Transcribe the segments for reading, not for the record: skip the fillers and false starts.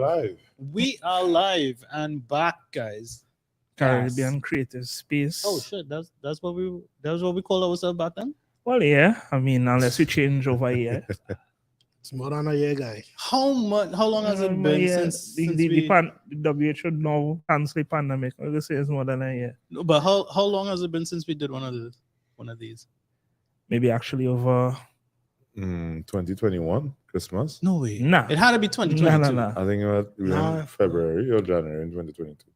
live. We are live and back, guys. Caribbean Creative Space. Oh shit, that's what we call ourselves back then. Well, yeah. I mean, unless we change over here. It's more than a year, guy. How long has it been since the WHO now cancel the pandemic? I would say it's more than a year. No, but how long has it been since we did one of these? Maybe actually over 2021 Christmas. No way. Nah. It had to be 2022. Nah. I think we were in February or January in 2022.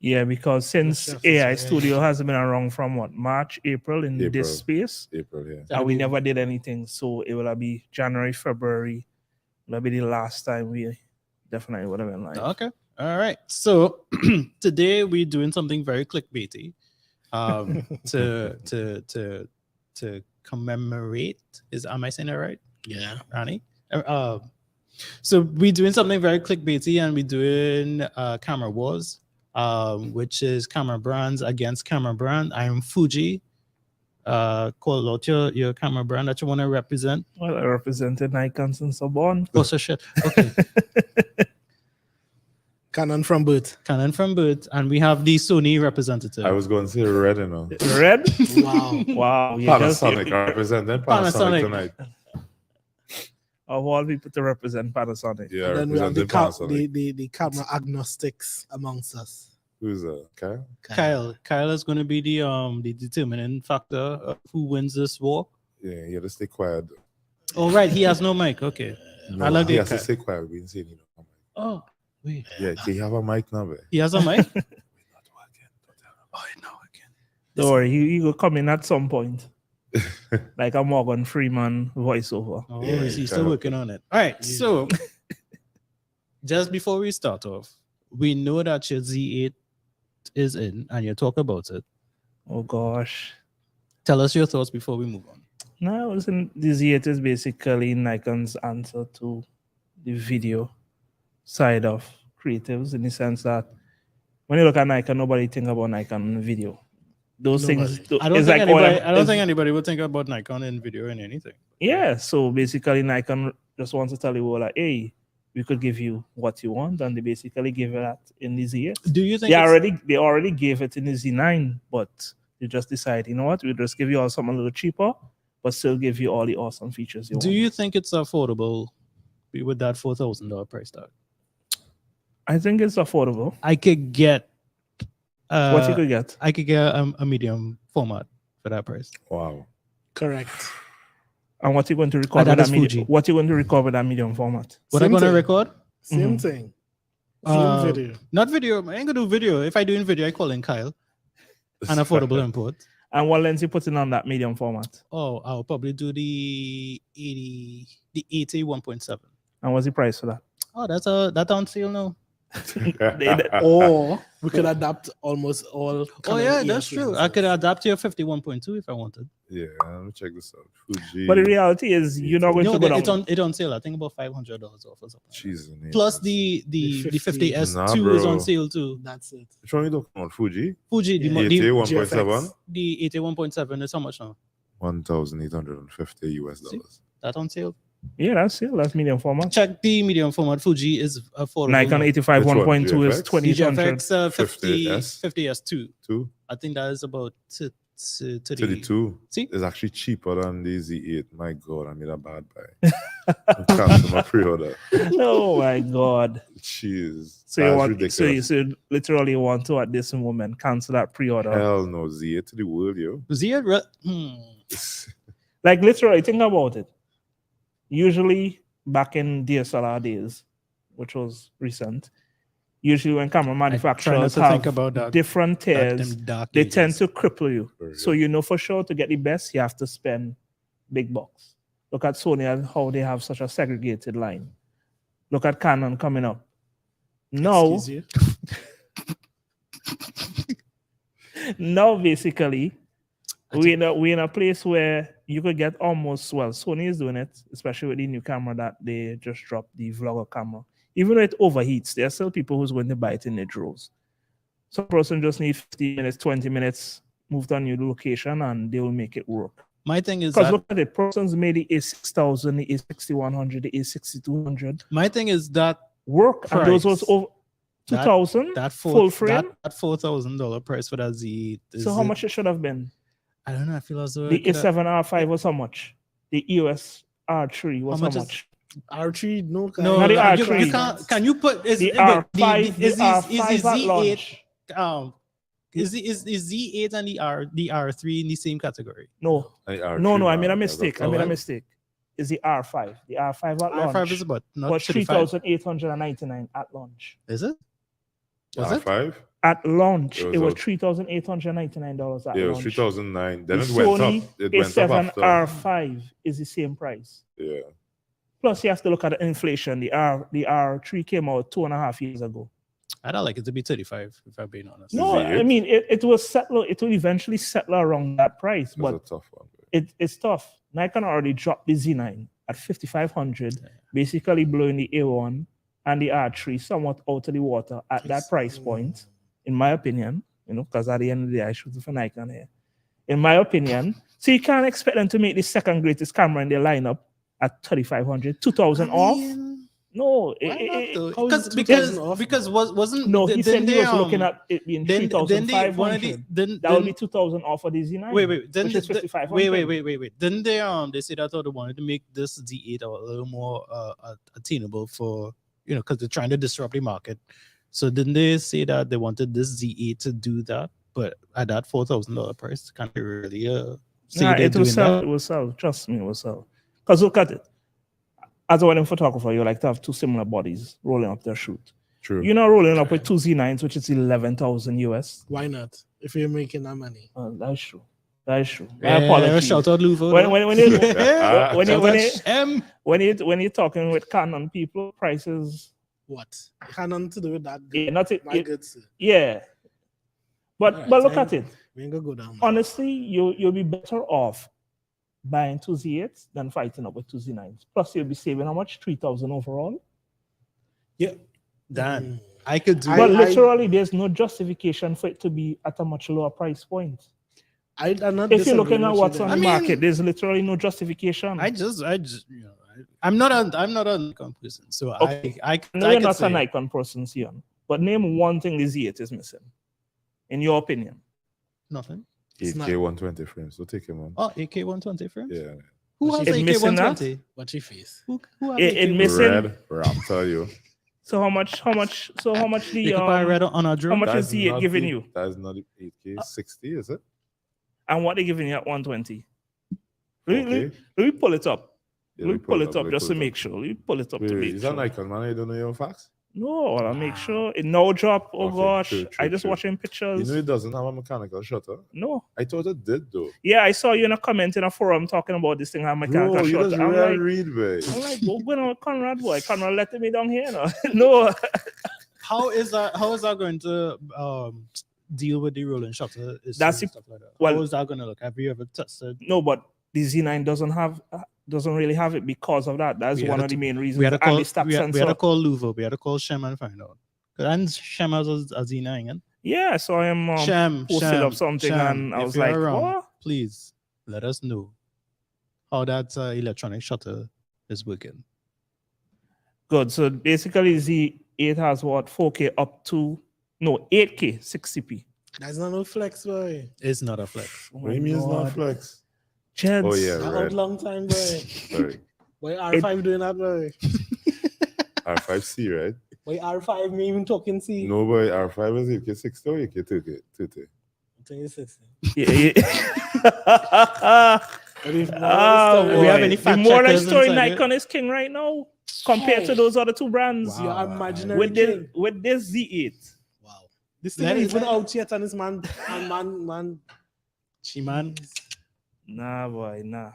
Yeah, because since AI Studio has been around from what, March, April in this space. April, yeah. And we never did anything. So it will be January, February. It'll be the last time we definitely would have been live. Okay. All right. So today we're doing something very clickbaity. To commemorate. Am I saying that right? Yeah. Ronnie? So we're doing something very clickbaity and we're doing camera wars. Which is camera brands against camera brand. I am Fuji. Call out your camera brand that you want to represent. Well, I represented Nikon since I'm born. Oh, so shit. Okay. Canon from birth. Canon from birth. And we have the Sony representative. I was going to say red, you know. Red? Wow. Wow. Panasonic. I represented Panasonic tonight. Of all people to represent Panasonic. Yeah, And then we have Panasonic. the camera agnostics amongst us. Who's that? Kyle? Kyle is going to be the determining factor of who wins this war. Yeah, you have to stay quiet. Oh, right. He has no mic. Okay. No, I like he it. has to stay quiet. We didn't say anything. Oh, wait. Yeah, do you have a mic now, babe? He has a mic? Oh, no, again. Don't worry, he will come in at some point. Like a Morgan Freeman voiceover. Oh, Yeah, is he still working on it? All right. So just before we start off, we know that your Z8 is in and you talk about it. Oh gosh. Tell us your thoughts before we move on. No, listen, the Z8 is basically Nikon's answer to the video side of creatives in the sense that when you look at Nikon, nobody think about Nikon video. Those things. I don't think anybody would think about Nikon in video and anything. Yeah, so basically Nikon just wants to tell you, well, like, hey, we could give you what you want, and they basically give it that in the Z8. Do you think they already gave it in the Z9, but they just decide, you know what, we'll just give you all something a little cheaper, but still give you all the awesome features you want. Do you think it's affordable with that $4,000 price tag? I think it's affordable. I could get what you could get? I could get a medium format for that price. Wow. Correct. And what you going to record? What you going to record with that medium format? What I'm going to record? Same thing. Same video. Not video. I ain't gonna do video. If I do in video, I call in Kyle. An affordable import. And what lens you putting on that medium format? Oh, I'll probably do the 80 1.7. And what's the price for that? Oh, that's on sale now. Or we could adapt almost all. Oh yeah, that's true. I could adapt to your 51.2 if I wanted. Yeah, let me check this out. Fuji. But the reality is, you're not going to go down. It's on sale. I think about $500 off or something. Jesus. Plus the 50S2 Nah, is on sale too. That's it. Which one are you talking about? Fuji? Fuji, the 1.7? The 81.7 is how much now? $1,850 US. That on sale? Yeah, that's it. That's medium format. Check the medium format. Fuji is affordable. Nikon 85 1.2 is GFX 20. 50S2. Two? I think that is about to the 32. See? It's actually cheaper than the Z8. My God, I made a bad buy. I'm canceling my pre-order. Oh my God. Jeez. So you literally want to at this moment cancel that pre-order. Hell no, Z8 to the world, yo. Z8? Like literally, think about it. Usually back in DSLR days, which was recent, usually when camera manufacturers have different tiers, they tend to cripple you. So you know for sure to get the best, you have to spend big bucks. Look at Sony and how they have such a segregated line. Look at Canon coming up. Now, basically, we're in a place where you could get almost, well, Sony is doing it, especially with the new camera that they just dropped, the vlogger camera. Even though it overheats, there are still people who's going to buy it in their droves. Some person just need 15 minutes, 20 minutes, move to a new location, and they will make it work. My thing is because look at it, persons made the A6000, the A6100, the A6200. My thing is that work, and those was Price. over 2,000 That full frame. That $4,000 price for that Z8. So how much it should have been? I don't know. I feel as though The A7R5 was how much? The EOS R3 was how much? R3, no, No, Not the you R3. can't. Can you put The R5, the R5 is at Z8 launch. is Z8 and the R3 in the same category? No, R3 no, I made a now, mistake. I that's made a all. mistake. It's the R5. The R5 at launch R5 is about not was 35. 3,899 at launch. Is it? Was it? R5? At launch, It it was was $3,899 at Yeah, it was launch. 2009. The Then it went Sony up. It went up after. A7R5 is the same price. Yeah. Plus, you have to look at the inflation. The R3 came out 2.5 years ago. I don't like it to be 35, if I'm being honest. No, Is it? I mean it will settle. It will eventually settle around that price, It was but a tough one. it's tough. Nikon already dropped the Z9 at 5,500, basically blowing the A1 and the R3 somewhat out of the water at that price point, in my opinion. Because at the end of the day, I shoot for Nikon here. In my opinion, so you can't expect them to make the second greatest camera in their lineup at 3,500, 2,000 off. No, because wasn't no. He said he was looking at at it being then 3,500. That would be 2,000 off for the Z9. wait. Then which is 5,500. wait. Then they said that they wanted to make this Z8 a little more attainable for because they're trying to disrupt the market. So didn't they say that they wanted this Z8 to do that? But at that $4,000 price, can't they really say Nah, they're it will doing sell. that? It will sell. Trust me, it will sell. Because look at it. As a wedding photographer, you like to have two similar bodies rolling up their shoot. True. You're not rolling up with two Z9s, which is 11,000 US. Why not? If you're making that money. That's true. That's true. My Yeah, apologies. shout out Luvo. When you're talking with Canon people, prices. What? It had nothing to do with that. Yeah, not it. My good sir. Yeah. But Alright, look so at it. We ain't gonna go down. Honestly, you'll be better off buying two Z8s than fighting up with two Z9s. Plus, you'll be saving how much? 3,000 overall. Yeah, Dan, I could do. But literally, there's no justification for it to be at a much lower price point. I'm not If you're looking at disagreeing what's with on you the there. market, there's literally no justification. I just I'm not a Nikon person, so Okay. I know I you're could not say, a Nikon person, Sion, but name one thing the Z8 is missing, in your opinion. nothing. It's not- 8K 120 frames. So take him on. Oh, AK 120 frames. Yeah. Who has It's AK missing that? 120? Watch your face. Who has It AK? missing. Red Raptor, you. So how much the You can buy red on a how drone. much is That's Z8 not giving the- you, That is not the 8K 60, is it? and what they giving you at 120? Let Okay. me pull it up. Yeah, Let me pull it up we just to pull it make up. sure. Let me pull it up Wait, to wait, make is that sure. Nikon, man? I don't know your facts. No, I'll make sure. It no drop. Oh Okay, gosh, true, I just true. watching You pictures. know it doesn't have a mechanical shutter? No. I thought it did, though. Yeah, I saw you in a comment in a forum talking about this thing. I'm Bro, you just read, boy. I'm like, go going on with Conrad, boy. Conrad letting me down here, no. No. How is that going to deal with the rolling shutter? That's Stuff like that. well- How is that going to look? Have you ever tested? No, but the Z9 doesn't really have it because of that. That's We had one to- of the main reasons. We had to call. and the step We had sensor. to call Luvo. We had to call Shem and find out. And Shem has a Z9. And Yeah, so I am Shem posted up something and I if was you're like, around, what? please let us know how that electronic shutter is working. Good. So basically, Z8 has what? 4K up to 8K 60p. That's not no flex, boy. It's not a flex. Oh What do you mean it's not God. flex? Gents, Oh, yeah. That Red. out long time, boy. Sorry. Why R5 doing that, boy? R5C, right? Why R5 me even talking C? No, boy. R5 is 8K 60 or 8K 2K? 2K. I think it's 60. Yeah. But if Oh, Do we have boy. any The fact more checkers story inside here? Nikon is king right now compared to those other two brands. Your Wow. imaginary With this king. with this Z8. Wow. This thing Let ain't it- even let- out yet, and this man. Chiman. Nah, boy, nah.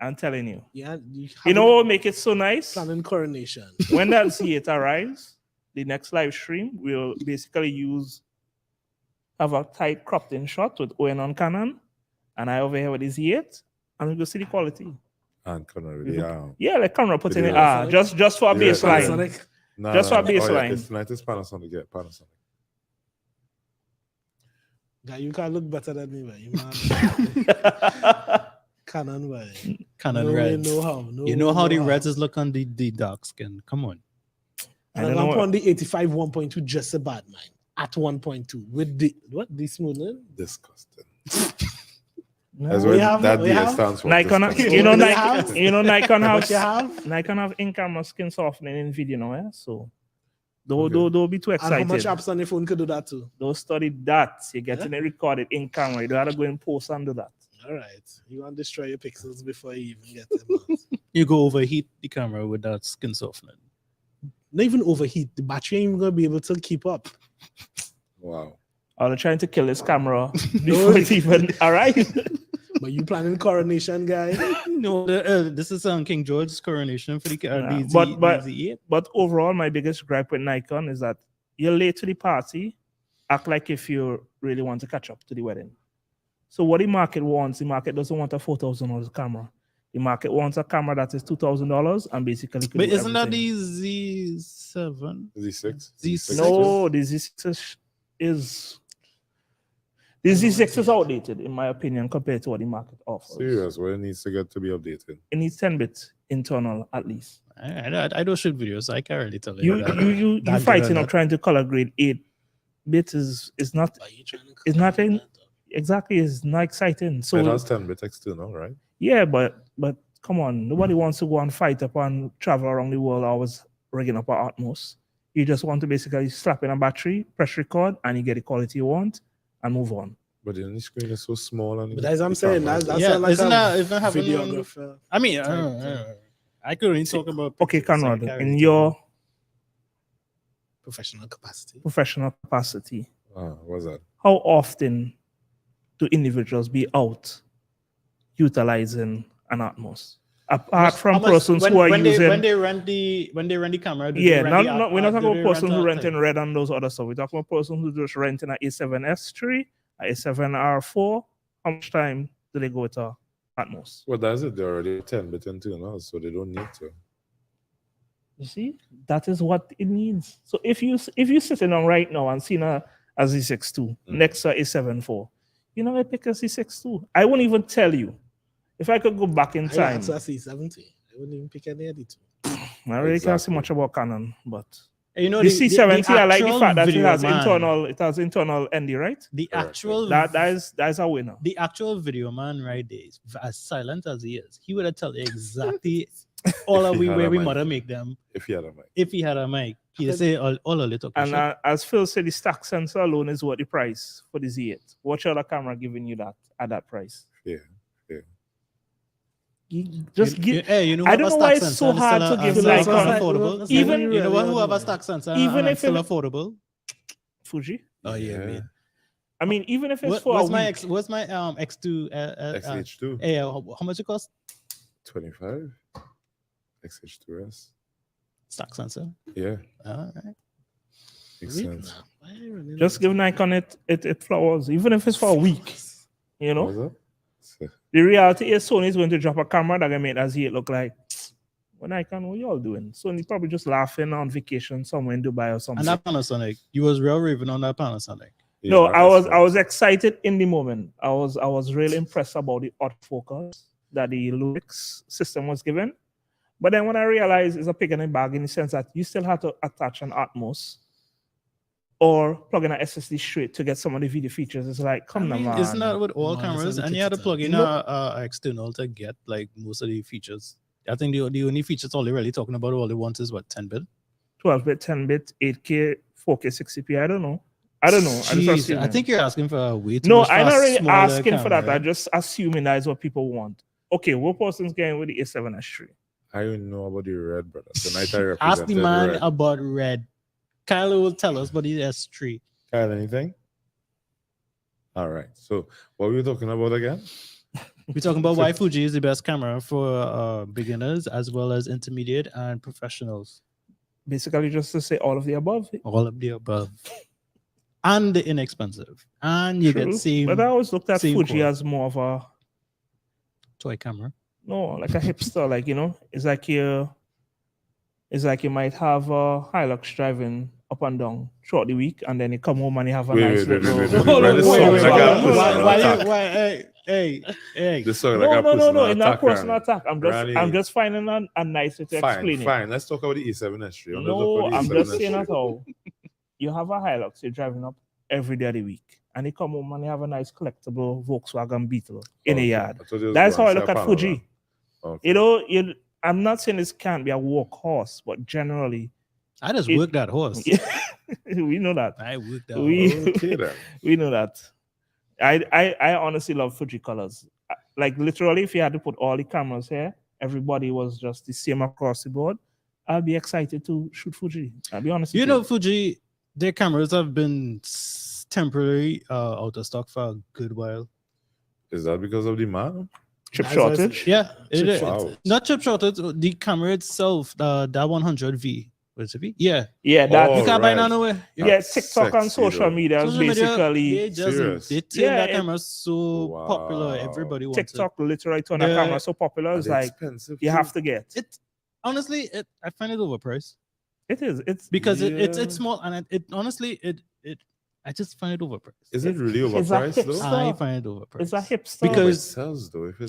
I'm telling you. Yeah, You know what will make it so nice? planning coronation. When that Z8 arrives, the next live stream will basically have a tight cropped in shot with Owen on Canon, and I over here with the Z8, and we go see the quality. And Conrad, yeah. Yeah, like camera put in it. Panasonic? Just for a Yeah, baseline. Panasonic. Nah, Just for a nah, nah. Oh, yeah, baseline. it's not this Panasonic. Yeah, Panasonic. Guy, you can't look better than me, man. You man. Canon, boy. Canon No way, Reds. no how. No You know way, how no the Reds is look on the dark skin. Come on. I And don't I'm know. on the 85 1.2 just a bad man at 1.2 with the the smoothing. Disgusting. No. That's We what have- that we DS have- stands for. Nikon, disgusting. you know, What do you Nikon, have? you know, Nikon What have, you have? Nikon have in-camera skin softening in video now, yeah? So don't, Okay. don't be too And how much excited. apps on your phone could do that too? Don't study that. You're getting Yeah? it recorded in camera. You don't have to go in post and do that. All right. You want to destroy your pixels before you even get them out. You go overheat the camera with that skin softening. Not even overheat. The battery ain't even going to be able to keep up. Wow. Or they're trying to kill this camera before it's even arrived. But you planning coronation, guy? No, this is King George's coronation for the Nah, the Z8. But overall, my biggest gripe with Nikon is that you're late to the party. Act like if you really want to catch up to the wedding. So what the market wants, the market doesn't want a $4,000 camera. The market wants a camera that is $2,000 and basically. Could But do isn't that everything. the Z7? Z6? Z6. No, the Z6 the Z6 is outdated in my opinion compared to what the market offers. Serious. Well, it needs to get to be updated. It needs 10-bit internal at least. I don't shoot videos, so I can't really tell you. You that fighting good or up not. trying to color grade 8-bit is not Are you trying to It's nothing. Exactly, it's not exciting. So it So has 10-bit external, right? yeah, but come on, nobody wants to go and fight up and travel around the world always rigging up our Atmos. You just want to basically slap in a battery, press record, and you get the quality you want and move on. But the only screen is so small. And But that's what I'm the saying. camera- That's Yeah, like isn't a that having videographer. I mean, Type I could only talk about. Okay, pictures, so I Conrad, can't in really your Professional capacity. professional capacity, What's that? how often do individuals be out utilizing an Atmos? Apart from persons who are using when they rent the camera. Do yeah, they rent the we're not talking do about they persons rent who a renting thing? red and those other stuff. We're talking about persons who just renting an A7S3, a A7R4. How much time do they go with a Atmos? Well, that's it. They're already 10-bit internal, so they don't need to. You see, that is what it needs. So if you sitting on right now and seeing a Z6 II next to a A7 IV, you're not gonna pick a Z6 II. I won't even tell you. If I could go back in I time, also see 70. I wouldn't even pick any of the two. I really can't see Exactly. much about Canon, but You know, the C70, I like the actual fact that it video, has man. internal ND, right? The Correct. actual That is a winner. the actual video man right there, is as silent as he is, he would have told you exactly all If of he we had where a we mic. mother make them. If you had a mic. If he had a mic, he'd say all a little. And as Phil said, the stack sensor alone is what the price for the Z8. What other camera giving you that at that price? Yeah. Hey, you know, I what don't a know why stack it's so sensor hard is to still give still Nikon. affordable. Even- You know what? Who have a stack sensor? Even and if still it- affordable. Fuji. Oh yeah, man. I mean, even if it's What, for what's a my week, what's my X2? XH2, Hey, how much it cost? 25. XH2S. Stack sensor. Yeah, All right. makes Week sense. now. Why are you running just out? give Nikon it flowers, even if it's for a week. You know, What's that? the reality is Sony is going to drop a camera that can make that Z8 look like. Well, Nikon, what y'all doing? Sony probably just laughing on vacation somewhere in Dubai or something. And that Panasonic, you was real raving on that Panasonic. Yeah, No, that I is was nice. excited in the moment. I was really impressed about the autofocus that the Lumix system was given. But then when I realized it's a pig in a bag in the sense that you still have to attach an Atmos or plug in an SSD straight to get some of the video features, it's like, come on, man. Isn't that with all No, that's cameras? how And they you had to keep it plug in Nope. a external to get like most of the features. I think the only features all they're really talking about all they want is what 10-bit. 12-bit, 10-bit, 8K, 4K, 60p. I don't know. I just Jeez, assume I it. think you're asking for a way too No, much I'm for not a really smaller asking for that. camera. I'm just assuming that is what people want. Okay, what person's getting with the A7S3? I don't know about the red, brother. Tonight I Ask the represented man red. about red. Kyle will tell us about the S3. Kyle, anything? All right. So what were we talking about again? We're talking about why Fuji is the best camera for beginners as well as intermediate and professionals. Basically, just to say all of the above. All of the above. And the inexpensive. And you True. get same But I always looked at same Fuji core. as more of a toy camera. no, like a hipster. Like it's like you might have a Hilux driving up and down throughout the week, and then you come home and you have a Wait, nice wait, wait, little. wait, wait. Why this sound like a personal attack? Hey. This sounds No, like a no, no, personal no. It's not attack, personal Rani. attack. I'm Rani, just finding a nice way to explain it. fine. Let's talk about the E7 history. Let's talk No, about the I'm E7 just saying history. at all. You have a Hilux, you're driving up every day of the week, and you come home and you have a nice collectible Volkswagen Beetle in a Okay. yard. I thought you was That's how going I to look say at a Panamera. Fuji. Okay. You know, I'm not saying this can't be a workhorse, but generally, I just It- worked that horse. we know that. I worked that We- horse. Okay then. We know that. I honestly love Fuji colors. Like literally, if you had to put all the cameras here, everybody was just the same across the board. I'll be excited to shoot Fuji. I'll be honest. You with know, Fuji, their cameras have been temporarily out of stock for a good while. Is that because of the man? chip That's what I shortage. said. Yeah, it Chip is. shortage. Wow. Not chip shortage. The camera itself, that 100V. What is it? V? Yeah. Yeah, that. Oh, You can't buy right. none nowhere. Yeah, That's TikTok and sexy, social though. media is Social media, basically they just Serious? they turned Yeah, that it- camera so popular. Wow. Everybody wants TikTok literally turned a Yeah. camera so popular. Are It's they like expensive you too? have to get. it. Honestly, I find it overpriced It is. It's because it's Yeah. small and it honestly it I just find it overpriced. Is it really It's a overpriced though? hipster. I find it overpriced. it's a hipster. But it because- sells though. If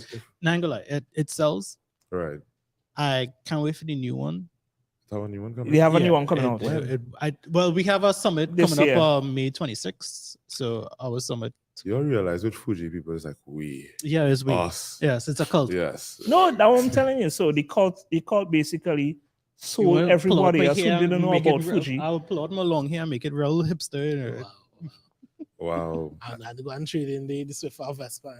Nah, I ain't gonna lie, it sells. right. I can't wait for the new one. That one you want coming? they have a Yeah, new one coming it- out. well, we have a summit This coming year. up May 26th. So our summit, You all realize with Fuji people it's like we yeah, it's we. us. Yes, it's a cult. Yes. No, that's what I'm telling you. So the cult basically You sold wanna pull out everybody my else who hair didn't and know make it about real- Fuji. I'll pull out my long hair, make it real hipster. Wow. Wow. And I'd go and trade in the Swift Vespa.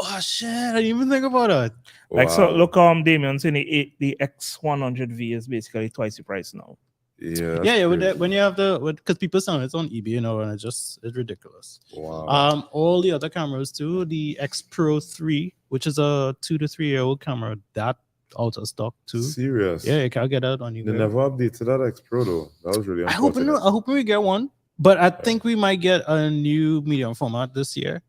Oh shit! I didn't even think about that. Like so, Wow. look, Damien saying the X100V is basically twice the price now. Yeah. that's Yeah. crazy. When you have because people sell it on eBay, you know, and it's ridiculous. Wow. All the other cameras too. The X Pro 3, which is a 2 to 3 year old camera, that out of stock too. Serious. Yeah, you can't get that on eBay. They never updated that X Pro though. That was really I hope unfortunate. we get one, but I think we might get a new medium format this year.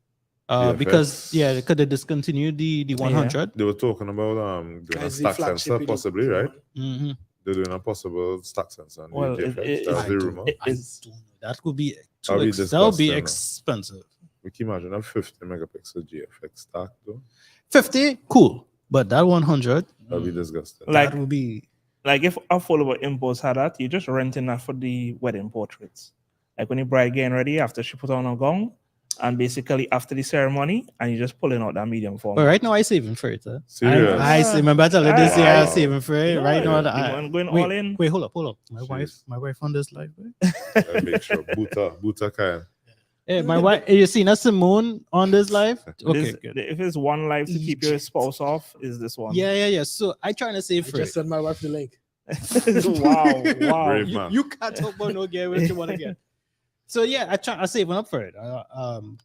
Because VFX. they discontinued the 100. They were talking about doing a Guys, the stack flagship sensor elite possibly, right? Mhm. They're doing a possible stack sensor. On Well, the VFX. it- That was I the don't- rumor. it- I don't know. That would be That'll be that'll be disgusting. expensive. We can imagine a 50 megapixel GFX stack though. 50, cool, but that 100, That'd be disgusting. Like- that would be. Like if a follower impulse had that, you're just renting that for the wedding portraits. Like when the bride getting ready after she put on her gown, and basically after the ceremony, and you're just pulling out that medium form. But right now, I saving for it. Serious? I remember I told you this year I Wow. saving for it. Right now, I'm going all in. Wait, hold up. My Jeez. wife on this live. I make sure. Buta kind. Hey, my wife. You seen a Simone on this live? Okay, This- good. if it's one life to keep your spouse off, is this one? Yeah. So I trying to save I for just it. sent my wife the link. wow. Brave You, man. you can't talk about no get what you want to get. So yeah, I saving up for it.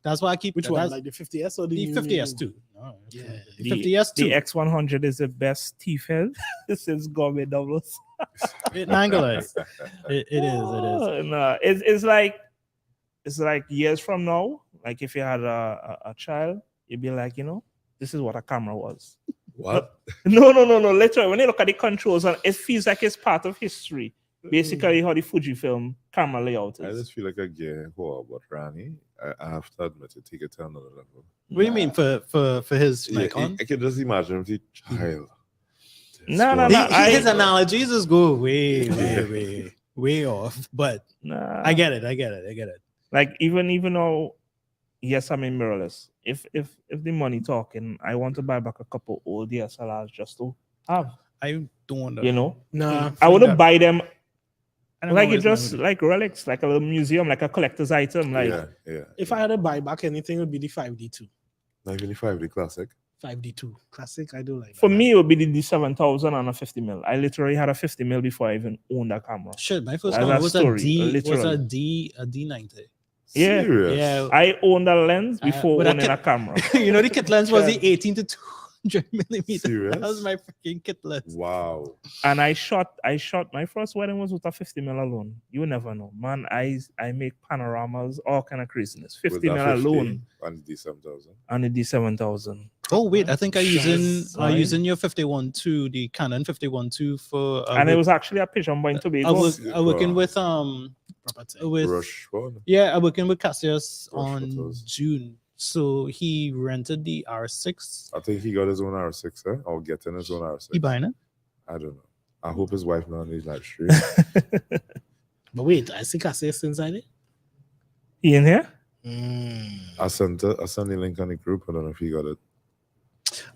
That's why I keep Which one? that's Like the 50S or the the new- 50S new- too. No, Yeah. the 50S The too. X100 is the best T-Fed since gourmet doubles. It is. It is. Oh, no, it's like years from now. Like if you had a child, you'd be like, this is what a camera was. What? No. Literally, when you look at the controls, and it feels like it's part of history. Basically, how the Fujifilm camera layout I is. just feel like a gay whore, but Rani, I have to admit it, take it to another level. What do you mean for his Yeah, Nikon? I can just imagine the child. No, no, This no, one. I- His analogies just go way off. But Nah. I get it. Like even though, yes, I'm in mirrorless. If the money talking, I want to buy back a couple old DSLRs just to have. I don't want to. Nah. I wouldn't buy them I don't like know it's his just name. like relics, like a little museum, like a collector's item. Like yeah. If I had to buy back anything, it would be the 5D2. 925, the classic. 5D2. Classic. I do like for that. me, it would be the D7000 and a 50mm. I literally had a 50mm before I even owned that camera. Shit, my first That's camera a was story, a literally. D90. Yeah. Serious? Yeah. I owned a lens before but I owning a can't- camera. You know the kit lens was Yeah. the 18 to 200 millimeters. Serious? That was my freaking kit lens. Wow. And I shot my first wedding was with a 50mm alone. You never know. Man, I make panoramas, all kind of craziness. With that 50mm 50 alone And the D7000. and the D7000. Oh wait, I think I Fine. using your 51.2, the Canon 51.2 for And it was actually a Pigeon Point Tobago. I working with Proper tech. with Rush one. yeah, I working with Cassius Rush on photos. June So he rented the R6. I think he got his own R6, or getting his own R6. He buying it? I don't know. I hope his wife not on his live stream. But wait, I see Cassius inside it. He in here? I sent the link on the group. I don't know if he got it.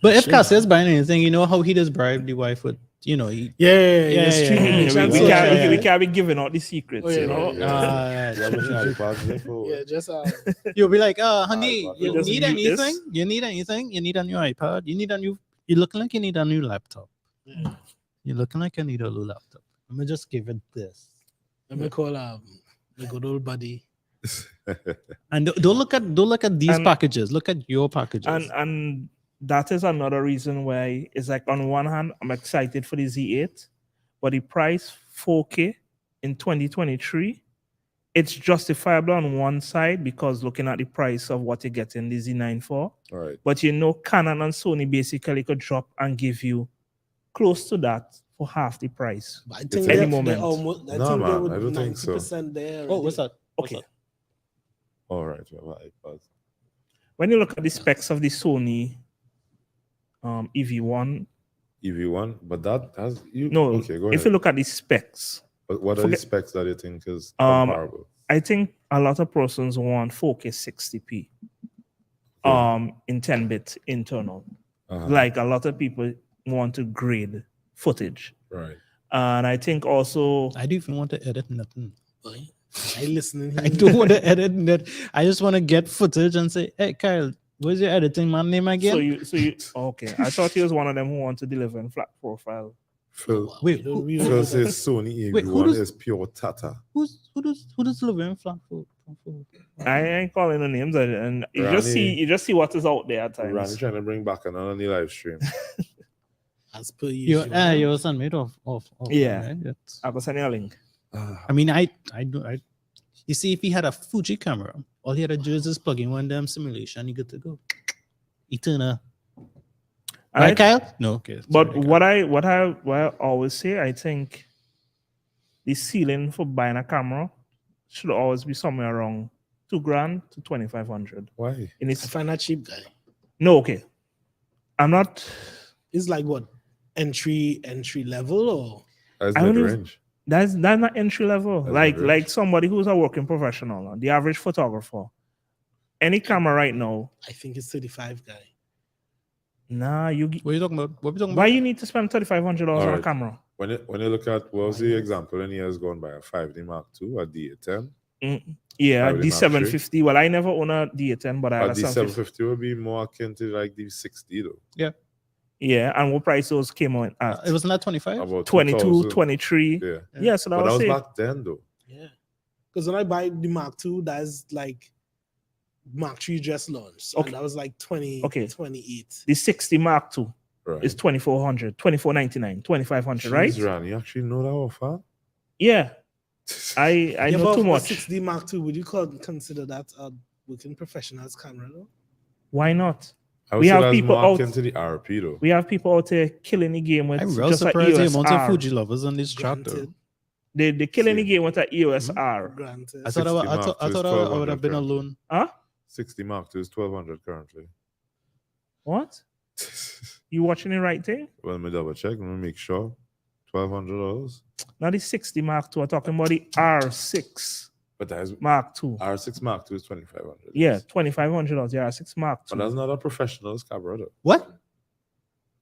But if Should Cassius have. buying anything, you know how he just bribed the wife with, he, Yeah. Streaming we, the we, chance. can't, we can't be giving out the secrets, Oh, yeah, you know. yeah. Yeah, but yeah, the parts there for- Yeah, just you'll be like, honey, iPad. you Just need mute this. anything? You need anything? You need a new iPad? You're looking like you need a new laptop. Yeah. You're looking like you need a new laptop. Let me just give it this. Let me call the good old buddy. And don't look at these And- packages. Look at your packages. And that is another reason why it's like on one hand, I'm excited for the Z8, but the price 4K in 2023, it's justifiable on one side because looking at the price of what you get in the Z9 for. All right. But you know, Canon and Sony basically could drop and give you close to that for half the price. But I think Any they're moment. almost. I No, think man, they would I don't think so. 90% there. Oh, what's that? What's Okay. that? All right. We have an iPad. When you look at the specs of the Sony EV1, EV1, but that has you. no, Okay, go if ahead. you look at the specs, But what are the forget- specs that you think is Um, comparable? I think a lot of persons want 4K 60p in 10-bit internal. Uh-huh. Like a lot of people want to grade footage. Right. And I think also I don't even want to edit nothing. Boy, I listening. I don't want to edit that. I just want to get footage and say, hey, Kyle, what's your editing man name again? so you okay. I thought he was one of them who want to deliver in flat profile. Phil, Wait, don't who, really Phil know says that. Sony Wait, who EV1 does- is pure Tata. who does live in Frankfurt? I ain't calling the names and you Rani- just see what is out there at Rani times. trying to bring back another live stream. As per You usual. you son made of Yeah. right? That's- I will send you a link. I mean, I you see, if he had a Fuji camera, all he had to do is just plug in one damn simulation, you good to go. Eternal. And Right, Kyle? No, okay. But sorry, Kyle. what I always say, I think the ceiling for buying a camera should always be somewhere around $2,000 to $2,500. Why? And I it's find that cheap guy. no okay. I'm not. It's like what entry level or That's I don't mid even- range. That's not entry level. That's Like mid-range. somebody who's a working professional, the average photographer. Any camera right now, I think it's 35 guy. nah, you. What are you talking about? What are we talking Why about? you need to spend $3,500 on a Alright. camera? When you look at what was Why the not? example in years gone by, a 5D Mark II, a D10, Yeah, Probably the Mark 750. Well, I never own a D10, but I a had a 750. D750 would be more akin to like the 60 though. Yeah, and what price those came out at? It wasn't that 25? About 22, 2000. 23. Yeah. Yeah, so that But that was was it. back then though. Yeah. Because when I buy the Mark II, that's like Mark III just launched. Okay. And that was like 20, Okay. 28. The 60 Mark II Right. is 2,400, 2,499, 2,500, right? Jeez, Ran, you actually know that offer? Yeah, I Yeah, know but too for much. 60 Mark II, would you consider that a working professional's camera though? Why not? I would We say have that's people more out- akin to the RP though. We have people out there killing the game with I'm real just a surprised the EOS amount of R. Fuji lovers on this chat though. Granted. They killing the See. game with a EOS Mhm. R. Granted. I thought I 60 Mark II is thought I would have been 1200 alone. Huh? 60 Mark II is 1200 currently. What? You watching the right thing? Well, let me double check. Let me make sure. $1,200. Not the 60 Mark II. I'm talking about the R6 But that is Mark II. R6 Mark II is 2500. Yeah, $2,500. The R6 Mark But II. that's not a professional's camera though. What?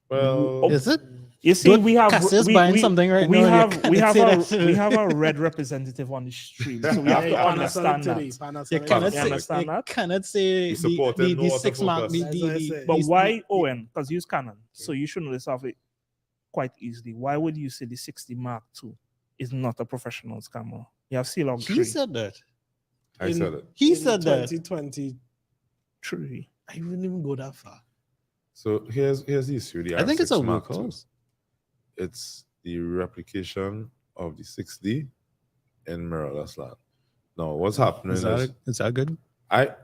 Well, Is it? You see, Dude, we have Cassius we, buying we, something right we now. have You we can't have say a that. we have a red representative on the stream, so we have to Yeah, understand Panasonic that. today, You Panasonic. cannot You say, understand you that? cannot say You supported the no 6 autofocus. mark. That's what I said. But the- why Owen? Because you use Canon, so you should know this off it quite easily. Why would you say the 60 Mark II is not a professional's camera? You have C-Log He 3. said that. I said it. He In said that. 2023. I wouldn't even go that far. So here's the issue. The I think it's a R6 Mark II. workhorse. It's the replication of the 6D in mirrorless land. Now, what's happening Is that good?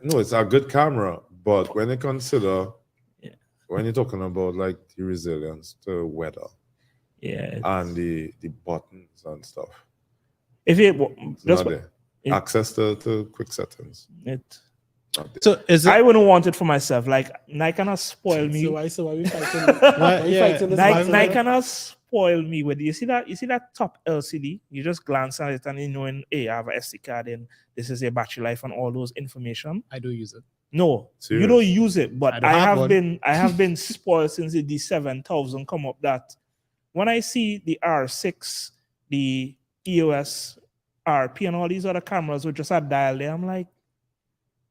no, it's a good camera, but when you consider, Yeah. when you're talking about like the resilience to weather Yeah. and the buttons and stuff, If it it's just not there. it- Access to quick settings. it Not there. So is it? I wouldn't want it for myself. Like Nike cannot spoil me. So why we fighting? Why we yeah, fighting this Nike, battle? Nike cannot spoil me with you see that top LCD. You just glance at it and you know, hey, I have a SD card in. This is your battery life and all those information. I do use it. No, you Serious? don't use it. But I don't have I have been spoiled since the D7000 come up. That when I see the R6, the EOS RP, and all these other cameras with just a dial there, I'm like,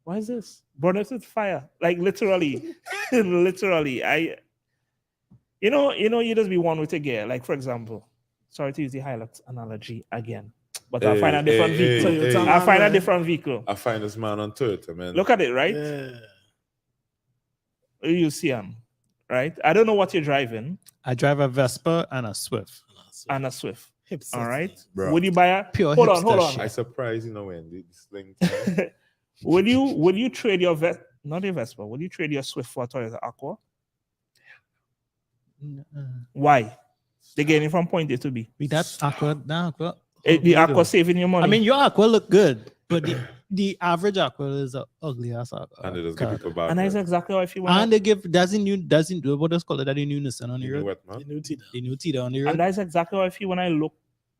why is this? Burn it with fire. Like literally, literally. You just be one with a gear. Like, for example, sorry to use the Hilux analogy again, but I find a different vehicle. hey. I find a different vehicle. I find this man on Twitter, man. Look at it, right? Yeah. You see him, right? I don't know what you're driving, I drive a Vespa and a Swift. and a Swift. All right. Bro. Would you buy a Pure hold on, hipster hold on. shit. I surprised, when this thing. thing. Would you trade your not your Vespa? Would you trade your Swift for a Toyota Aqua? Why? They're getting from point A to B. That's Aqua. That Aqua. The Aqua saving your money. I mean, your Aqua look good, but the average Aqua is a ugly ass Aqua. And it does give people back. and that's exactly how I feel. When And they give doesn't what does call it that new Nissan on the road. Wet, man. The new Tita. The new Tita on the and road. that's exactly how I feel when I look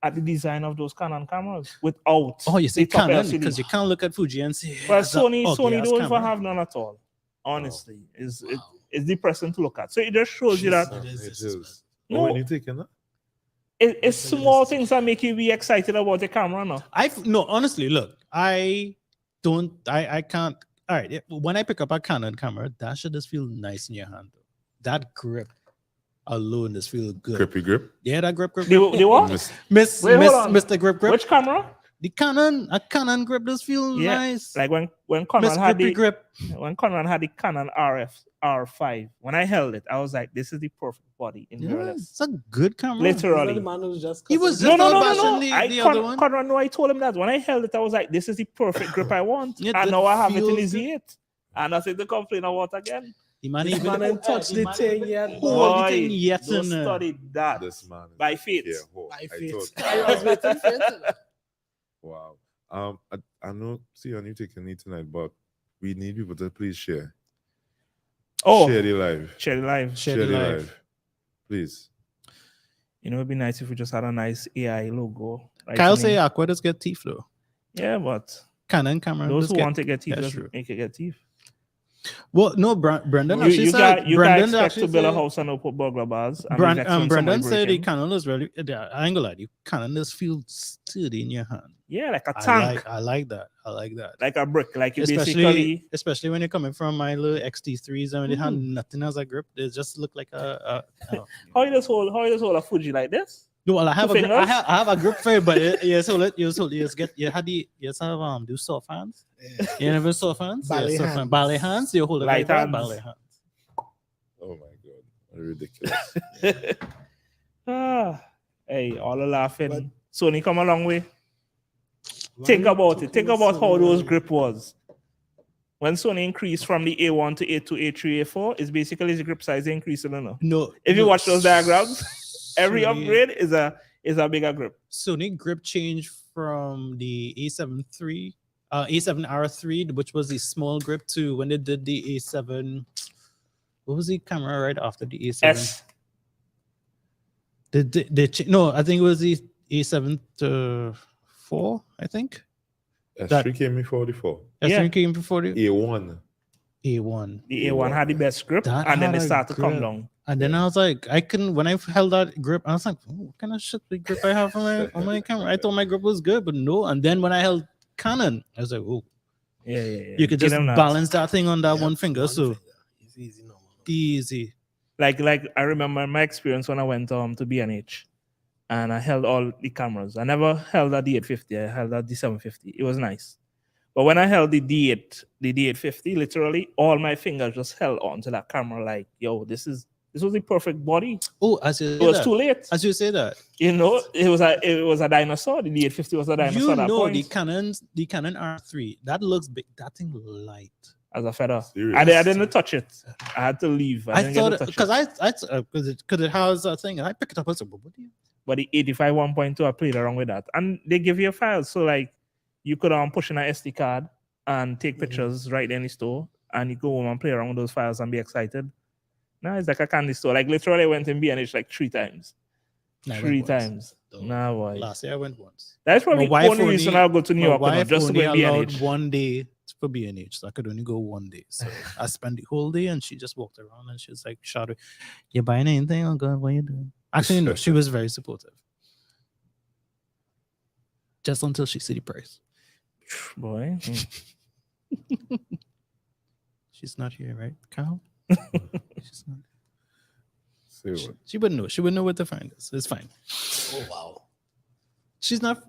at the design of those Canon cameras without. Oh, you say the top Canon LCD. because you can't look at Fuji and say. But "That's a Sony ugly-ass don't even camera." have none at all. Honestly, it's depressing to look at. So it just shows you that It is It disrespectful. is. No. Oh, when you taking that? it's small things that make you be excited about the camera now. No, honestly, look, I can't. All right, when I pick up a Canon camera, that should just feel nice in your hand. That grip alone just feel good. Grippy grip. Yeah, that grip. The what? Wait, hold on. Mr. Grip. Which camera? The a Canon grip does feel Yeah, nice. Like when Miss Conrad had Grippy the grip. when Conrad had the Canon R5. When I held it, I was like, "This is the perfect body in Yeah, mirrorless." it's a good camera. Literally. The man was just He was cussing. just No. bashing the other one. Conrad, no, I told him that when I held it, I was like, "This is the perfect grip I want," Yeah, and that now I have it in feels his good. 8. And nothing to complain about again. The man This even man ain't touched the thing yet. Hold the Boy, thing yet don't in, study that. This man. Is By faith. Yeah, oh, By I faith. thought- I was waiting for it. Wow. I know. See, on you taking it tonight, but we need people to please share. Oh, Share the live. share the live. Share the live. Please. It'd be nice if we just had a nice AI logo. Right Kyle in say it. Aqua does get teeth though. Yeah, but Canon camera. those does who get- want to get teeth, that's just true. make it get teeth. Well, no, Brendan You, actually you, said. can't, you can't Brendan expect actually to build a said- house and not put burglar bars. And be vexed when somebody Brendan break said the in. Canon is really. I ain't gonna lie, the Canon just feels sturdy in your hand. Yeah, like a tank. I like that. I like that. Like a brick. Like you Especially, basically. especially when you're coming from my little XT3s and they had Mm. nothing as a grip. They just look like a How you just hold a Fuji like this? No, well, I have Two a grip, fingers? I have a grip for it, but yes, hold it. You just get you had the you just have do soft hands. Yeah. You never soft hands. Ballet Yeah, soft hands. hand. Ballet hands. You hold it Light like that. hands. Ballet hands. Oh my God. Ridiculous. Hey, all the laughing. But- Sony come a long way. Think about it. Think about how those grip was. When Sony increased from the A1 to A2, A3, A4, it's basically the grip size increasing. No, If you no, watch those diagrams, every Sony- upgrade is a bigger grip. Sony grip changed from the A7 III, A7R3, which was the small grip, to when they did the A7. What was the camera right after the A7? S. No, I think it was the A7 4. I think S3 came before the 4. S3 Yeah. came before the A1. A1. The A1 had the best grip, That and then had it a started to come grip. down. And then I was like, when I held that grip, I was like, oh, what kind of shit grip I have on my camera? I thought my grip was good, but no. And then when I held Canon, I was like, oh, Yeah. you could Give just them that. balance that thing on that Yeah, one finger. So It's easy, no. easy. Like I remember my experience when I went to B&H, and I held all the cameras. I never held a D850. I held a D750. It was nice. But when I held the D850, literally all my fingers just held onto that camera like, yo, this was the perfect body. Oh, as you It say was that, too late. as you say that, You know, it was a dinosaur. The D850 was a dinosaur you at that know point. the Canon R3 that looks big. That thing light. As a feather. Serious? I didn't touch it. I had to leave. I didn't get to thought touch because it has a thing, and I picked it up. I was like, what do you? But the 85 1.2, I played around with that. And they give you a file. So like you could push in an SD card and take pictures right in the store, and you go home and play around with those files and be excited. Now it's like a candy store. Like literally, I went in B&H like 3 times. No, I went Three once. times. Though. Nah, boy. Last year I went once. That's probably My the wife only reason only- I'll go to New My York, wife just to only go in allowed B&H. one day for B&H, so I could only go one day. So I spent the whole day, and she just walked around, and she was like, "Shadow, you buying anything? Oh God, what you doing?" Actually, no, she was very supportive. Just until she see the price. Boy. She's not here, right, Kyle? She's not. Say She, what? she wouldn't know. She wouldn't know where to find us. It's fine. Oh wow. She's not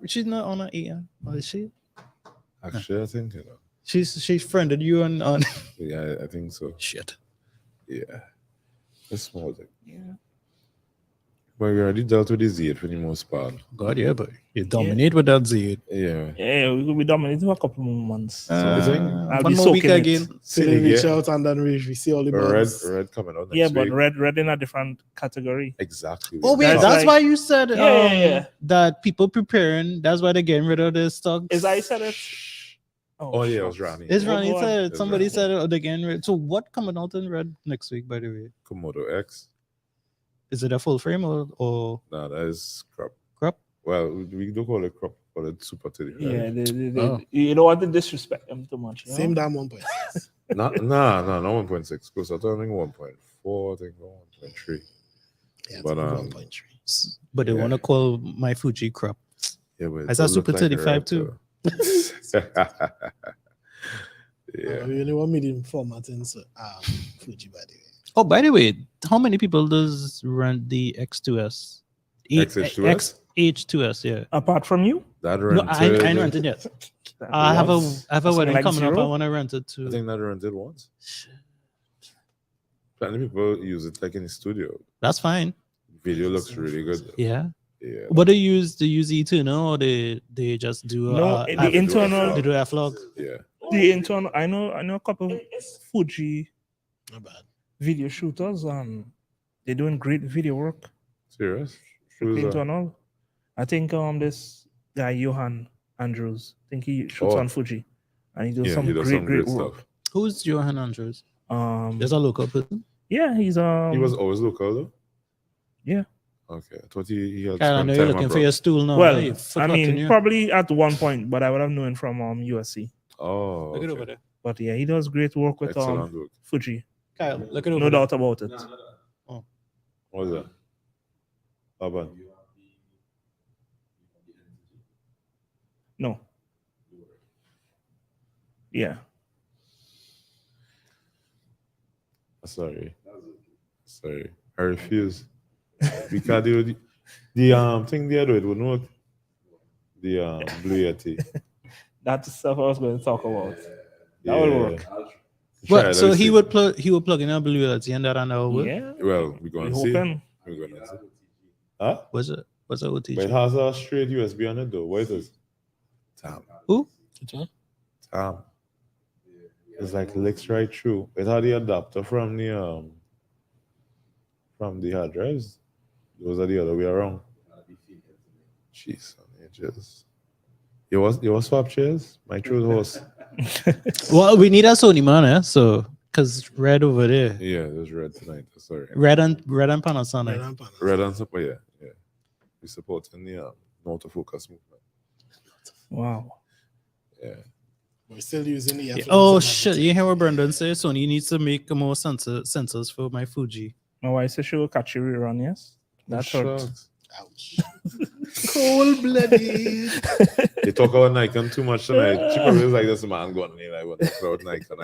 on her AM, or is she? Actually, I think, you know. She's friended you on Yeah, I think so. shit. Yeah. It's small thing. Yeah. But we already dealt with the Z8 for the most part. God, yeah, but you dominate with that Z8. Yeah. Yeah, we could be dominating for a couple more months. I think I'll one be more week soaking it. again. So they reach Yeah. out and then we see all the Red bugs. coming out next Yeah, but week. red in a different category. Exactly. Oh wait, That's that's like- why you said Yeah. that people preparing. That's why they're getting rid of their stock. Is I said it? Oh, yeah, it was shucks. Rani. It's Oh, Ronnie God. said it. It's Somebody Ronnie. said it. They're getting rid. So what coming out in red next week? By the way, Komodo X. is it a full frame or No, that is crop. crop? Well, we don't call it crop, call it super 35. Yeah, Oh. you don't want to disrespect them too much. You know? Same damn 1.6. Not 1.6. Because I think 1.4, I think 1.3. Yeah, But, 1.3. But they Yeah. want to call my Fuji crop. Yeah, but it I saw does look Super like a 35 red, too. though. Yeah. We only want medium formatting, so Fuji by the way. Oh, by the way, how many people does rent the X2S? XH2S? H2S, yeah. Apart from you, That No, rented. I ain't rented yet. I have a once, I have a something wedding like coming up. I 0? want to rent it I too. think that rented once. Plenty people use it like in the studio. That's fine. Video looks really good. Yeah. Yeah. What they use eternal, or they just do No, the internal, they do F-log. Yeah. the internal. I know a couple of Fuji Not bad. video shooters. They're doing great video work. Serious? Strictly Who's that? internal. I think this guy Johan Andrews. I think he shoots Oh. on Fuji, and he does Yeah, some he does great some great work. stuff. Who's Johan Andrews? Um, There's a local person. yeah, he's He was always local though? Yeah. Okay. I thought he had Kyle, I spent know you're time looking for abroad. your stool now. well. Hey, I forgotten mean, you. probably at one point, but I would have known from USC. Oh. Look it okay. over there. But yeah, he does great work with Excellent work. Fuji. Kyle, look it over No there. doubt about it. What was that? How about? No. Yeah. Sorry. I refuse. Because the thing there though, it wouldn't work. The Blue Yeti. That's the stuff I was going to talk about. That will work. Try it, What? let So me he see. would plug in a blue at the end that I know. Yeah. Well, we're going We to see. hoping. We're going to see. Huh? What's it OTG? But it has a straight USB on it though. What is it? Tam. Who? Tam. It's like licks right through. It had the adapter from the hard drives. Those are the other way around. Jeez, just you was swap chairs? My true horse. Well, we need a Sony man, eh? So because red over there, Yeah, there's red tonight. Sorry. red and Panasonic. Red and support, yeah. We supporting the autofocus movement. Wow. Yeah. We're still using the Oh shit! You hear what Brendan says? Sony needs to make more sensors for my Fuji. My wife said she will catch you rerun, yes? That's hurt. Shucks. Ouch. Cold blooded. They talk about Nikon too much tonight. She probably was like, this man going in. I want to throw out Nikon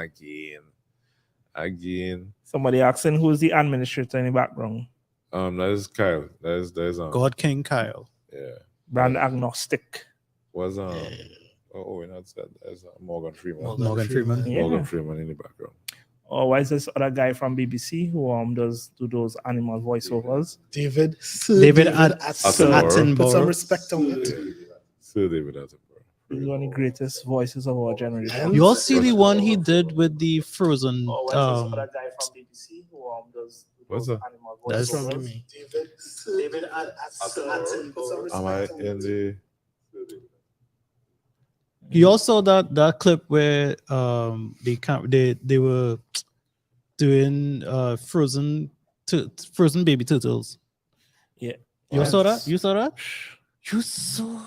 again. Somebody asking who's the administrator in the background. That is Kyle. That is God King Kyle. yeah. Brand agnostic. Was we're not said. There's Morgan Freeman. Morgan Freeman. Yeah. Morgan Freeman in the background. Or why is this other guy from BBC who does do those animal voiceovers? David Attenborough. Put some respect on it. Sir David Attenborough. He's one of the greatest voices of our generation. You all see the one he did with the Frozen. Or why is this other guy from BBC who does What's those that? animal That's voiceovers? From me. David Attenborough. Put some Am I respect on in it. the You also saw that clip where they were doing frozen baby turtles. Yeah. You saw that? You saw that? You saw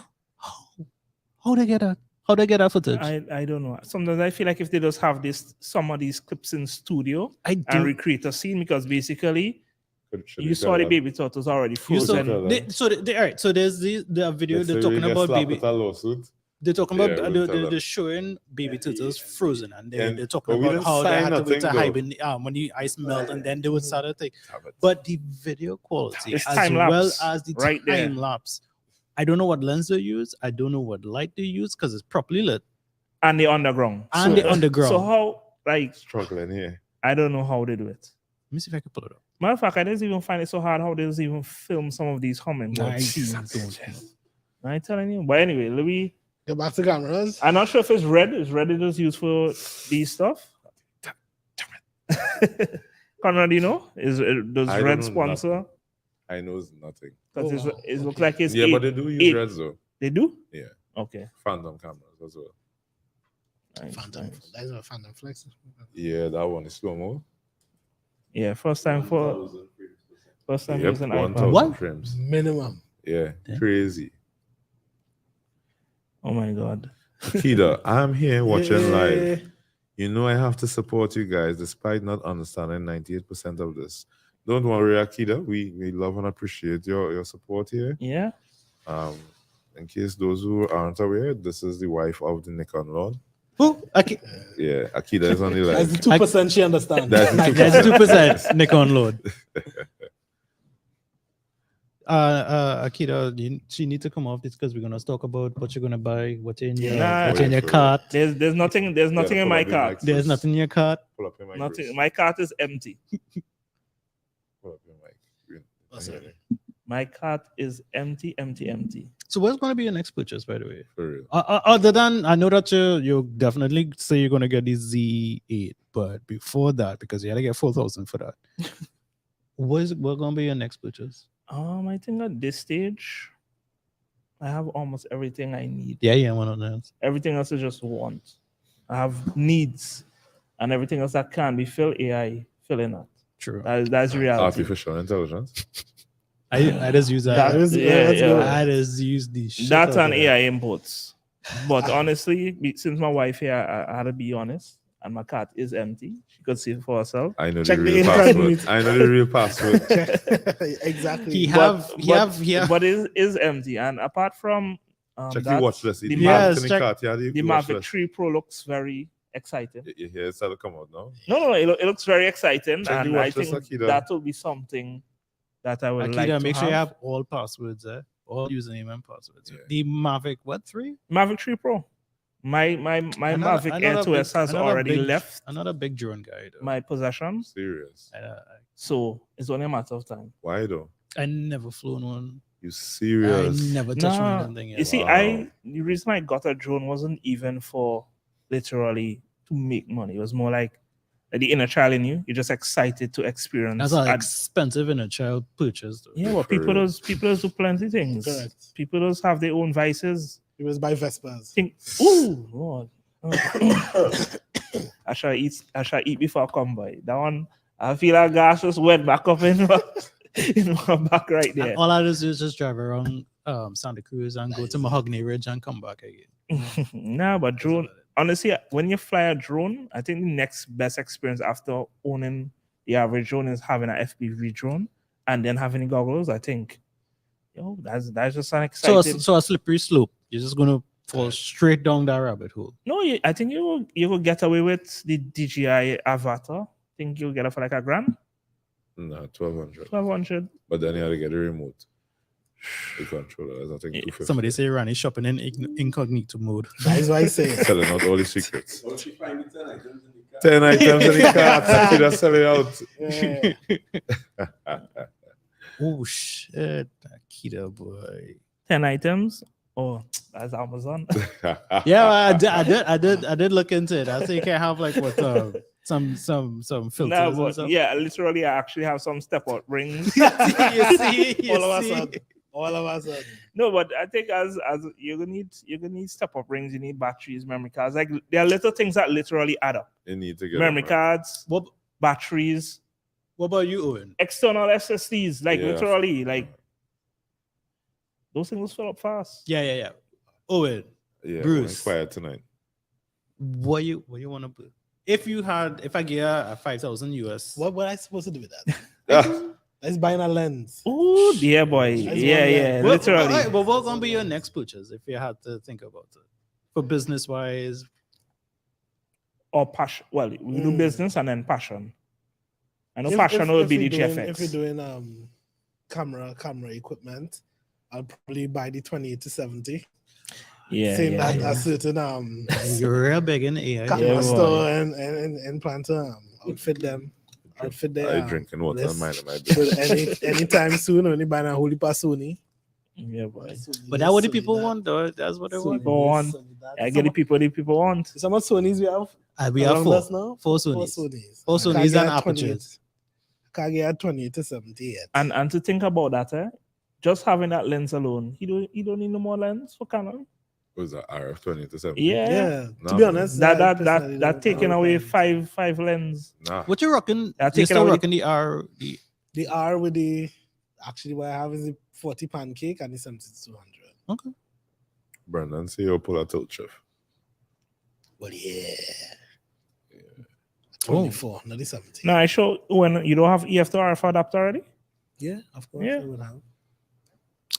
how they get that? How they get that footage? I don't know. Sometimes I feel like if they just have some of these clips in studio I do. and recreate a scene, because basically Should you we saw tell the them? baby turtles already You saw, frozen. all right. So there's the video Let's they're say we talking get about slapped baby. with a lawsuit. They're talking Yeah, about we'll tell them. they're showing baby turtles frozen, and they're And- talking but we about didn't how they sign had to wait to nothing, though. hibernate when the ice melt, and then they would start a thing. Damn it. But the video quality, It's as time well lapse as the right there. time lapse, I don't know what lens they use. I don't know what light they use because it's properly lit And the underground. and the underground. So how, like, Struggling here. I don't know how they do it. Let me see if I can pull it up. Matter of fact, I didn't even find it so hard how they just even film some of these hummingbird Nice. scenes. I telling you. But anyway, let me. Get back to cameras. I'm not sure if it's red. Is red just used for these stuff? Conrad, you know, does I red don't know sponsor? I know it's nothing. Because Oh, wow. it looks like it's Yeah, eight. but they do use eight. reds though. They do? Yeah. Okay. Phantom cameras as well. Nice, Phantom. nice. That's a Phantom Flex. Yeah, that one is slow mo. Yeah, first time Yep, using iPad. 1,000 What? frames. Minimum. Yeah, Yeah. crazy. Oh my god. Akida, I'm here watching Yeah. live. You know I have to support you guys despite not understanding 98% of this. Don't worry, Akida. We love and appreciate your support here. Yeah. In case those who aren't aware, this is the wife of the Nikon Lord. Who? Okay. Yeah, Akida is on the That's line. the 2% she understands. That's the 2%. That's 2% Nikon load. Akita, she need to come off this because we're gonna talk about what you're gonna buy, what's in your Nah. what's in your cart. There's nothing in my pull up cart. the There's mic. nothing in your cart. Pull up your mic. Nothing. Bruce. My cart is empty. Pull up your mic. Oh, sorry. My cart is empty. So what's gonna be your next purchase, by the way? For real. Other than I know that you definitely say you're gonna get the Z8, but before that, because you had to get 4,000 for that. What's gonna be your next purchase? I think at this stage, I have almost everything I need. Yeah, one of them. Everything else is just want. I have needs, and everything else that can be filled, AI filling that. True. That's reality. Artificial intelligence. I just use that. That- I just use the shit. That's out an of AI imports. But honestly, since my wife here, I had to be honest, and my cart is empty. She could see it for herself. I know Check the the real incognito. password. I know the real password. Exactly. He But have. it is empty. And apart from Check that, the watch list. the The Yes, Mavic check- cart, yeah, the watch Mavic list. 3 Pro looks very exciting. You hear it's to come out now. No, it looks very exciting, Check the and I watch list, think Akida. that will be something that I would Akita, like to make have. sure you have all passwords all username and passwords. Yeah. The Mavic, what 3? Mavic 3 Pro. My Mavic Air 2S has already left Another big drone guy. Though. my possessions, Serious. so it's only a matter of time. Why though? I never flown one. You I serious? never touched one Nah, of them thing yet. You see, Wow. the reason I got a drone wasn't even for literally to make money. It was more like the inner child in you. You're just excited to experience. That's all expensive in a child purchase. Though. Yeah, well, For people real. does do plenty things. Correct. People does have their own vices. It was by Vespers. Think, ooh, Lord. I shall eat before I come by. That one, I feel like gas just went back up in my back right there. And all I just do is just drive around Santa Cruz and go to Mahogany Ridge and come back again. Nah, but That's drone, about it. honestly, when you fly a drone, I think the next best experience after owning the average drone is having an FPV drone and then having the goggles. I think, that's just an So exciting. a slippery slope. You're just gonna fall straight down that rabbit hole. No, I think you will get away with the DJI Avatar. I think you'll get it for like $1,000, No, 1,200. 1,200. But then you had to get a remote. The controller. That's I think 250. Somebody say Ronnie shopping in incognito mode. That's why I say. Telling out all the secrets. Don't you find the 10 items in the cart? 10 items in the cart. Akida selling out. Yeah. Oh shit, Akita boy. 10 items. Oh, that's Amazon. Yeah, well, I did look into it. I think you can have like what some filters. No, and but stuff. yeah, literally, I actually have some step out rings. you see, all of a see? sudden, All of us. No, but I think as you're gonna need step up rings, you need batteries, memory cards. Like there are little things that literally add up. You need to get Memory them, right? cards, What batteries, What about you, Owen? external SSDs, like Yeah. literally, like those things fill up fast. Yeah. Owen, Yeah, Bruce. went quiet tonight. what you want to put? If I get a 5,000 US, What I supposed to do with that? Ah, Let's buy a lens. Oh dear boy. That's Yeah, one yeah, lens. literally. But what's gonna be your next purchase if you had to think about it for business wise? Or passion. Well, we do Mm. business and then passion. I know If- passion if- will if be we're the doing- GFX. If we're doing camera equipment, I'll probably buy the 28 to 70. yeah, Saying yeah, that yeah. a certain You're real big in AI. camera Yeah, boy. store and plan to outfit them. Outfit I their drinking water this. and minding my So business. anytime soon, only buying a holy pass Sony. Yeah, boy. But that's what the people want, though. That's what they want. People want. I get the people want. How much Sonys we have? We have around four. us now? Four Four Sonys. Sonys. Four I can't Sonys get and a 28 apertures. Can't get 28 to 70 yet. And to think about that, just having that lens alone, you don't need no more lens for Canon. What was that? RF 20 to 70? Yeah. yeah, No, to be honest, I personally That don't- taking I don't away find- five lens. Nah. What you rocking? Yeah, You take it still away. rocking the R? The R with the actually what I have is the 40 pancake and the 70-200. Okay. Brendan, say you'll pull a tilt chef. But yeah. Oh. 24, not the 70. No, I show when you don't have EF to RF adapter already. Yeah, of course. Yeah. I would have.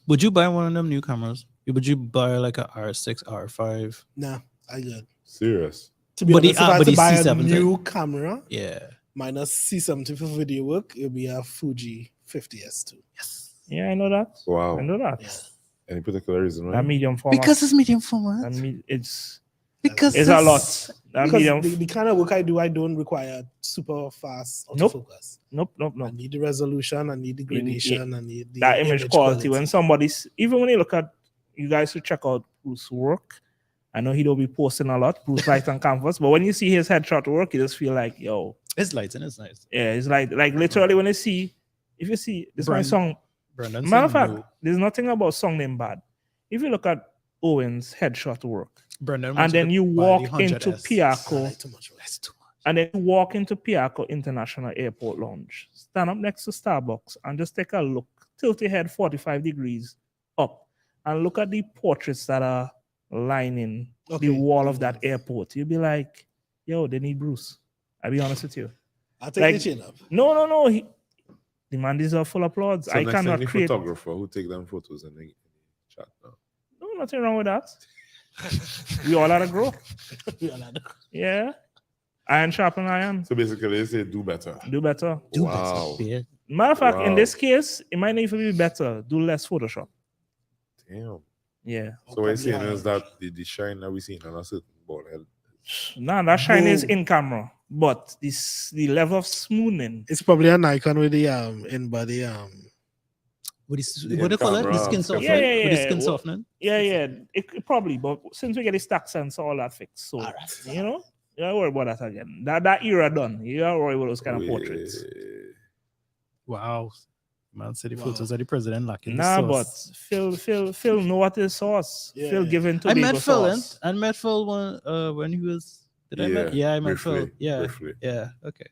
Would you buy one of them new cameras? Would you buy like a R6, R5? Nah, I good. Serious. To be But the- honest, if I had but to the buy a C70? new camera Yeah. minus C70 for video work, it'll be a Fuji 50S2. Yeah, I know that. Wow. I know that. Yeah. Any particular reason why? That medium format. Because it's medium format. it's Because a lot. That Because medium. the kind of work I do, I don't require super fast Nope. autofocus. Nope. I need the resolution, I need the You need- gradation, I need the That image quality. When somebody's, even when you look at, you guys should check out Bruce's work. I know he don't be posting a lot, Bruce Light on Canvas, but when you see his headshot work, you just feel like, yo, It's light and it's nice. yeah, it's like literally when if you see this my Brand- song. Brendan. Matter of fact, there's nothing about song name bad. If you look at Owen's headshot work, Brendan and then you walk into Piaco, That's too much. and then you walk into Piaco International Airport Lounge, stand up next to Starbucks, and just take a look, tilt your head 45 degrees up, and look at the portraits that are lining Okay. the wall of that airport. You'll be like, yo, they need Bruce. I'll be honest with you. I'll take like- the chin up. No. The man deserves full applause. So I next time cannot the create. photographer who take them photos in the chat now. No, nothing wrong with that. We all had to grow. Yeah. Iron sharpen iron. So basically, they say do better. Do better. Wow. Matter of fact, in Wow. this case, it might even be better. Do less Photoshop. Damn. Yeah. So what you're saying is that the shine that we see on a certain ball head. Nah, that shine is Boom. in camera, but the level of smoothing. It's probably a Nikon with the in body What is The what do you call it? The camera, skin yeah, softening. yeah, With the yeah. skin What- softening. Yeah. It probably, but since we get the stack sense, all that fixed. So you know, you don't worry about that again. That era done. You don't worry about those kind of portraits. Wow. Man said the Wow. photos of the president lacking Nah, the but sauce. Phil know what is sauce. Yeah, Phil yeah. giving to I met Phil, sauce. and I met Phil when he was. Did I met? Yeah, Yeah, I met Phil. briefly, Yeah, briefly. yeah. Okay.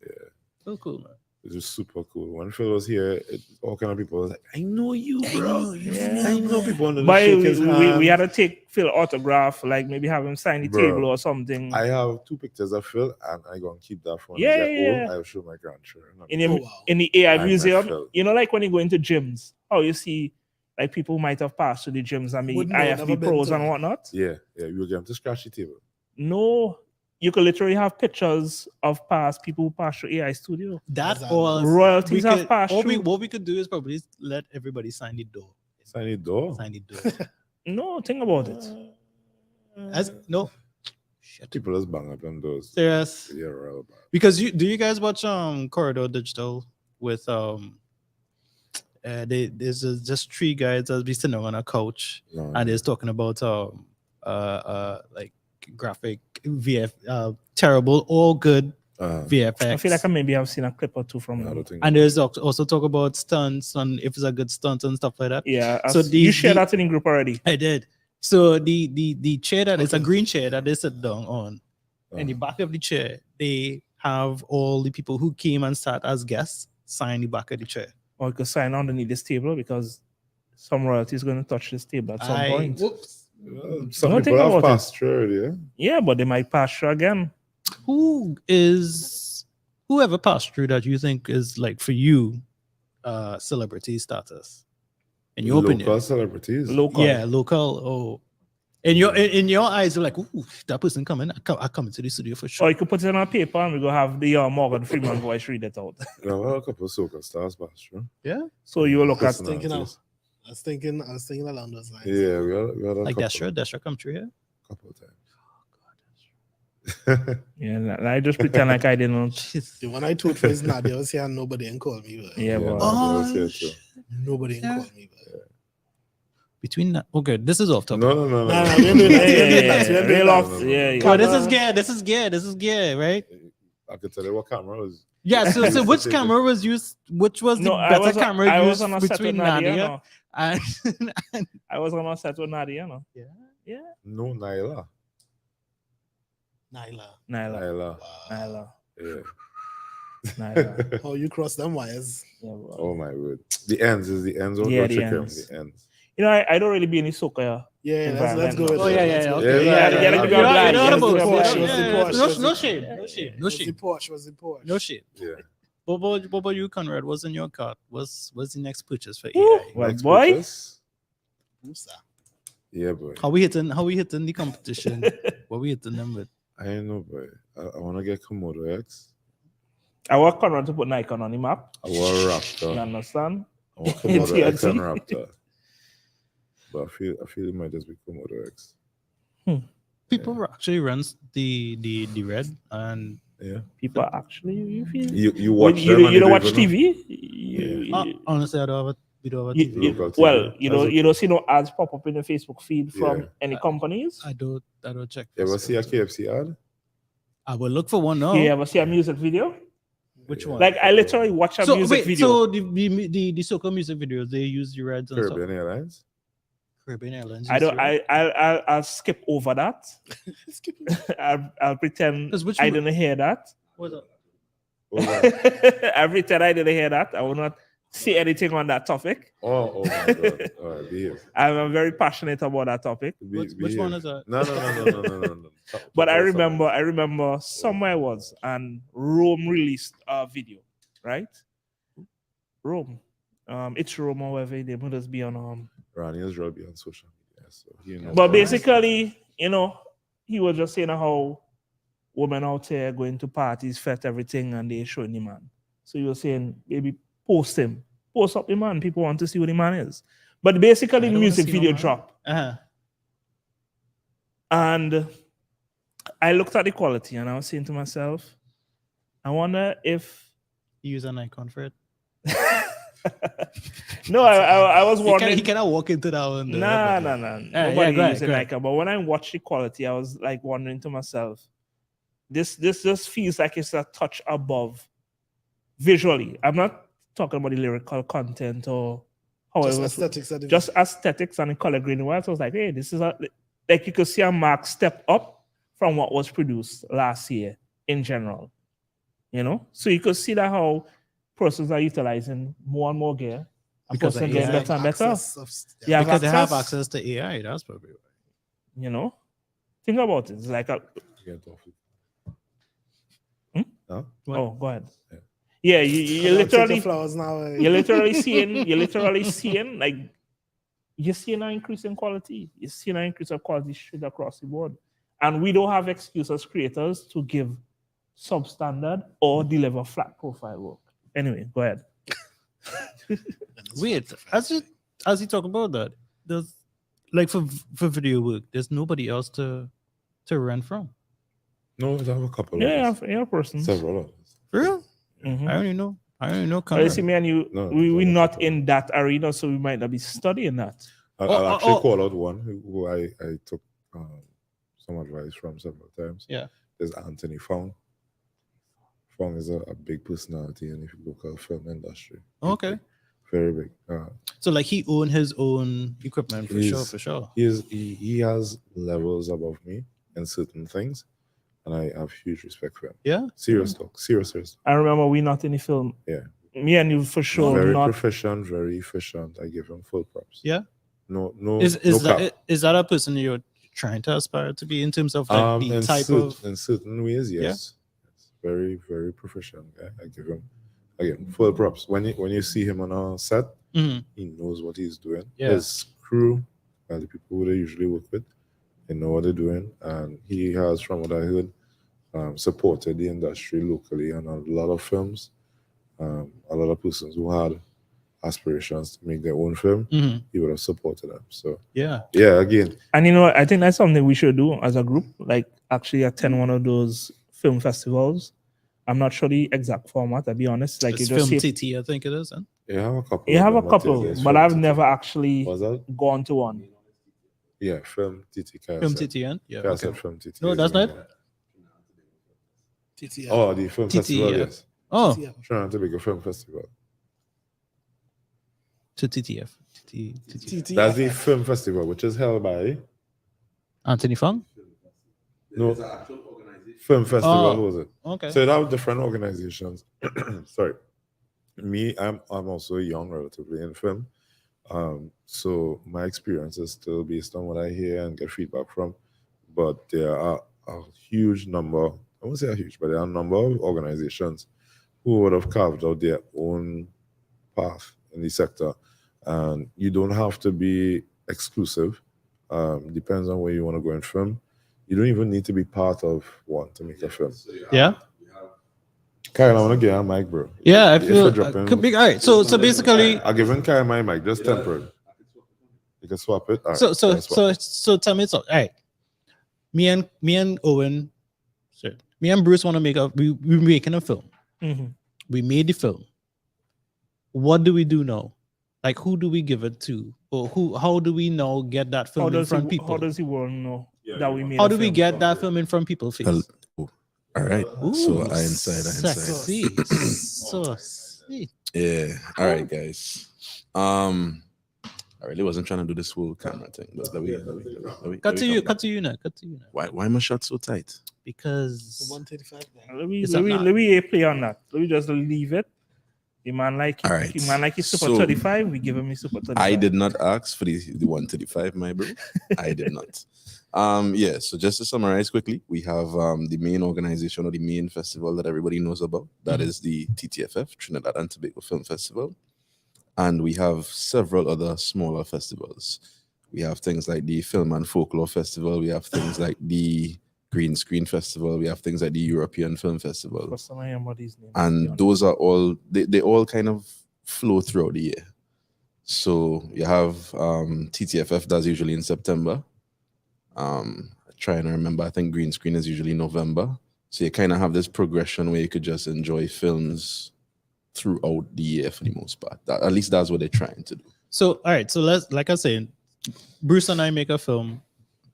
Yeah. Phil, cool man. It was super cool. When Phil was here, all kind of people was like, I know you, I bro. know you, I know people wanted to But shake his we hand. had to take Phil autograph, like maybe have him sign the Bro, table or something. I have 2 pictures of Phil, and I gonna keep that for when Yeah, I get yeah, old. yeah. I'll show my grandchildren. in, Oh, the, wow. in the AI I met museum, Phil. you know, like when you go into gyms, how you see like people who might have passed through the gyms and make Wouldn't know, never IFB been pros to and one. whatnot. Yeah, you will get them to scratch the table. No, you could literally have pictures of past people who passed through AI Studio. That Exactly. or Royalties have passed what through. we could do is probably let everybody sign the door. Sign the door. Sign the door. No, think about it. As no. Shit. People just bang up them doors. Serious. Yeah, real bad. Because you guys watch Corridor Digital with there's just 3 guys that be sitting on a couch No, and is talking about like graphic VF terrible or good VFX. I feel like I maybe have seen a clip or two from I them. don't think. And there's also talk about stunts and if it's a good stunt and stuff like that. Yeah. So You shared that in the group already. I did. So the chair that is a green chair that they sit down on, in the Uh, back of the chair, they have all the people who came and sat as guests sign the back of the chair. Or you could sign underneath this table because some royalty is going to touch this table at some point. Whoops. some Don't people think have about it. passed through, yeah. Yeah, but they might pass through again. Whoever passed through that you think is like for you celebrity status in your Local opinion? celebrities. Local. Yeah, local. Oh, in your eyes, you're like, ooh, that person coming. I come into the studio for Or sure. you could put it on paper and we go have the Morgan Freeman voice read it out. There were a couple of soca stars passed through. Yeah, So you will look at Personalities. I was thinking along those lines. Yeah, we had a like couple, Destra come through here. couple of times. Yeah, and I just pretend like I didn't. The one I told for his Nadia was here and nobody ain't called me. But Yeah, but Oh, that was here too. nobody ain't yeah. called me. But. Between that, okay, this is off topic. No. Nah, we ain't doing that. We ain't doing that. We ain't doing Real that. off. Yeah, yeah. Oh, this is gear, right? I could tell you what camera was. Yeah. So which camera was used? Which was the No, I better was camera I was used on a set with between Nadia. Nadia No. and I was on a set with Nadia. No. Yeah. Yeah. No, Nyla. Nyla. Nyla. Nyla. Nyla. Yeah. Nyla. Oh, you cross them wires. Yeah, bro. Oh my word. The ends is the ends. Yeah, What the trick him, ends. the ends. You know, I don't really be any soca. Yeah, let's go with Environment. Oh, yeah, it. yeah, Let's yeah, go okay. with it. Yeah, Yeah, let me be yeah, blind. you know Let's about be it. blind. Porsche, was the Yeah, Porsche, no was the- shame, no shame, no Was the shame, Porsche? Was the Porsche? no shame. Yeah. What about you, Conrad? What's in your cart? What's the next purchase for Woo. AI? Well, Next boy. purchase? Who's that? Yeah, boy. How we hitting the competition? What we hitting them with? I don't know, boy. I want to get Komodo X. I work on to put Nikon on the map. I want You Raptor. understand? I want Komodo X and TNT. Raptor. But I feel it might just be Komodo X. People actually runs the red and Yeah. People actually, you feel? You watch you, them and you don't they watch even know. TV? You- honestly, we don't have a you- TV. you- Local TV. well, you That's don't see no ads pop up in the Facebook feed from Yeah. any companies. I don't check. You ever Facebook. see a KFC ad? I will look for one now. You ever see a music video? Which one? Like I literally watch a so music wait, video. so the soccer music videos they use the reds and stuff. Caribbean Airlines? Caribbean Airlines. I use don't. the red? I'll skip over that. I'll pretend 'Cause which I one- didn't hear that. What's up? Oh, that. I'll pretend I didn't hear that. I will not say anything on that topic. Oh my God. All right, behave. I'm very passionate about that topic. Which one is that? No. But I remember somewhere I was and Rome released a video, right? Rome. It's Rome, however, they would just be on Ronnie is really on social media, so you know. But basically, he was just saying how women out there going to parties, fete, everything, and they showing the man. So you're saying, maybe post up the man. People want to see what the man is. But basically, I the don't wanna music see no video man. dropped. Uh-huh. And I looked at the quality and I was saying to myself, I wonder if. You use an icon for it. No, I was He wondering. cannot walk into that one. though. Nah. yeah, Nobody go ahead, using go ahead. Nikon. But when I watched the quality, I was like wondering to myself, this just feels like it's a touch above visually. I'm not talking about the lyrical content or however. Just Aesthetics and the color grading. Well, so I was like, hey, this is like you could see a mark step up from what was produced last year in general. So you could see that how persons are utilizing more and more gear. And Because of persons getting AI. better and better. Yeah. Yeah, Because they have access to AI. That's probably why. Think about it. It's like Get off it. Hmm? No? What? oh, go ahead. Yeah. Yeah, you literally flowers now. you're literally seeing like you're seeing an increase in quality. You're seeing an increase of quality straight across the board. And we don't have excuse as creators to give substandard or deliver flat profile work. Anyway, go ahead. Wait, as you talk about that, there's like for video work, there's nobody else to rent from. No, I have a couple Yeah, of us. yeah, persons. Several of us. For real? Mhm. I only know. Well, Conrad. you see, me and you, No, we're no, not no. in that arena, so we might not be studying that. I'll actually call out one who I took some advice from several times. Yeah. There's Anthony Found. Fong is a big personality in the local film industry. Okay. Very big. So like he owned his own equipment for sure, He's- for sure. He has levels above me in certain things, and I have huge respect for him. Yeah. Serious talk, serious. I remember we not in the film. Yeah. Me and you for sure Very not. proficient, very efficient. I give him full props. Yeah. No, no. Is no that cap. is that a person you're trying to aspire to be in terms of like the type of in certain ways, Yeah. yes. Very, very proficient guy. I give him again full props. When you see him on a set, Mhm. he knows what he's doing. Yeah. His crew and the people who they usually work with, they know what they're doing, and he has, from what I heard, supported the industry locally on a lot of films. A lot of persons who had aspirations to make their own film, Mhm. he would have supported them. So Yeah. yeah, again, And you know what? I think that's something we should do as a group, like actually attend one of those film festivals. I'm not sure the exact format, I'll be honest. Like It's you just film see, TT, I think it is. Huh? you have a couple. you of have a them out couple, there. There's but Film I've TT. never actually Was that? gone to one. Yeah, film TT. Film TTN. Yeah. I Okay. said film TT. No, is that's the not- name. TTF. Oh, the film TT, festival. yeah. Yes, Oh, TTF. trying to make a film festival. to TTF. TTF. That's the film festival, which is held by Anthony Fong. no It's an actual organization. film festival. Oh. Was it? Okay. So they have different organizations. Sorry, me, I'm also young relatively in film. So my experience is still based on what I hear and get feedback from. But there are a huge number, I won't say a huge, but there are a number of organizations who would have carved out their own path in the sector. And you don't have to be exclusive. Depends on where you want to go in film. You don't even need to be part of one to make a film. So you Yeah. have Kyle, I want to get a mic, bro. Yeah, I If feel you're dropping- could be all right. So basically, I'll give him Kyle my mic, just temporary. You can swap it. All right, so can swap it. tell me so. All right, me and Owen, sorry, me and Bruce want to make a we making a film. Mhm. We made the film. What do we do now? Like, who do we give it to, or how do we now get that film in front of people? How does the world know that we made? How a do we film? get that film in front of people's face? Hel- oh, all right. So Ooh, I inside. Sexy. So sweet. Yeah. All right, guys. I really wasn't trying to do this whole camera thing, but let me Cut to you. come Cut to you now. Cut to you now. back. Why my shot so tight? Because 135 guy. It's not- Let me play on that. Let me just leave it. The man like All right. the man like his super So- 35, we give him his super 35. I did not ask for the 135, my bro. I did not. Yeah, so just to summarize quickly, we have the main organization or the main festival that everybody knows about. That is the TTFF, Trinidad and Tobago Film Festival. And we have several other smaller festivals. We have things like the Film and Folklore Festival. We have things like the Green Screen Festival. We have things like the European Film Festival. First time I hear somebody's name. And those are all they all kind of flow throughout the year. So you have TTFF, that's usually in September. Trying to remember, I think Green Screen is usually November. So you kind of have this progression where you could just enjoy films throughout the year for the most part. At least that's what they're trying to do. so. All right. So let's, like I said, Bruce and I make a film.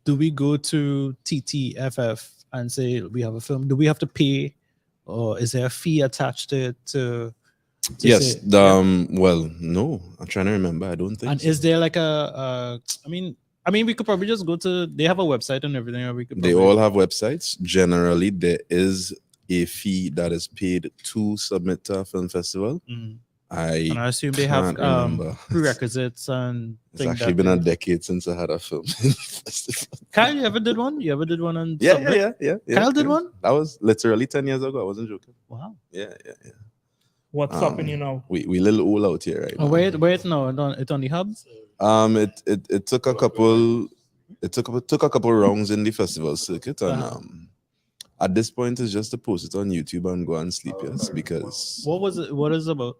Do we go to TTFF and say we have a film? Do we have to pay, or is there a fee attached to it? To Yes. say- Well, no, I'm trying to remember. I don't think And so. is there like I mean, we could probably just go to. They have a website and everything, or we could. They probably- all have websites. Generally, there is a fee that is paid to submit to a film festival. Mm. I And I assume they have can't remember. prerequisites and It's things. actually been a decade since I had a film festival. Kyle, you ever did one? You ever did one on? Yeah. Kyle did one? That was literally 10 years ago. I wasn't joking. Wow. Yeah. What's stopping you now? We little all out here right Oh, now. wait, no, it's on the hub. It took a couple. It took a couple rounds in the festival circuit, and Uh-huh. at this point, it's just to post it on YouTube and go and sleep, yes, because What was it? What is it about?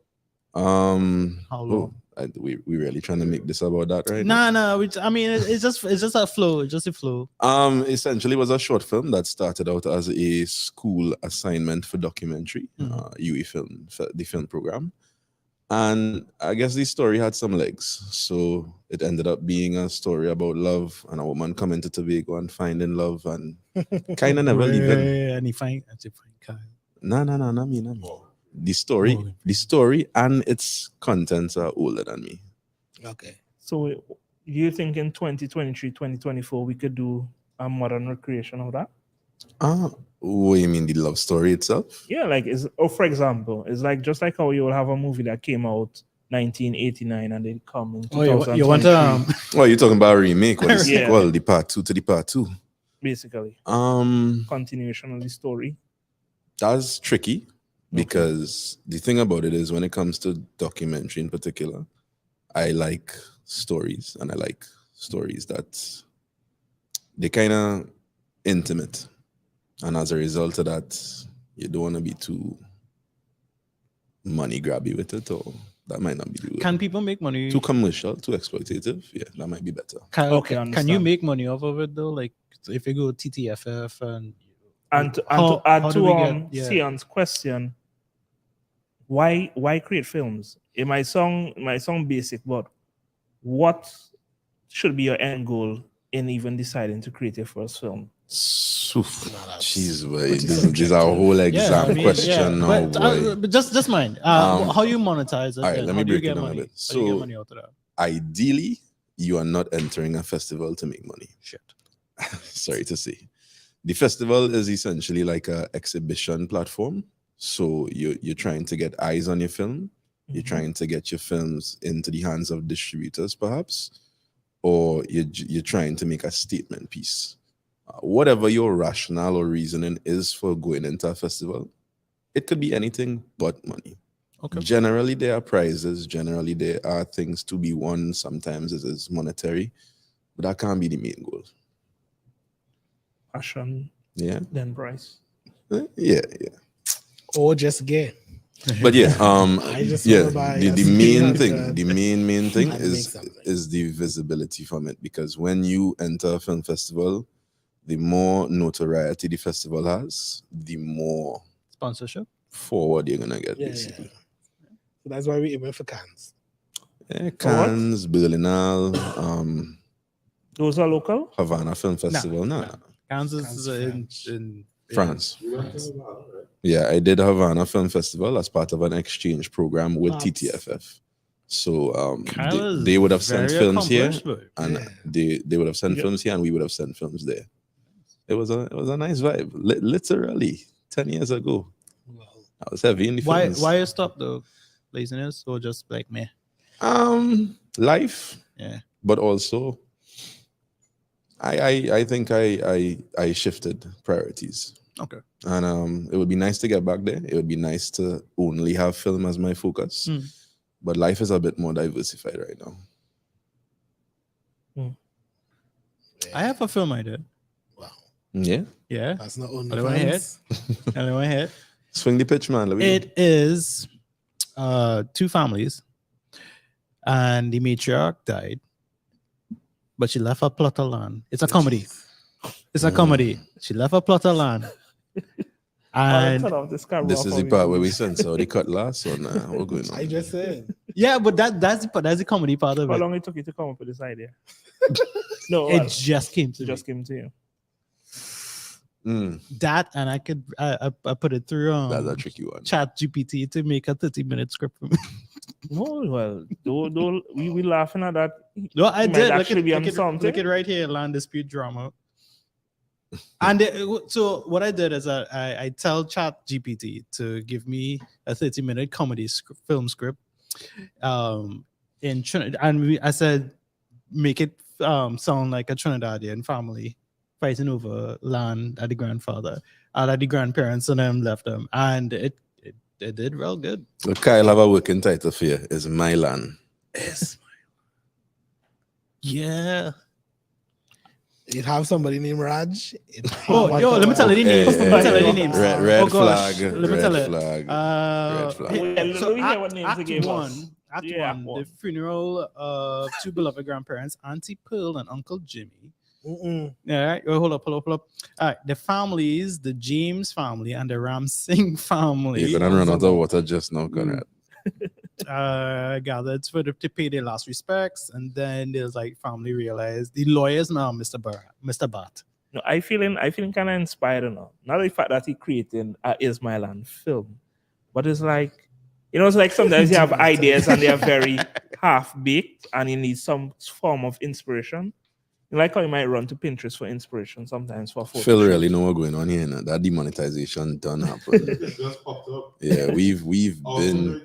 How long? we really trying to make this about that right now. Nah. I mean, it's just a flow. It's just a flow. Essentially, it was a short film that started out as a school assignment for documentary, UE film, the film program, and I guess the story had some legs, so it ended up being a story about love and a woman coming to Tobago and finding love and kind of never leaving. And he find Kyle. No, not me. The story and its contents are older than me. Okay. So do you think in 2023, 2024, we could do a modern recreation of that? What you mean, the love story itself? Yeah, like for example, it's like just like how you will have a movie that came out 1989 and then come in Oh, 2023, you want Oh, you're talking about a remake or the Yeah. sequel, the part 2 to the part 2. basically continuation of the story. That's tricky because the thing about it is when it comes to documentary in particular, I like stories and I like stories that they kind of intimate. And as a result of that, you don't want to be too money grabby with it, or that might not be the way. Can people make money? Too commercial, too exploitative? Yeah, that might be better. Can you understand. make money off of it though? Like if you go TTFF And to how add do to we get- yeah. Sion's question, why create films? It might sound basic, but what should be your end goal in even deciding to create your first film? Jeez, boy, pretty this is a whole exam question now, boy. but just mind how you monetize it. All right, and let how me do you break it get down a money? bit. How do you get So, money out of that? ideally, you are not entering a festival to make money. Shit. Sorry to say. The festival is essentially like a exhibition platform. So you're trying to get eyes on your film. You're trying to get your films into the hands of distributors, perhaps, or you're trying to make a statement piece. Whatever your rationale or reasoning is for going into a festival, it could be anything but money. Okay. Generally, there are prizes. Generally, there are things to be won. Sometimes it is monetary, but that can't be the main goal. Passion, Yeah, then price. yeah. Or just gay. But yeah, I just yeah. wanna buy The a main CD thing, and the main thing and make is something. the visibility from it, because when you enter a film festival, the more notoriety the festival has, the more Sponsorship. forward you're gonna get, Yeah, basically. So that's why we aiming for Cannes. Yeah, Cannes, Berlinale, Those are local? Havana Film Festival. Nah. Kansas is French. in France. You went to Havana, right? Yeah, I did Havana Film Festival as part of an exchange program with Pops. TTFF. So Kyle is they would have sent very films here, accomplished, but- and Yeah. they would have sent Yeah. films here, and we would have sent films there. It was a nice vibe. Literally 10 years ago, Well, I was heavy in the Why films. you stop though? Laziness or just like me? Life, Yeah. but also I think I shifted priorities. Okay. And it would be nice to get back there. It would be nice to only have film as my focus. But life is a bit more diversified right now. I have a film idea. wow. Yeah. Yeah. That's not only Anyone here? Anyone here? Swing the pitch, man. Let me know. It is two families, and the matriarch died, but she left a plot of land. It's a comedy. It's a comedy. She left a plot of land. And Turn off this camera This is for the me, part where we please. censor the cutlass, or nah, what going on? I just said. yeah, but that's the comedy part of How it. long it took you to come up with this idea? No, It just came to it me. just came to you. That, and I put it through That's a tricky one. Chat GPT to make a 30-minute script for me. No, well, don't we laughing at that. No, I It might did. actually be on Look something. at right here, land dispute drama. And so what I did is I tell Chat GPT to give me a 30-minute comedy film script. In Trinidad, and I said make it sound like a Trinidadian family fighting over land at the grandfather, at the grandparents, and them left them, and it did real good. Look, Kyle have a working title for you. It's My Land. Yes. Yeah. You'd have somebody named Raj. Oh, yo, let me tell you the names. Let me tell you the names. Red Oh, gosh. flag. Let me Red tell you. flag. Red flag. Yeah, So let me hear what names they gave us. Act Yeah, one, one. the funeral of two beloved grandparents, Auntie Pearl and Uncle Jimmy. Mm-mm. All right, hold up. All right, the families, the James family and the Ramsing family, You're gonna run out of water just now, Conrad. gathered to pay their last respects, and then there's like family realized the lawyers now, Mr. Bat. No, I feeling kind of inspired enough. Not the fact that he created a Ismailand film, but it's like, it's like sometimes you have ideas and they are very half baked, and you need some form of inspiration. Like how you might run to Pinterest for inspiration sometimes for photo. Phil really know what's going on here. Now. That demonetization done happen. It just popped up. Yeah, we've been gone.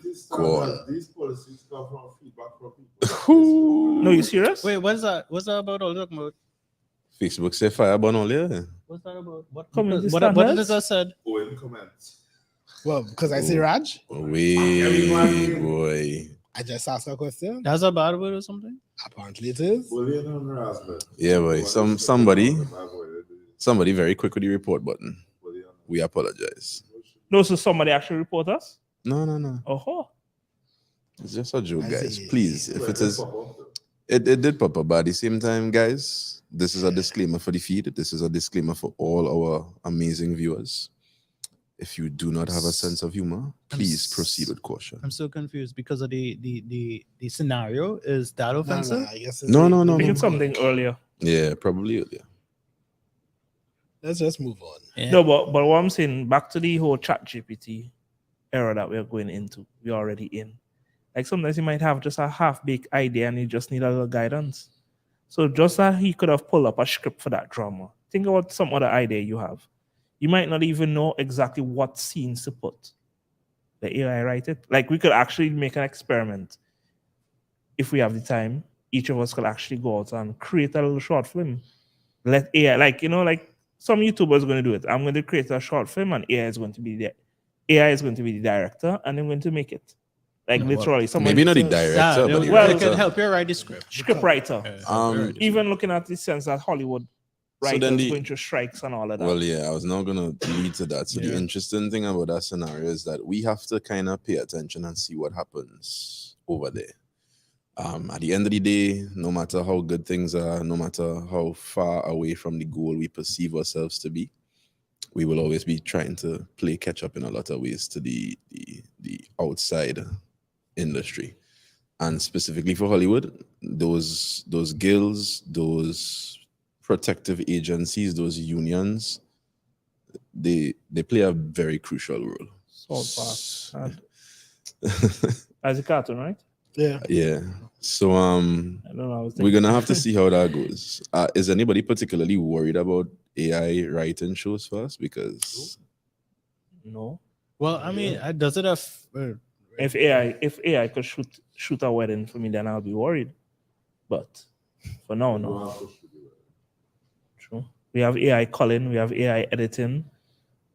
These policies come from feedback from people. No, you serious? Wait, what's that? What's that about? All talking about? Facebook say fire ban all year. What's that about? What Community what did standards? I said? Oh, in comments. Well, because I say Raj, Wait, boy. I just asked a question. That's a bad word or something? Apparently it is. Bullying and harassment. Yeah, boy. Somebody very quick with the report button. We apologize. No, so somebody actually report us? No. Oh, It's just a joke, I guys. see. Please, if it is, it did pop up, but at the same time, guys, this is a disclaimer for the feed. This is a disclaimer for all our amazing viewers. If you do not have a sense of humor, please proceed with caution. I'm so confused because of the scenario. Is that offensive? I guess it's No. I think it's something earlier. Yeah, probably earlier. Let's just move on. Yeah. No, but what I'm saying, back to the whole chat GPT era that we're going into, we're already in. Like sometimes you might have just a half-baked idea and you just need a little guidance. So just that he could have pulled up a script for that drama. Think about some other idea you have. You might not even know exactly what scenes to put. The AI write it. Like we could actually make an experiment. If we have the time, each of us could actually go out and create a little short film. Let AI, like some YouTubers are going to do it. I'm going to create a short film and AI is going to be the director and I'm going to make it. Like literally, someone Maybe not the director, but the well, it can writer. help you write the script. script writer. Even looking at the sense that Hollywood writers then going through strikes and all of that. Well, yeah, I was now gonna lead to that. So the interesting thing about that scenario is that we have to kind of pay attention and see what happens over there. At the end of the day, no matter how good things are, no matter how far away from the goal we perceive ourselves to be, we will always be trying to play catch up in a lot of ways to the outside industry. And specifically for Hollywood, those guilds, those protective agencies, those unions, they play a very crucial role. South Park. As a cartoon, right? Yeah. Yeah. So I don't know. I was we're thinking. gonna have to see how that goes. Is anybody particularly worried about AI writing shows for us? Because No. Well, I mean, does it have? If AI could shoot a wedding for me, then I'll be worried. But for now, no. True. We have AI calling, we have AI editing.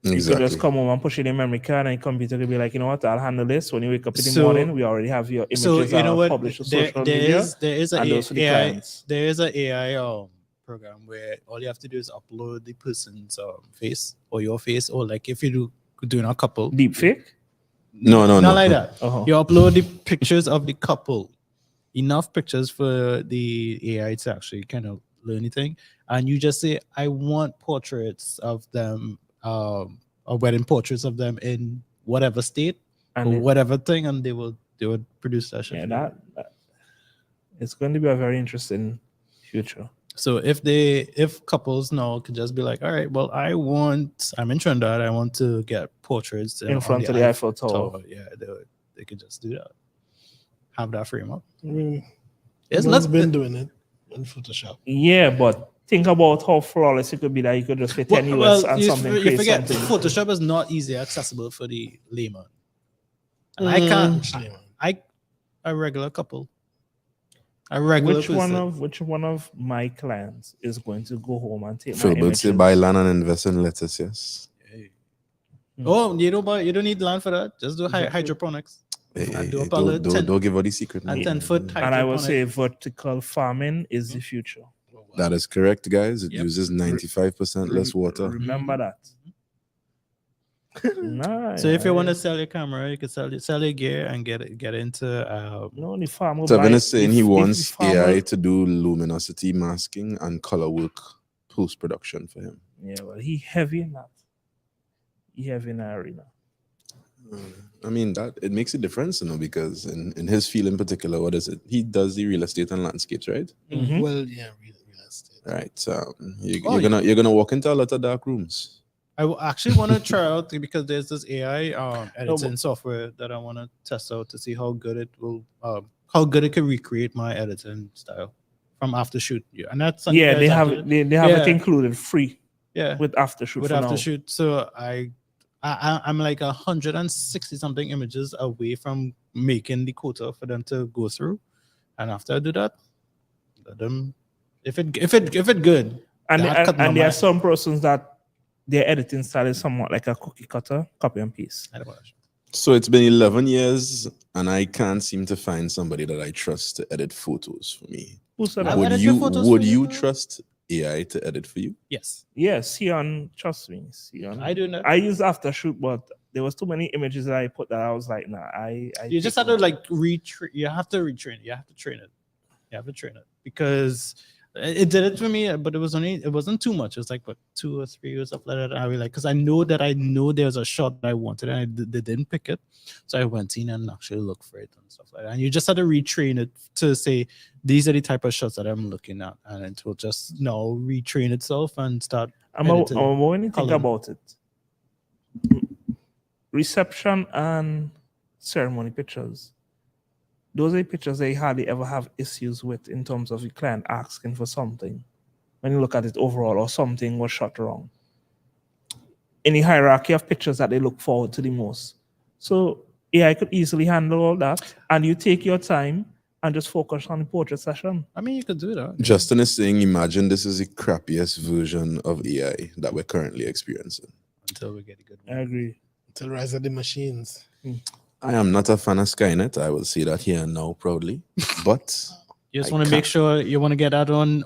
You could exactly. just come home and push in the memory card, and the computer could be like, you know what, I'll handle this. When you wake up in the So- morning, we already have your images So you know what? published to There social media. is and a those for the AI. clients. There is a AI program where all you have to do is upload the person's face or your face, or like if you doing a couple. Deep fake. No. Not like that. Uh-huh. You upload the pictures of the couple, enough pictures for the AI to actually kind of learn anything, and you just say, "I want portraits of them, or wedding portraits of them in whatever state And or it- whatever thing," and they would produce that shit. yeah, for you. that it's going to be a very interesting future. So if couples now could just be like, all right, well, I'm in Trinidad, I want to get portraits In on front of the Eiffel Tower. Yeah, they could just do that. Have that frame up. I mean, It's everyone's not been doing it in Photoshop. Yeah, but think about how flawless it could be that you could just pay 10 US and something you create forget something. Photoshop is not easily accessible for the layman. And I can't. A regular couple. A regular Which one of my clients is going to go home and take my Phil images? say buy land and invest in lettuce, yes. Oh, you don't need land for that. Just do hydroponics. Hey, And do hey, up a little don't give all the secret. And man. 10-foot And I will hydroponic. say vertical farming is the future. That is correct, guys. It Yep. uses 95% less water. Remember that. Nice. So if you want to sell your camera, you can sell your gear and get into no, the farmer. Tevin is saying he if wants the farmer- AI to do luminosity masking and color work post production for him. Yeah, well, he heavy in that. He heavy in that arena. I mean, that it makes a difference, because in his field in particular, what is it? He does the real estate and landscapes, right? Mhm. Well, yeah, real estate. Right. You're gonna walk into a lot of dark rooms. Actually want to try out because there's this AI editing software that I want to test out to see how good it will, how good it can recreate my editing style from after shoot. Yeah, and that's something Yeah, guys they have to- it. They have it included free yeah with after shoot with for after now. shoot. So I'm like 160 something images away from making the quota for them to go through, and after I do that, let them if it good. And that cut my and there are mind. some persons that their editing style is somewhat like a cookie cutter, copy and paste. I don't watch. So it's been 11 years, and I can't seem to find somebody that I trust to edit photos for me. Who said I'll that? edit your photos for you, though. Trust AI to edit for you? Yes, Yeah, Sion, trust me, Sion. I do that. I use after shoot, but there was too many images that I put that I was like, nah, You just have to like retrain. You have to retrain. You have to train it. You have to train it because it did it for me, but it wasn't too much. It was like what 2 or 3 years up later. I was like, because I know there's a shot that I wanted and they didn't pick it, so I went in and actually looked for it and stuff like that. And you just had to retrain it to say these are the type of shots that I'm looking at, and it will just now retrain itself and start. when you think coloring. about it, reception and ceremony pictures. Those are pictures they hardly ever have issues with in terms of the client asking for something. When you look at it overall, or something was shot wrong. In the hierarchy of pictures that they look forward to the most. So AI could easily handle all that, and you take your time and just focus on the portrait session. I mean, you could do that. Justin is saying, imagine this is the crappiest version of AI that we're currently experiencing. Until we get a good I one. agree. To the rise of the machines. I am not a fan of Skynet. I will say that here and now proudly. But You just I want to make can't- sure you want to get that on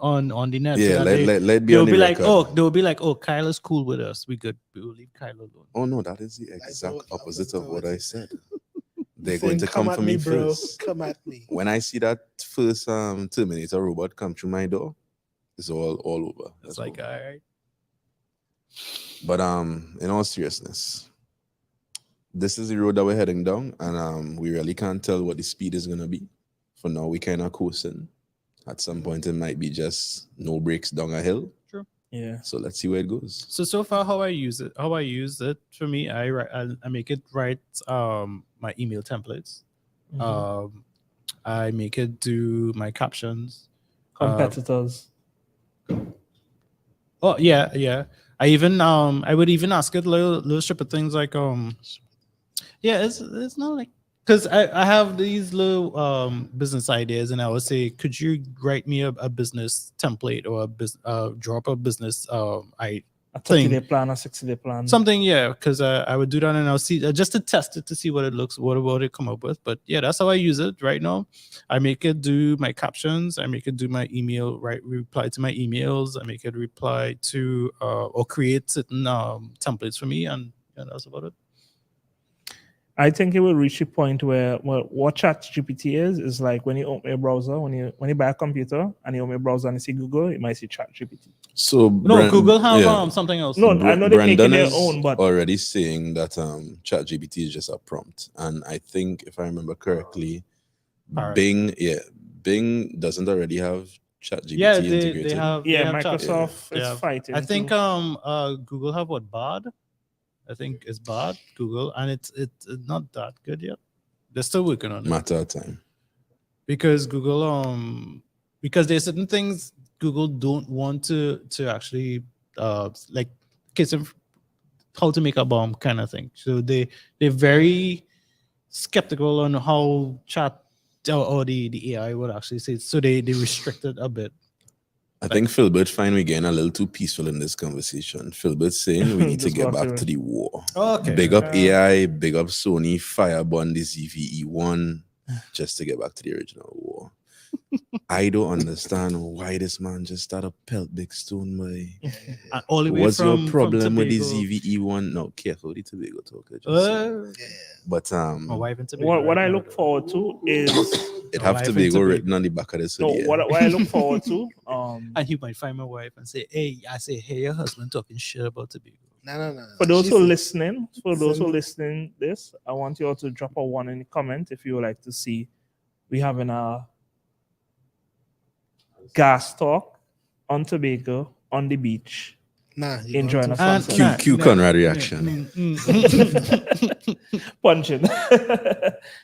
the net. yeah, so that let be they'll on the be like, record. they'll be like, Kyle is cool with us. We good. We will leave Kyle alone. Oh no, that is the exact opposite of what I said. They're going Saying, to come at for me bro. first. Come at me. When I see that first Terminator robot come through my door, it's all over. It's That's like, over. all right. But in all seriousness, this is the road that we're heading down, and we really can't tell what the speed is gonna be. For now, we kind of coasting. At some point, it might be just no brakes down a hill. Yeah. So let's see where it goes. So far, how I use it for me, I make it write my email templates. I make it do my captions. Competitors. Oh yeah. I even I would even ask it little strip of things like yeah, it's not like because I have these little business ideas and I would say, could you write me a business template or drop a business A thing. 30-day plan, a 60-day plan. something, yeah, because I would do that and I'll see just to test it to see what it looks, what it come up with. But yeah, that's how I use it right now. I make it do my captions. I make it do my email, reply to my emails. I make it reply to or create certain templates for me, and that's about it. I think it will reach a point where what ChatGPT is like when you open a browser, when you buy a computer and you open a browser and you see Google, you might see ChatGPT. So No, Google have something else. No, I know they're making Brandon their is own, but already saying that ChatGPT is just a prompt, and I think if I remember correctly, Parrot. Bing doesn't already have ChatGPT Yeah, integrated. they have. yeah, they have Microsoft They is have- fighting. I think too. Google have what, Bard? I think it's Bard, Google, and it's not that good yet. They're still working on it Matter of time. because Google because there's certain things Google don't want to actually like case of how to make a bomb kind of thing. So they're very skeptical on how chat or the AI would actually say it. So they restrict it a bit. I think Philbert find we getting a little too peaceful in this conversation. Philbert's saying we need to Just get walk back through to the war. Okay. Big up AI, big up Sony, firebomb the ZVE1, just to get back to the original war. I don't understand why this man just started pelt big stone, boy. And all the way What's from, your problem with the Tobago. ZVE1? No, careful, the Tobago talk. But My wife in Tobago What right I now, look though. forward to is it My have wife to in be Tobago. written on the back of this. no. What I look forward to. And you might find my wife and say, "Hey," I say, "Hey, your husband talking shit about Tobago." No. For those She's- who are listening, Send- listening this, I want you all to drop a 1 in the comment if you would like to see we having a gas talk on Tobago, on the beach, Nah, you enjoying gone a too far. sunset. Q Conrad reaction. Punching.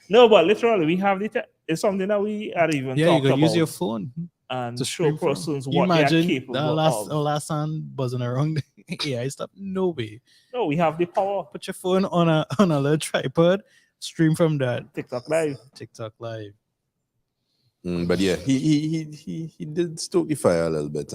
No, but literally, we have it's something that we had even Yeah, you talked could about use your phone and to show stream from. persons You what they are imagine capable last of. last time buzzing around AI stuff. No way. No, we have the power. Put your phone on a little tripod, stream from that. TikTok Live. TikTok live. But yeah, he did stoke the fire a little bit.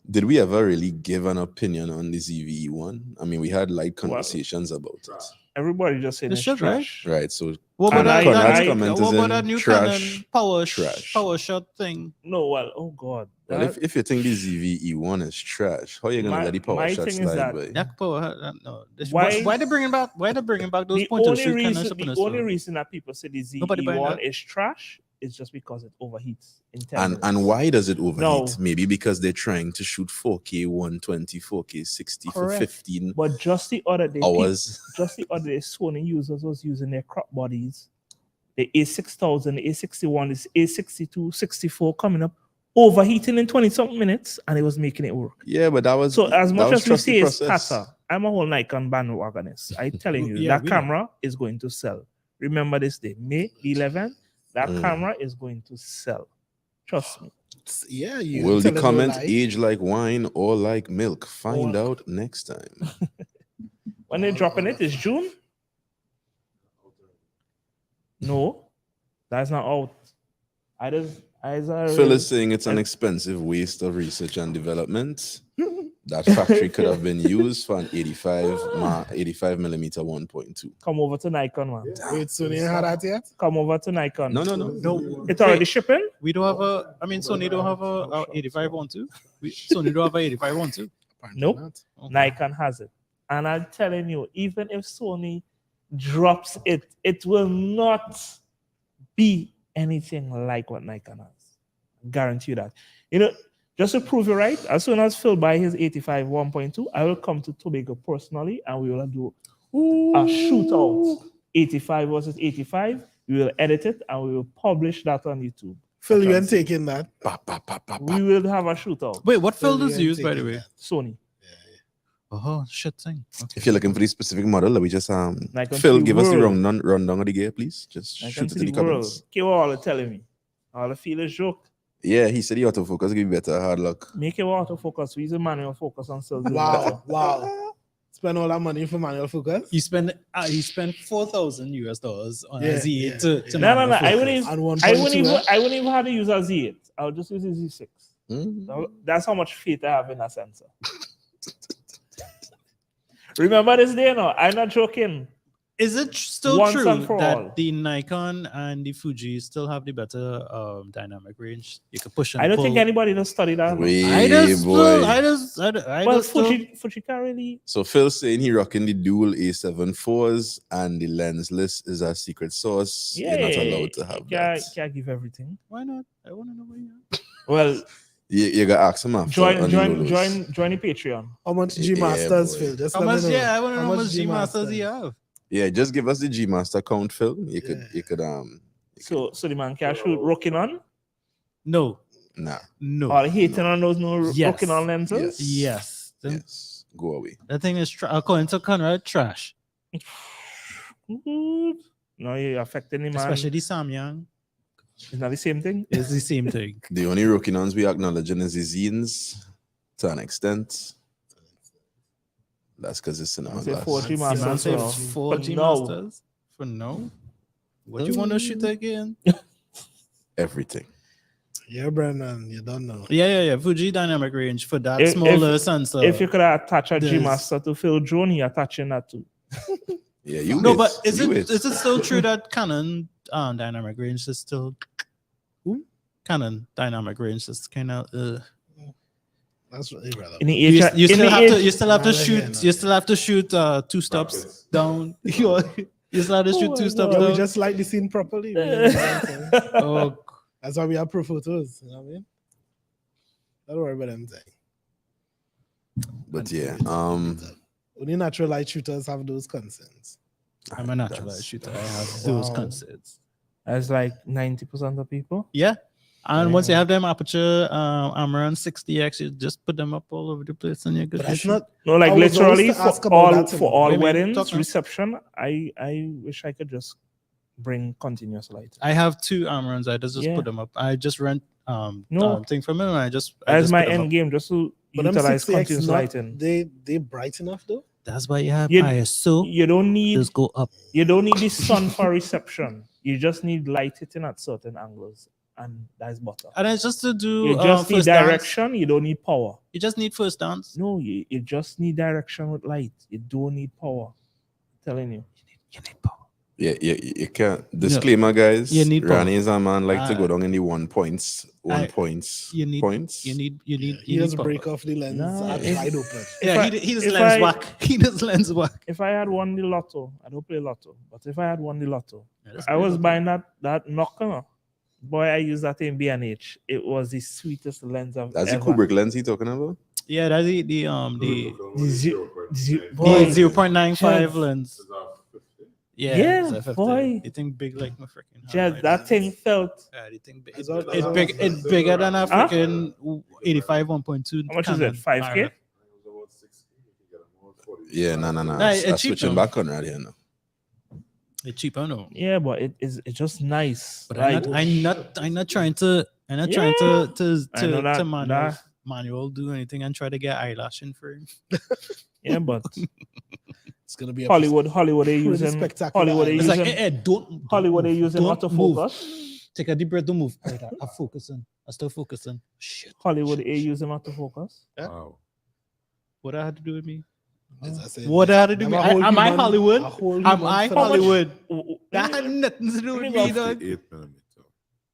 Did we ever really give an opinion on the ZVE one? I mean, we had light conversations about it. Everybody just saying It's it's shit, right? trash. Right. So What And about Conrad's I- comment what is about that in new trash. Canon power trash. power shot thing? No, well, oh God. Well, if you think the ZVE one is trash, how are you gonna My- let the power my shot thing is slide that- by? That power, no. Why- Why they bringing back? Why they bringing back those the point and only shoot reason, cannons up in the store? reason that people say the Nobody buying ZE1 that. is trash is just because it overheats in 10 And minutes. why does it overheat? No. Maybe because they're trying to shoot 4K 120, 4K 60 for Correct. 15 But just the other day, hours. just the other day, Sony users was using their crop bodies, the A6000, the A61, this A62, 64 coming up, overheating in 20 something minutes, and it was making it work. Yeah, but that was So as that much was as we trusty say it's process. Tata, I'm a whole Nikon bandwagonist. I'm telling you, Yeah, that we know. camera is going to sell. Remember this day, May 11th, that Mm. camera is going to sell. Trust me. Yeah, you Will the telling no comment lie. age like wine or like milk? Find Or- out next time. When they're dropping it, it's June? No, that's not out. Phil is saying it's an expensive waste of research and development. That factory could have been used for an 85 millimeter 1.2. Come over to Nikon, man. Wait, Sony ain't had that yet? Come over to Nikon. No, It's already shipping? we don't have a. I mean, Sony don't have a 85 one too. Sony don't have a 85 one too. Apparently Nope. not. Okay. Nikon has it. And I'm telling you, even if Sony drops it, it will not be anything like what Nikon has. Guarantee you that. You know, just to prove you right, as soon as Phil buy his 85 1.2, I will come to Tobago personally and we will do a shootout. 85 versus 85. We will edit it and we will publish that on YouTube. Phil, you ain't taking that. We will have a shootout. Wait, what Phil, filters you use ain't by the taking way? that. Sony. Oh shit thing. Okay. If you're looking for the specific model, let me just Nikon Phil, to give us the world. rundown of the gear, please. Just I shoot can it see in the the world. comments. Okay, what all are telling me? All I feel is joke. Yeah, he said the autofocus give you better hard luck. Make it autofocus. We use a manual focus on cells. Wow, wow. Spend all that money for manual focus? He spent $4,000 US on Yeah, a Z8 yeah, to yeah. No, manual I focus. wouldn't even. And 1.2, I wouldn't even have to use a Z8. I'll just use a Z6. Mm. That's how much faith I have in a sensor. Remember this day, no? I'm not joking. Is it still Once true and for that all. the Nikon and the Fuji still have the better dynamic range? You can push and I don't pull. think anybody does study that. No. Way, Well, Well, Fuji can't really. So Phil's saying he rocking the dual A7 4s and the lensless is a secret sauce. You're not allowed to have that. Can't give everything. Why not? I want to know why not. Well, You gotta ask him after. join on the Lolos. the Patreon. How much Yeah, G Masters, boy. Phil? Just How let me much? know. Yeah, I want to know how much G Masters G-Masters? you have. Yeah, just give us the G Master count, Phil. You could So the man can shoot rocking on No, nah. no. or hating on those no Yes. rocking on lenses. Yes. Yes. Go away. That thing is according to Conrad trash, Good. No, you're affecting the man. especially the Samyang. It's not the same thing. It's the same thing. The only Rokinons we acknowledging is the zines to an extent. That's because it's cinema Say glass. 4G You man Masters. say for- 4G for no. Masters for no. What you want to shoot again? Everything. Yeah, Brennan, you don't know. Yeah. Fuji dynamic range for that If- smaller sensor. If you could attach a G There's- Master to Phil drone, you're attaching that too. Yeah, you no, wait. but is You it wait. is it still true that Canon dynamic range is still Canon dynamic range is kind of That's irrelevant. In the you, age, you in still the have age, to you still have to Nah, shoot again, you still have to shoot two stops down. You still have to shoot Oh two my stops Yeah, we down. just like the scene properly. You know what I'm saying? Oh, That's why we have pro photos. You know what I mean? Don't worry about them thing. But yeah, Only natural light shooters have those concerns. I'm a natural that's- shooter. I have those Wow. concerns. That's like 90% of people. Yeah. And once you have them aperture Amaran 60x, you just put them up all over the place and you're good. But that's to shoot. not. No, like I was always literally to ask about that thing. for all Wait a minute, weddings, talk now. reception. I wish I could just bring continuous light. I have 2 Amarans. I just Yeah. put them up. I just rent No. thing from him and I just As my put them up. end game, just to But them utilize 60X continuous not, lighting. they bright enough though. That's why you have You- ISO. You don't need Just go up. you don't need the sun for reception. You just need light hitting at certain angles, and that's better. And it's just to do You just need first dance. direction. You don't need power. You just need first dance. No, you just need direction with light. You don't need power. I'm telling you. You need power. Yeah, you can't. Disclaimer, guys. You need power. Rani is a man like to go Uh, down in the points. You need Points. You need He you just need break power. off the lens Nah, and if- wide open. Yeah, I- he does if lens I- whack. He does lens whack. If I had won the lotto, I don't play lotto, but if I had won the lotto, Yeah, that's I pretty was good. buying that knocker. Boy, I used that in B&H. It was the sweetest lens I've That's the ever. Kubrick lens he talking about. Yeah, that's the the boy, boy, 0.95 Jeff. lens. Yeah, Yeah, it's a 50. boy. You think big like my freaking hand, Just right? that thing felt. Yeah, you think big. That's all- It's that's all- big. It's bigger than a Huh? freaking 85 1.2. How much is it? 5K? Yeah, no. Nah, it's I'm cheap switching now. back on right here now. It's cheap, I know. Yeah, but it's just nice. But Like, I'm not trying to. I'm not trying Yeah. to I know that- manual do anything and try to get eyelash in for him. yeah, but It's gonna be a Hollywood they pretty using spectacular Hollywood they It's using like, don't Hollywood they move, using don't move. autofocus. Take a deep breath. Don't move. Right, I'm focusing. I'm still focusing. Shit. Hollywood they using autofocus. Wow. What that had to do with me? As I said, What that had to do with me? I'm a whole Am I human- Hollywood? a whole Am human I phenomenon. Hollywood? Let That me, had nothing to do with Let me, me go dog. 8 millimeter.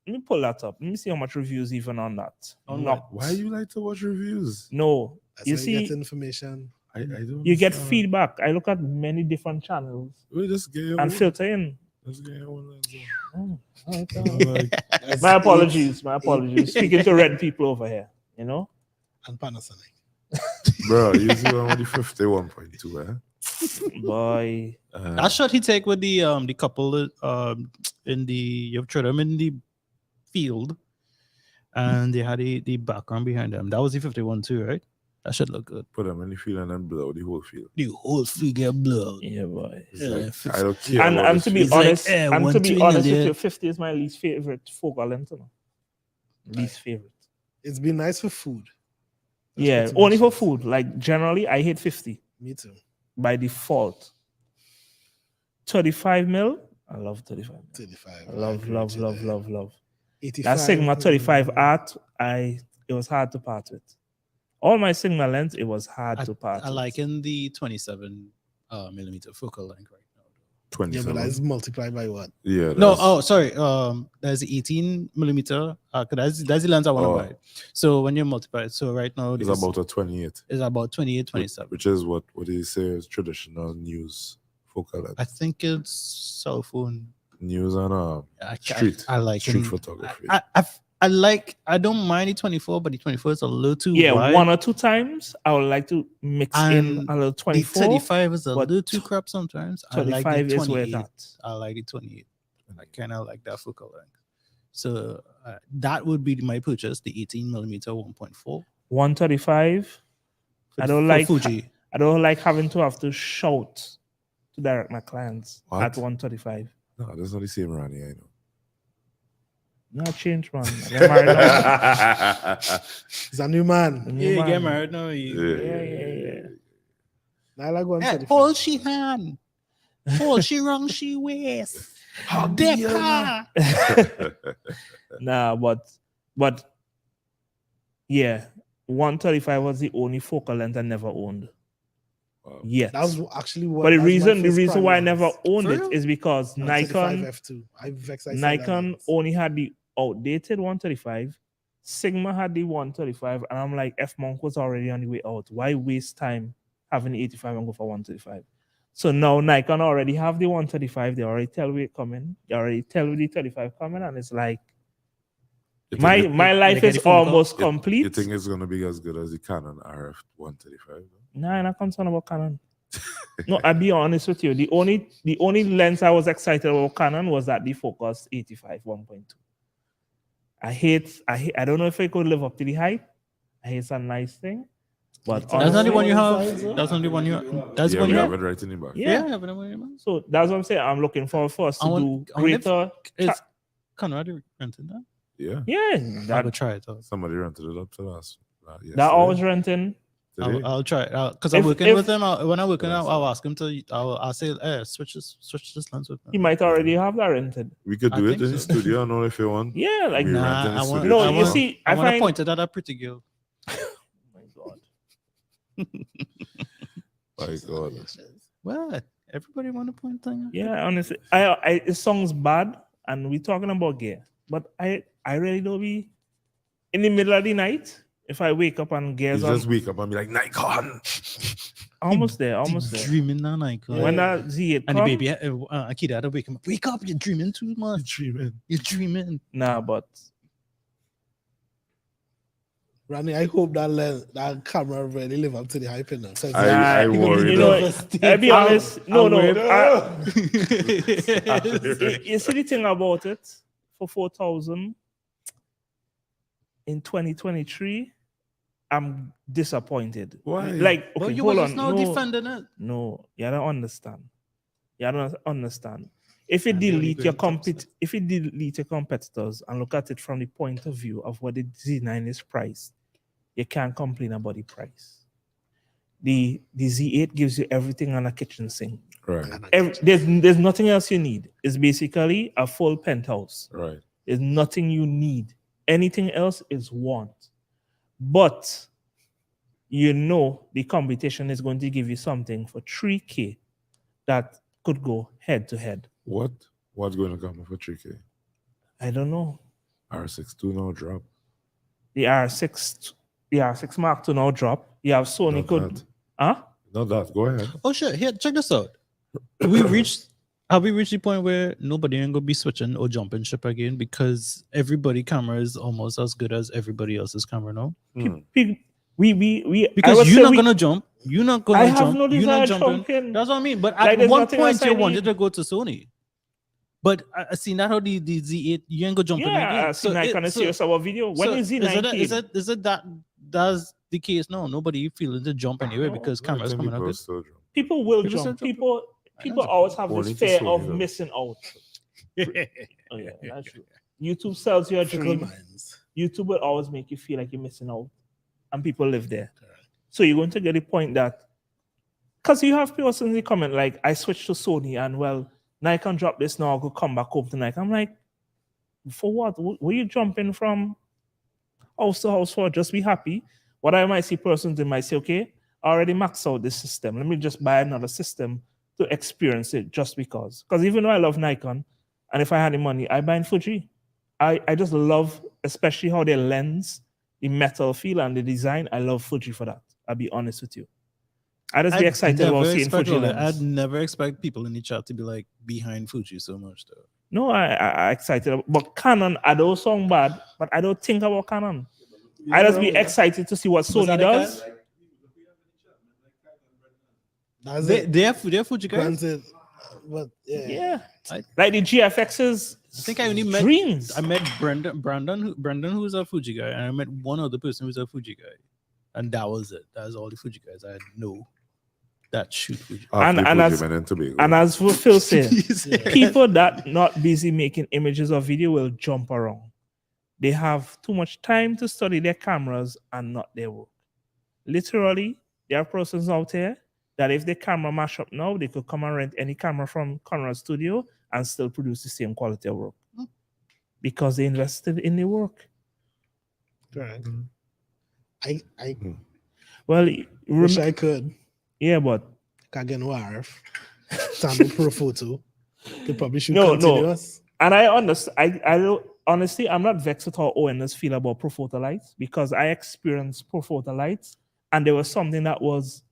let me pull that up. Let me see how much reviews even on that. On No, Why you like to watch reviews? no. That's You how you get see, information. I don't. you get understand. feedback. I look at many different channels We just get your and own- filter in. just get your own lens Oh, okay. on. Like, That's My eight apologies. My apologies. Speaking to red people over here, you know. and Panasonic. bro, you see one with the 51.2, eh? Boy, That shot he take with the couple in the you've tried them in the field, and they had the background behind them. That was the 51 too, right? That should look good. Put them in the field and then blow the whole field. The whole figure blood. yeah, boy. It's Yeah, like, I don't care. And about and this to be field. It's like, honest, and to 120 be honest with there. you, 50 is my least favorite focal length. You know? Least favorite. It's been nice for food. That's Yeah, pretty only much for it. food. Like generally, I hate 50 Me too. by default. 35 mil. I love 35 mil. 35. I love, love, love, love, love. 85. That Sigma 35 art, it was hard to part with. All my Sigma lens, it was hard to part I with. like in the 27 millimeter focal length right now. Yeah, 27. but that's multiplied by what? Yeah. No, that's- oh sorry. There's the 18 millimeter. 'Cause that's the lens I want to Oh. buy. So when you multiply it, so right now it's this about a 28. is about 28, 27. Which is what do you say is traditional news focal length. I think it's cell phone. News and street. I like street it. photography. I don't mind the 24, but the 24 is a little too Yeah, wide. one or two times I would like to mix in And a little The 24. 35 is a but little too crap sometimes. I like 25 the is where 28. it's at. I like the 28. I kind of like that focal length. So that would be my purchase, the 18 millimeter 1.4. 135. I don't for like Fuji. I don't like having to have to shout to direct my clients What? at 135. No, that's not the same Rani, I know. No change, man. I get married now. He's a new man. New Yeah, man. get married now. You. Yeah. I like 135. Hold she hand. Hold she wrong she waist. Deca. Nah, but yeah, 135 was the only focal length I never owned. Wow. Yet. That was actually what. But the that's my reason first why I prime never lens. owned For it real? is because 135 Nikon F2. I vexed I said that Nikon lens. only had the outdated 135. Sigma had the 135, and I'm like, F Monk was already on the way out. Why waste time having the 85 and go for 135? So now Nikon already have the 135. They already tell we it coming. They already tell we the 35 coming, and it's like You my think life get is the phone call? almost you complete. think it's gonna be as good as the Canon RF 135? Nah, I'm not concerned about Canon. No, I'll be honest with you. The only lens I was excited about Canon was that the Focus 85 1.2. I don't know if I could live up to the hype. I hate it's a nice thing. But That's not the honestly, one you have. Inside, sir? That's not the one you. That's Yeah, one we you have have. it right in the back. yeah. Yeah, but I'm wondering- So that's what I'm saying. I'm looking forward for us to do I wonder if greater. Is Conrad renting that? Yeah. Yeah, I'll that go try it out. Somebody rented it up to us. that always renting. Today. I'll try it out because I'm If- working if- with him. When I'm working out, Yes, I'll sir. ask him to. I'll say, switch this lens with He me. might already have that rented. We could I do it think in the so. studio, no, if you want. Yeah, like We Nah, rent in the I want. studio No, I you want, see, I I want to find- point it at that pretty girl. Oh my God. My God. What? Everybody want to point thing? Yeah, honestly, I it sounds bad, and we're talking about gear, but I really don't be in the middle of the night. If I wake up and You gears on, just wake up and be like, Nikon. almost there, almost there. Dreaming now, like When that Z8 and the come, baby, Akida had to wake him up. Wake up! You're dreaming too much. Dreaming. You're dreaming. nah, but Ronnie, I hope that camera really live up to the hype in them. I Nah, worry. you know, though. I'll be honest. No, no. worried. You see the thing about it for 4,000 in 2023, I'm disappointed. Why? Like, But okay, you hold were on. just now No, defending it. no, you don't understand. You don't understand. If you I'm really delete good your at that. if you delete your competitors and look at it from the point of view of what the Z9 is priced, you can't complain about the price. The Z8 gives you everything on a kitchen sink. Right. There's nothing else you need. It's basically a full penthouse. Right. There's nothing you need. Anything else is want. But you know the competition is going to give you something for 3K that could go head to head. What's going to come for 3K? I don't know. R62 now drop. The R6 Mark II now drop. You have Sony Not could that. huh? Not that. Go ahead. Oh shit! Here, check this out. Have we reached the point where nobody ain't gonna be switching or jumping ship again because everybody camera is almost as good as everybody else's camera now? We Because you're not gonna jump. You're not gonna I jump. have no you're desire not to jumping. jump in. That's what I mean. But Like, at there's one nothing point else I you wanted need. to go to Sony. But I seen that how the Z8 you ain't gonna jump in again. Yeah, I see Nikon and serious about video. When is Z9 is it that that's the case now? Nobody feeling to jump anyway because I cameras think coming out people good. still jump. people will People jump. still jump. People jump. always have Only this to fear Sony, of though. missing out. Oh yeah, that's true. YouTube sells you a Fickle dream. minds. YouTube will always make you feel like you're missing out, and people live there. So you're going to get the point that, because you have people in the comment like, I switched to Sony and well, Nikon drop this now, I'll go come back home to Nikon. I'm like, for what? Were you jumping from house to house for? Just be happy. What I might see persons, they might say, okay, I already maxed out this system. Let me just buy another system to experience it just because. Because even though I love Nikon, and if I had the money, I buy in Fuji. I just love, especially how they lens, the metal feel and the design. I love Fuji for that. I'll be honest with you. I just be excited about seeing Fuji lens. I'd never expect people in the chat to be like behind Fuji so much though. No, I excited. But Canon, I don't sound bad, but I don't think about Canon. I just be excited to see what Sony that a does. That's it. They're Fuji guys. Granted, but Yeah. I- Like the GFXs. I think I only met dreams. I met Brandon who's a Fuji guy, and I met one other person who's a Fuji guy, and that was it. That's all the Fuji guys I know that shoot Fuji. And as- Tobago. And as Phil said, Yeah. people that not busy making images or video will jump around. They have too much time to study their cameras and not their work. Literally, there are persons out there that if the camera mash up now, they could come and rent any camera from Conrad Studio and still produce the same quality of work because they invested in the work. correct. Mm. I Well, wish I could. yeah, but Kagan Warf. Stand up pro photo. Could probably shoot No, no. continuous. and I understand. I don't honestly. I'm not vexed with how owners feel about Profoto lights because I experienced Profoto lights and there was something that was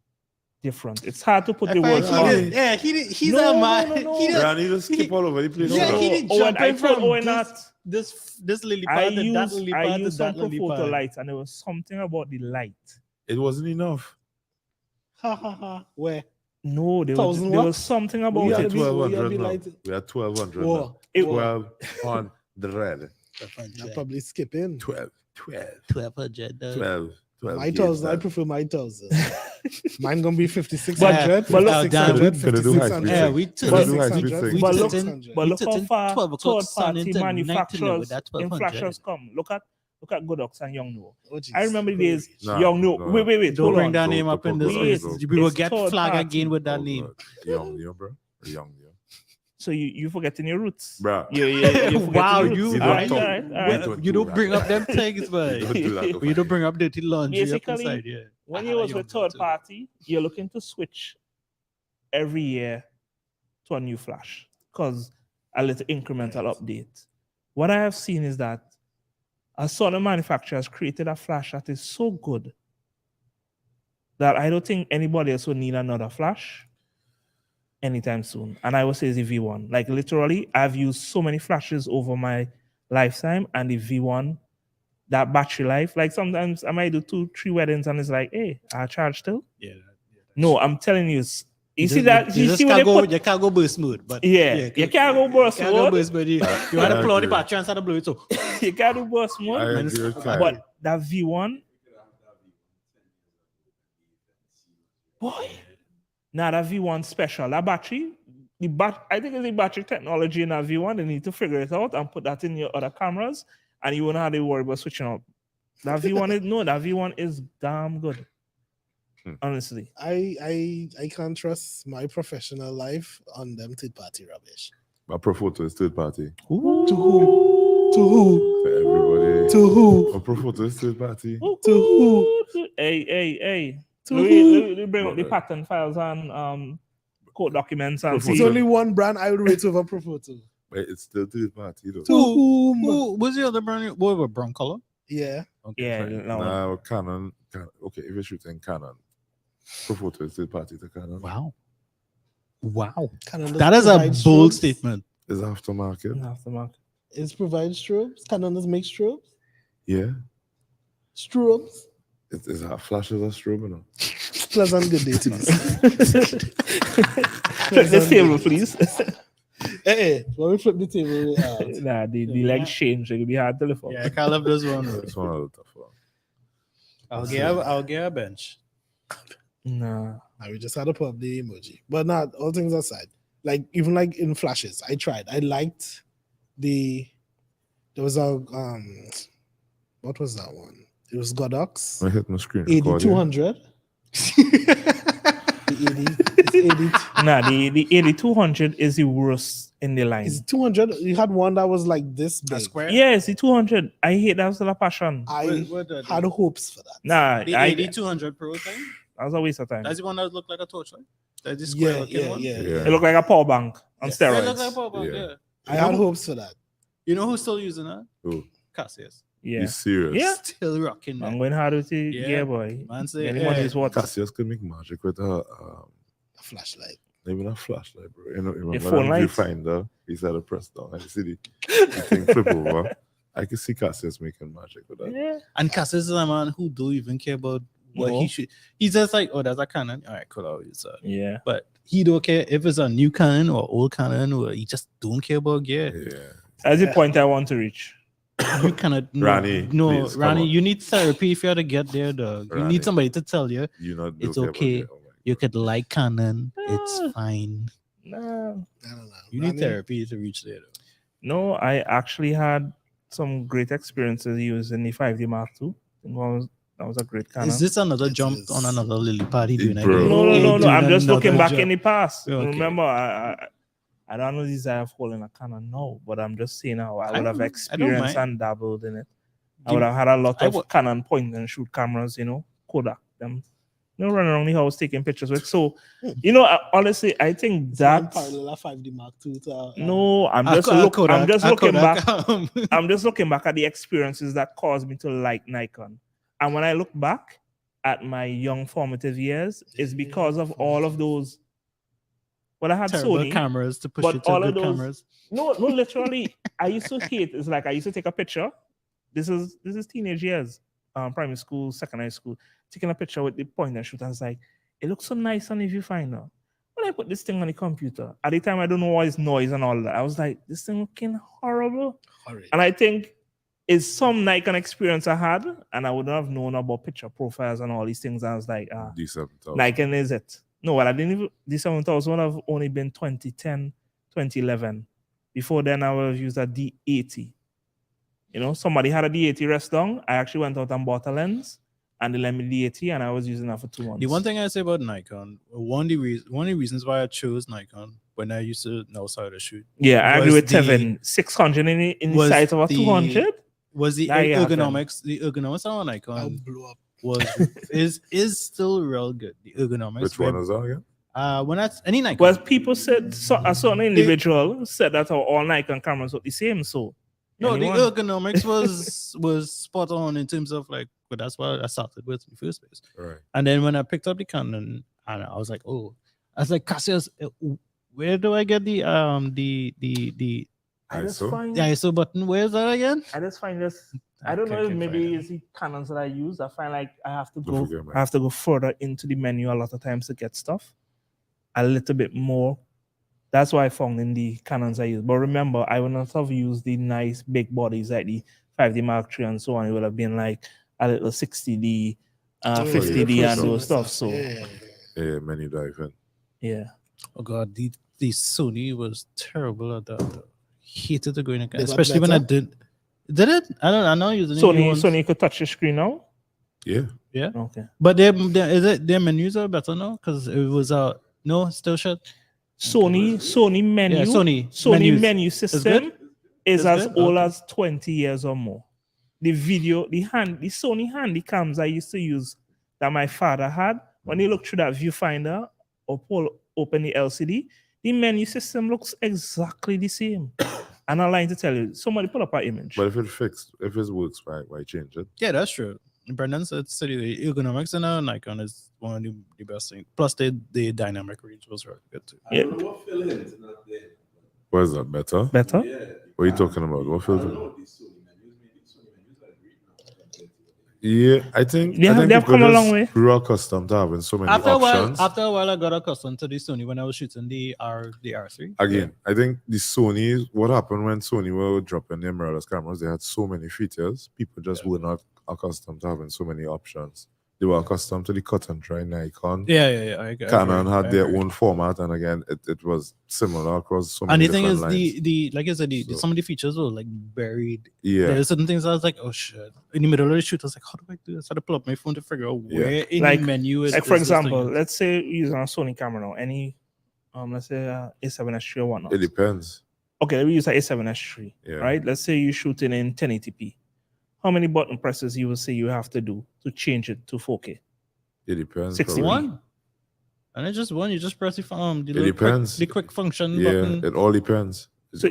different. It's hard to put the words on. Yeah, he's No, a man. no, no. He did, Randy just skip all over the place. Yeah, now. he did Owen, I jumping told from Owen that this lily I pad to that used lily I pad to used some that lily Profoto pad. lights and there was something about the light. It wasn't enough. Ha ha ha. Where? No, there 1,000 was watts? something We about We had had it. to be- we had to 1200 be now. light- We had 1200 Whoa. now. It- 1200. I'm probably skipping. 1200. 12 My gauge 1000, I that. prefer my 1000. Mine gonna be 5600, But look- 5600, Can I do high speed 5600. Yeah, thing? we Can I do high 5600, speed thing? we But took look, 5600. but look how took far 12 o'clock sun third-party into night manufacturers with that in 1200. flashers come. Look at Godox and Young No. Oh, jeez. I remember the days Nah, Young No. no. Wait. Don't Hold bring on. that Go- name go up in put this. Wait, List. We will it's get third flag party. again with that Oh, name. God. Young Neo, bro. Young Neo. So you forgetting your roots. Bruh. You forgetting Wow, your you roots. We All don't right, talk- all right, all we right. don't You do don't that. bring up them things, We man. don't do that. You don't bring up dirty laundry up Basically, inside, yeah. When I you had a was with young girl third too. party, you're looking to switch every year to a new flash because a little incremental update. What I have seen is that a certain manufacturer has created a flash that is so good that I don't think anybody else will need another flash anytime soon. And I would say it's the V1. Like literally, I've used so many flashes over my lifetime, and the V1, that battery life, like sometimes I might do 2-3 weddings and it's like, hey, I charge still. Yeah. No, I'm telling you, you see just- that? You just see when can't they go, put, you can't go burst mode, but yeah, you can't go burst can't go mode. burst mode. You I had to plug the agree. battery and start to blow it. So You can't do burst I mode. agree with Kai. But that V1, boy, now that V1 special, that battery, I think it's the battery technology in that V1. They need to figure it out and put that in your other cameras, and you won't have to worry about switching out. That V1 is damn good. Honestly. I can't trust my professional life on them third party rubbish. My pro photo is third party. To who? To who? For everybody. To who? My pro photo is third party. To who? Hey. To Let who? me bring up the Brother. patent files and code documents and Profoto. There's see. only one brand I would rate over Profoto. But it's still third party, though. To whom? who was the other brand? What about brown color? Yeah. Okay, Yeah, fine. no. Now, Canon. Okay, if you're shooting Canon, pro photo is third party to Canon. Wow. Canon That is a provide bold strobes. statement. Is aftermarket. Aftermarket. It's provide strobes. Canon does make strobes. Yeah. Strobes. It's a flash is a strobe, you know. Pleasant good day to us. Flip this table, please. Hey, when we flip the table, Nah, the legs change. It could be hard to lift up. Yeah, I can't love this one. It's one of the tough ones. I'll get a bench. Nah. we just had to put up the emoji. But not all things aside. Like even like in flashes, I tried. I liked there was a what was that one? It was Godox I hit my screen. record here. 8200. It's Nah, the 8200 is the worst in the line. 200. You had one that was like this big. A square? Yeah, it's the 200. I hate that. Was a passion. I had hopes for that. Nah, The I 8200 Pro thing? that was a waste of time. That's the one that looked like a torchlight? That's the square Yeah, looking one? Yeah. It looked like a power bank on Yes. Yeah, it steroids. looked like a power bank, Yeah. yeah. I had hopes for that. You know who's still using that? Who? Cassius. Yeah. You serious? Yeah. Still rocking I'm that. going hard with the Yeah. gear boy. Man say, Yeah, the yeah. money's what? Cassius could make magic with a A flashlight. even a flashlight, bro. You know, remember phone that lights? viewfinder? He said to press down. And you see the thing flip over. I can see Cassius making magic with that. Yeah. And Cassius is a man who don't even care about what No. he should. He's just like, oh, that's a Canon. All right, cool. I'll use that. Yeah. But he don't care if it's a new Canon or old Canon, or he just don't care about gear. Yeah. That's the point I want to reach. You cannot. No, Rani, no, please, come Rani, on. you need therapy if you have to get there, dog. You Rani. need somebody to tell you You not It's don't care about okay. it. Oh my you God. could like Canon. Ah. It's fine. Nah. I don't know. You need Rani, therapy to reach there, though. No, I actually had some great experiences using the 5D Mark II. That was a great Canon. Is this another It jump is. on another lily party doing Bro. again? No. Doing I'm just looking another back jump. in the past. Okay. Remember, I don't know these I have holding a Canon now, but I'm just saying how I would have don't experienced mind. and dabbled in it. I Give- would have had a lot I of would- Canon point and shoot cameras, Kodak them. Running around the house taking pictures with. So, honestly, I think One that parallel 5D Mark II to no, I'm I just co- I looking Kodak, back. I'm just looking back at the experiences that caused me to like Nikon. And when I look back at my young formative years, it's because of all of those. Well, I had terrible Sony. cameras to push but you to all of good those- cameras. No, literally, I used to hate. It's like I used to take a picture. This is teenage years, primary school, secondary school, taking a picture with the point and shoot. And it's like, it looks so nice on the viewfinder. When I put this thing on the computer, at the time I don't know what is noise and all that. I was like, this thing looking horrible. Hurry. And I think It's some Nikon experience I had, and I wouldn't have known about picture profiles and all these things. I was like, D7000. Nikon is it? No, well, I didn't even, the 7000 would have only been 2010, 2011. Before then, I would have used a D80. You know, somebody had a D80 rest down. I actually went out and bought a lens, and they lent me D80, and I was using that for 2 months. The one thing I say about Nikon, one of the reasons why I chose Nikon when I used to know how to shoot. Yeah, I agree was with Tevin. 600 in the was size of a the- 200. Was the There you have ergonomics? The ergonomics on I'll Nikon blow up. is still real good. The ergonomics. Which one is that again? When that's any Nikon. Well, people said a certain individual said that all Nikon cameras look the same. So No, anyone- the ergonomics was spot on in terms of like, but that's what I started with in the first place. Right. And then when I picked up the Canon, and I was like, oh, I was like, Cassius, where do I get the I just ISO? find ISO button? Where's that again? I just find this. I don't know if can't maybe find it. it's the Canons that I use. I find like I have to Don't go. forget, man. I have to go further into the menu a lot of times to get stuff. A little bit more. That's why I found in the Canons I use. But remember, I would not have used the nice big bodies like the 5D Mark III and so on. It would have been like a little 60D, 50D, and those stuff. So Yeah, menu dive in. yeah. Oh god, the Sony was terrible at that. Though. Hated to go in, They got especially when I better? did it. I don't. I know using Sony could touch the screen now. Yeah. Okay. but their menus are better now because it was no still shut. Sony menu. Yeah, Sony menu menus. system is It's as good? old Okay. as 20 years or more. The Sony handy cams I used to use that my father had, when you look through that viewfinder or open the LCD, the menu system looks exactly the same. And I'm lying to tell you, somebody put up an image. But if it works, why change it? Yeah, that's true. Brendan said the ergonomics in a Nikon is one of the best things. Plus, the dynamic range was really good too. I don't know what Phil Hinton not there. Why is that better? Better? Yeah. What are you talking about? What I filter? don't know these Sony menus. Maybe Sony menus are great now. compared to what they Yeah, I think They have people come a long just way. grew accustomed to having so many After options. a while, I got accustomed to the Sony when I was shooting the R3. Again, I think the Sony, what happened when Sony were dropping their mirrorless cameras, they had so many features. People just were not accustomed to having so many options. They were accustomed to the cut and dry Nikon. Yeah. I Canon agree, had I their agree. own format, and again, it was similar across so And many the thing different is, lines. the like I said, So- some of the features were like buried. Yeah, There's certain things I was like, oh shit. In the middle of the shoot, I was like, how do I do this? I had to pull up my phone to figure out Yeah. where in Like- the menu is. Like for is this thing example, is. let's say you're using a Sony camera now, any let's say A7S3 or whatnot. it depends. Okay, let me use a A7S3, Yeah. right? Let's say you're shooting in 1080p. How many button presses you will say you have to do to change it to 4K? It depends. 60. probably. One. And it's just one. You just press the It little depends. the quick function Yeah, button. it all depends. So,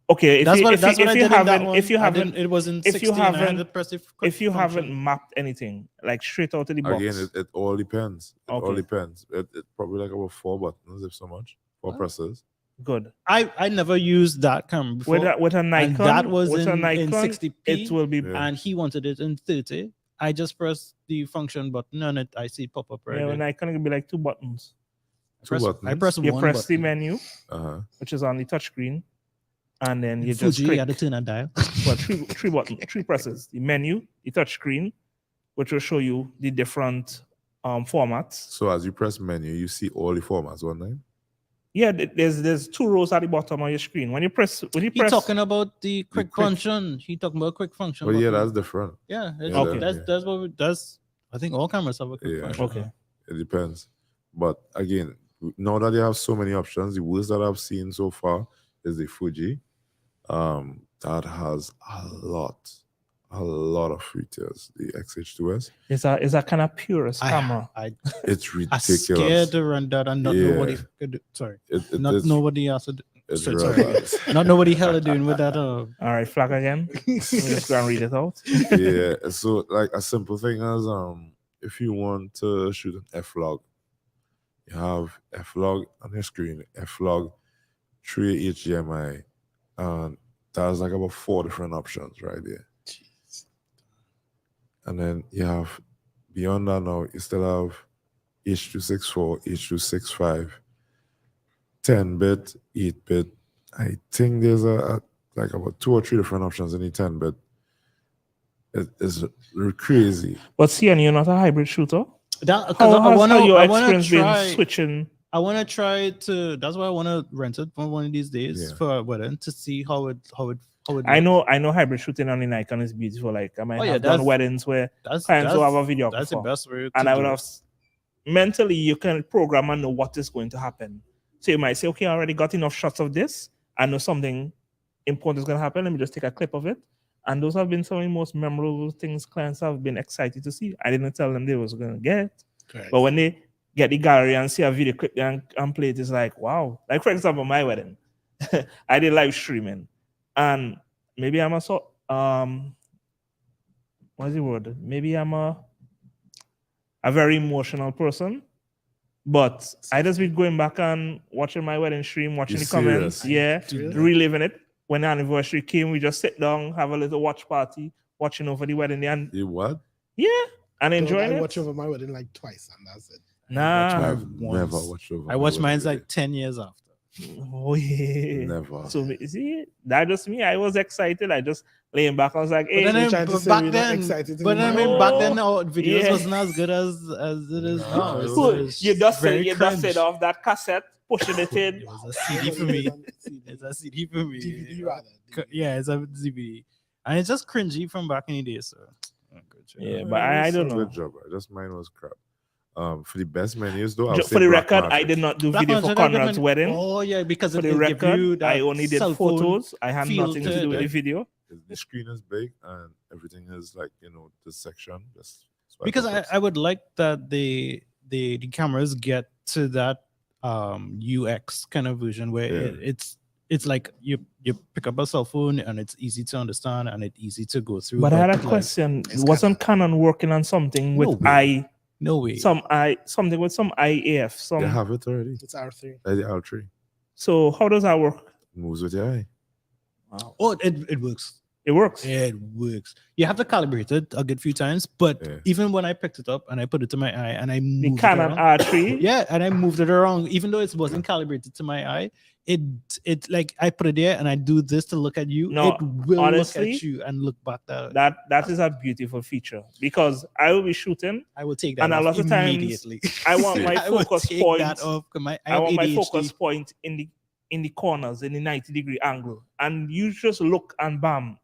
okay, if That's you, what if that's you, what I if you did in that haven't one. if you I haven't didn't- it was in if you 16. I had haven't- to press the quick if you function. haven't mapped anything like straight out of the box, Again, it all depends. It all Okay. depends. It probably like about 4 buttons, if so much. 4 Huh? presses. good. I never used that camera before. With a Nikon, that was with a in Nikon, 60p. it will be Yeah. And he wanted it in 30. I just pressed the function button and I see it pop up right yeah, there. with Nikon it will be like 2 buttons. Two I buttons. press You one press the button. menu, Uh-huh. which is on the touchscreen, and then you In just Fuji, you click. had to turn a dial. Well, three buttons, 3 presses. The menu, the touchscreen, which will show you the different formats. So as you press menu, you see all the formats one time. Yeah, there's 2 rows at the bottom of your screen. When you press, He talking about the quick quick- function. He talking about quick function. But yeah, button. that's different. yeah. Yeah, Okay. That's I think all cameras have a quick Yeah. function. Okay. It depends. But again, now that you have so many options, the worst that I've seen so far is the Fuji. That has a lot of features. The XH2S. It's a kind of purest camera. It's I ridiculous. scared to run that and not know what he Yeah. could do. Sorry. It Not is- know what he has to do. it's sorry, real sorry. bad. Not know what he hell doing with that. All right, flag again. Let me just go and read it out. Yeah. So like a simple thing as if you want to shoot an F-log, you have F-log on your screen, F-log 3 HDMI, and that's like about 4 different options right there. And then you have beyond that now, you still have H.264, H.265, 10-bit, 8-bit. I think there's like about 2 or 3 different options in the 10-bit. It's crazy. But see, and you're not a hybrid shooter. That because How I has want how your I want experience to been try. switching? I want to try to. That's why I want to rent it for one of these days Yeah. for a wedding to see how it. I looks. know hybrid shooting on the Nikon is beautiful. Like I might Oh, yeah, have done that's- weddings where That's clients will have a That's the videographer, best way. and to I would do have it. mentally you can program and know what is going to happen. So you might say, okay, I already got enough shots of this. I know something important is going to happen. Let me just take a clip of it. And those have been some of the most memorable things clients have been excited to see. I didn't tell them they was going to get. Correct. But when they get the gallery and see a video clip and play it, it's like, wow. Like, for example, my wedding, I did live streaming. And maybe I'm what's the word? Maybe I'm a very emotional person. But I just been going back and watching my wedding stream, watching You the comments, serious? reliving it. When the anniversary came, we just sit down, have a little watch party, watching over the wedding, and You what? and enjoying I it. watch over my wedding like twice, and that's it. Nah, mine I've once. never watched over. I watched mine like 10 years after. oh yeah. Never. So see, that just me. I was excited. I just laying back. I was like, But hey, then, you're trying to say back we're not then, excited but anymore? I mean, back then, No. our videos Yeah. wasn't as good as it is No, now. it It's was- you just very you just cringe. it off that cassette, pushing it in. It was a CD for me. It's a CD for me. DVD rather. Yeah, it's a DVD, and it's just cringy from back in the day. So, good job. Yeah, but I don't know. Good job. Just mine was crap. For the best menus though, I Just would for say the Black record, I Market. did not do Black video Magic for Conrad's Document- wedding. Oh yeah, because For it the give you record, that I only did cell phone photos. I had nothing to do with the filtered. video. The screen is big and everything is like this section. Just swipe Because up, I would like that the cameras get to that UX kind of version where Yeah. it's like you pick up a cell phone and it's easy to understand and it's easy to go through. But I had a like, question. it's Wasn't Canon working on something No with way. No way. something with some IAF? They have it already. It's R3. Like the R3 So how does that work? moves with your eye. Oh, it works. It works. Yeah, it works. You have to calibrate it a good few times, but Yeah. even when I picked it up and I put it to my eye and I The moved it Canon around, R3. yeah, and I moved it around, even though it wasn't calibrated to my eye, it like I put it there and I do this to look at you. No, it will honestly, look at you and look back there. That is a beautiful feature because I will be shooting. I will take that And a off lot of times, immediately. I want my I will focus take point. that off 'cause I want my ADHD. focus point in the corners in the 90-degree angle, and you just look and bam,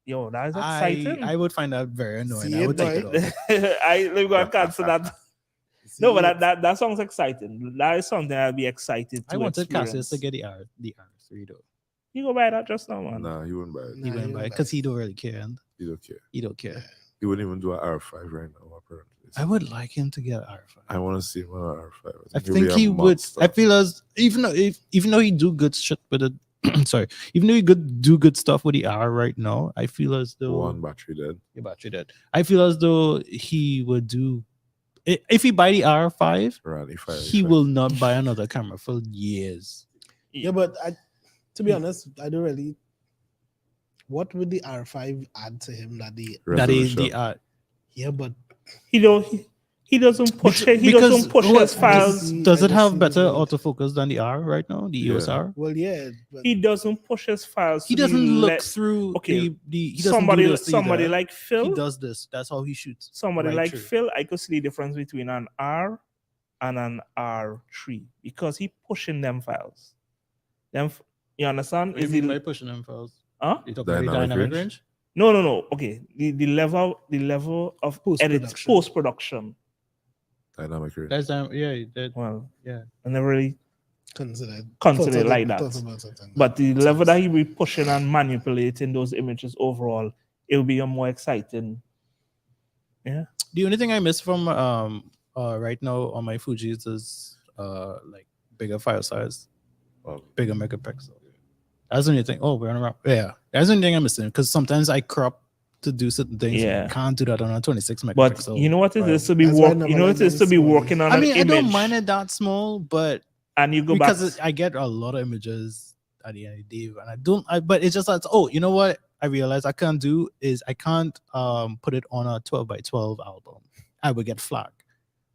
yo, that is exciting. I would find that very annoying. See I would it, take boy? it off. Let me go and cancel that. See No, but it? that sounds exciting. That is something I'll be excited to I wanted experience. Cassius to get the R3 though. You go buy that just now, man. Nah, he wouldn't buy it. He Nah, wouldn't you buy don't it because buy he don't really care. And He don't care. he don't care. He wouldn't even do an R5 right now, apparently. I would like him to get R5. I want to see him on an R5. I he'll think be a he would. monster. I feel as even though he do good shit with it. Sorry, even though he could do good stuff with the R right now, I feel as though One battery dead. your battery dead. I feel as though he would do if he buy the R5, Around if I, he will not buy another camera for years. Yeah, but to be honest, I don't really. What would the R5 add to him that the? That is Resolution. the Yeah, but He doesn't push it. He because doesn't push what- his files. does it I have just better see the- autofocus than the R right now? The EOS Yeah. R. Well, yeah, but He doesn't push his files. He to doesn't the look le- through okay, he doesn't somebody do this somebody either. like Phil. He does this. That's how he shoots. Somebody right like through. Phil, I could see the difference between an R and an R3 because he pushing them files. You understand? What do Is you mean it by pushing them files? huh? You talking about the Dynamic dynamic range? range? No. Okay, the level of Post-production. post production. Dynamic range. That's that, Well, yeah. I never really considered consider it like that. thought about it and But the level that he be pushing and manipulating those images overall, it will be a more exciting. Yeah. The only thing I miss from right now on my Fuji's is like bigger file size, bigger megapixel. That's the only thing. Oh, we're on a wrap. Yeah, that's the only thing I'm missing because sometimes I crop to do certain things. Yeah. Can't do that on a 26 megapixel. But you know what it is to be That's why work. You know what it is to be Neverland is working on I an mean, I image, don't mind it that small, but and you go back. because I get a lot of images at the end of the day, and I don't. But it's just like, oh, you know what? I realize I can't do is I can't put it on a 12 by 12 album. I would get flack.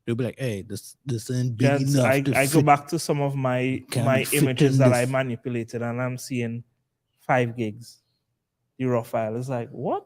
They'll be like, hey, this isn't big Yes, enough. I to go fit." back to some of my Can my fit images in that I this. manipulated, and I'm seeing 5 gigs. the raw file. It's like, what?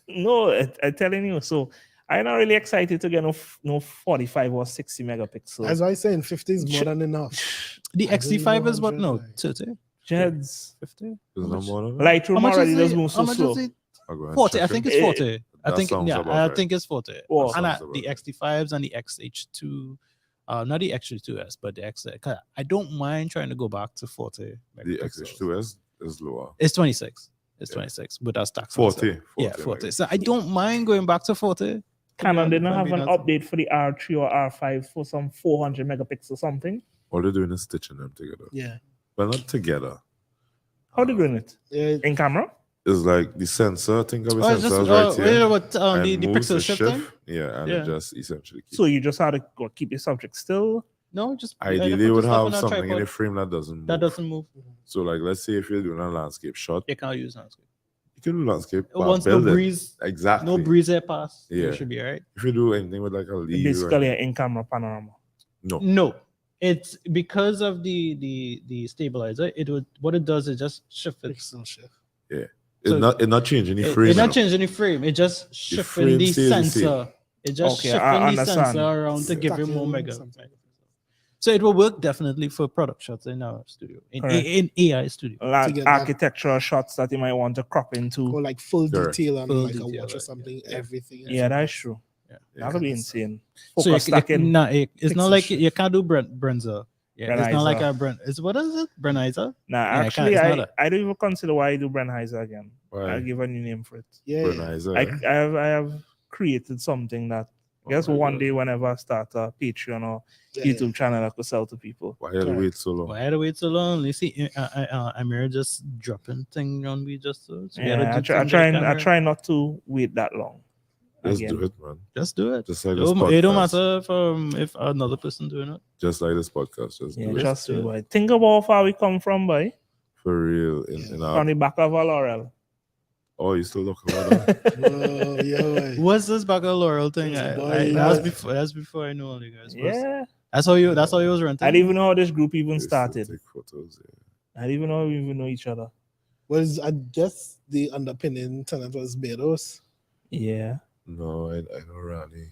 No, I'm telling you. So I'm not really excited to get no 45 or 60 megapixels. That's why I'm saying 50 is more Ch- than enough. The I don't XT5 know is what 100, now? like- 30? Jeds. 50? Is How no much? more than that? Lightroom How much already is does it? move How so much slow. is it? I'll go and 40. I check think it. it's 40. I that think sounds yeah, about I right. think it's 40. Wow. And Sounds the about right. XT5s and the XH2, not the XH2S, but the X. I don't mind trying to go back to 40 The megapixels. XH2S is lower. It's 26. It's Yeah. 26, but that's tax. 40. Yeah, 40. So I don't mind going back to 40. Canon didn't If I'm have being an honest. update for the R3 or R5 for some 400 megapixels something. All they're doing is stitching them together. Yeah. But not together. How they doing it? Yeah. In camera? It's like the sensor, think of a Oh, it's sensor just right wait, here. what And the moves, pixel it shifting? Yeah, and Yeah. it just essentially keeps. So you just had to go keep your subject still. No, just Ideally, put you would the stuff have on a something in tripod a frame that doesn't move. that doesn't move. So, like, let's say if you're doing a landscape shot, You can't use landscape. you can do landscape. but Once no build it. breeze, Exactly. no breeze air pass, Yeah. you should be all right. If you do anything with like a leaf, Basically, an in-camera panorama. no. No, it's because of the stabilizer. It would what it does is just shift it. Pixel shift. It's So not changing the frame. It's not you know. changing the frame. It just shifting frame the stays the same. sensor. It just Okay, I shifting the understand. sensor around to give you Stacking more mega. something. So it will work definitely for product shots in our studio, Correct. in AI studio. Like get that- architectural shots that you might want to crop into. Or like full Correct. detail on Full like detail, a watch or like, something. yeah. Everything. Yeah, that's true. Yeah. That'll be Yeah. insane. So Focus stacking. it's not Pixel like shift. you can't do Brenzer. Yeah, it's not like Brenizer. a Bren. It's what is it? Brenizer? Nah, Yeah, actually, it's not I don't even consider why I do Brennheiser again. Why? I'll give a new name for it. Yeah. Brenizer, I have created something that I guess Oh my one God. day whenever I start a Patreon or Yeah. YouTube channel, I could sell to people. Why had to Correct. wait so long? Why had to wait so long? You see, Amir just dropping thing on me just so. So we had to Yeah, I do try, I things try, like and I Amir. try not to wait that long. Just Again. do it, man. Just do it. Just like It this don't, it don't podcast. matter if another person doing it. Just like this podcast. Just Yeah, do it. trust me, do it. boy. Think about how far we come from, boy. For real. In our, On the back of a laurel. oh, you still look about that? Whoa, yeah. What's this back of Laurel thing? Boy, That's before I knew all you guys. Yeah. That's how you was renting. I didn't even know how this group even They still started. Take photos, yeah. I didn't even know we even know each other. Was I guess the underpinning tenant was Bedos. Yeah. No, I know Rani.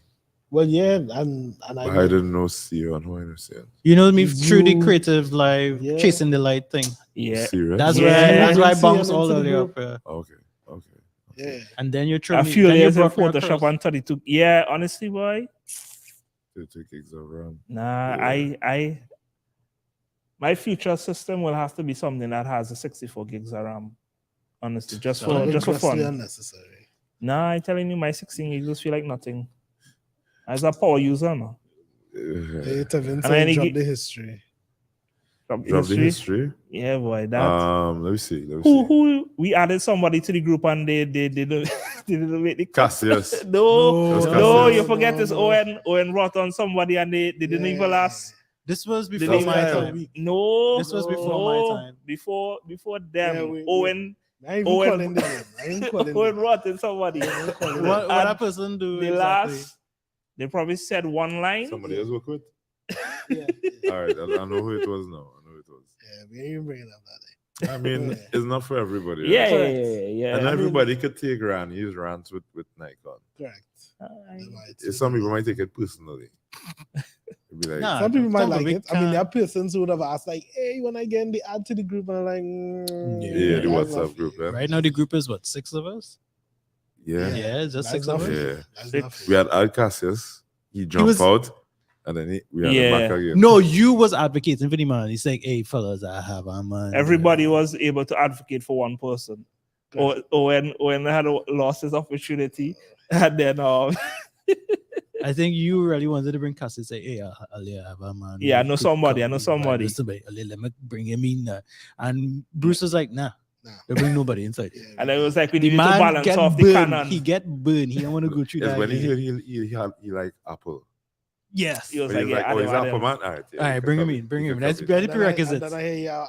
Well, yeah, and But I I didn't know CEO and who I understand. You know me through the You- creative live Yeah. chasing the light thing. Yeah. Serious? That's Yeah. why that's why I See bounced him all into the the way group. up here. Okay. yeah. And then you threw A me. few then you layers in brought me Photoshop across. and 32. Yeah, honestly, boy. 32 gigs of RAM. Nah, Yeah. my future system will have to be something that has a 64 gigs of RAM. Honestly, just So for Grossly fun. unnecessary. Nah, I'm telling you, my 16 gigs just feel like nothing. As a power user, no. Hey, Tevin And I said need drop gi- the history. From Drop the history. Yeah, boy. That Let me see. Let me see. who we added somebody to the group and they don't they didn't make the cut. Cassius. No, That's no, Cassius. you forget no, this no. Owen wrought on somebody and they didn't even last. This was They before didn't my even- time. No, This was No. before my time. Before them. Yeah, we- Owen I ain't even Owen- calling the name. I ain't calling Owen the wrought in somebody. What And that person do the exactly? last they probably said one line. Somebody else work with? yeah, All right. I know who it was now. I know who it was. yeah, we ain't even bringing up that. I mean, Yeah. it's not for everybody. right? Yeah, Correct. yeah. And I mean, everybody could take use rants with Nikon. Correct. I- They might. Some people might take it personally. It'd be like, Nah, Some people might some like people it. I mean, there are can't. persons who would have asked, like, "Hey, when I get in the add to the group," and I'm like, yeah, the that's WhatsApp not group. fair. Yeah. Right now the group is what, 6 of us? Yeah. Yeah, it's just That's 6 not of us. fair. Yeah. That's It- not fair. We had Al Cassius. He jumped was- out. And then we had him back Yeah. again. No, you was advocating for the man. He's like, hey fellas, I have a man. everybody was able to advocate for one person. Correct. Or when they had lost his opportunity, and then I think you really wanted to bring Cassie and say, hey, Ali, I have a man. Yeah, I know Could somebody, come I know by. somebody. Ali, let me bring him in. And Bruce was like, nah, Nah. they bring nobody inside. Yeah, and it was like we The needed to man balance get off the burned. canon. He get burned. He don't want to go through Yes, that. when he again. heard he like Apple. Yes. He was But like, he's yeah, like, oh, Adam, he's Apple Adam. man. All right, All right, bring him in. Bring him in. That's And the then prerequisites. and then I hear y'all are.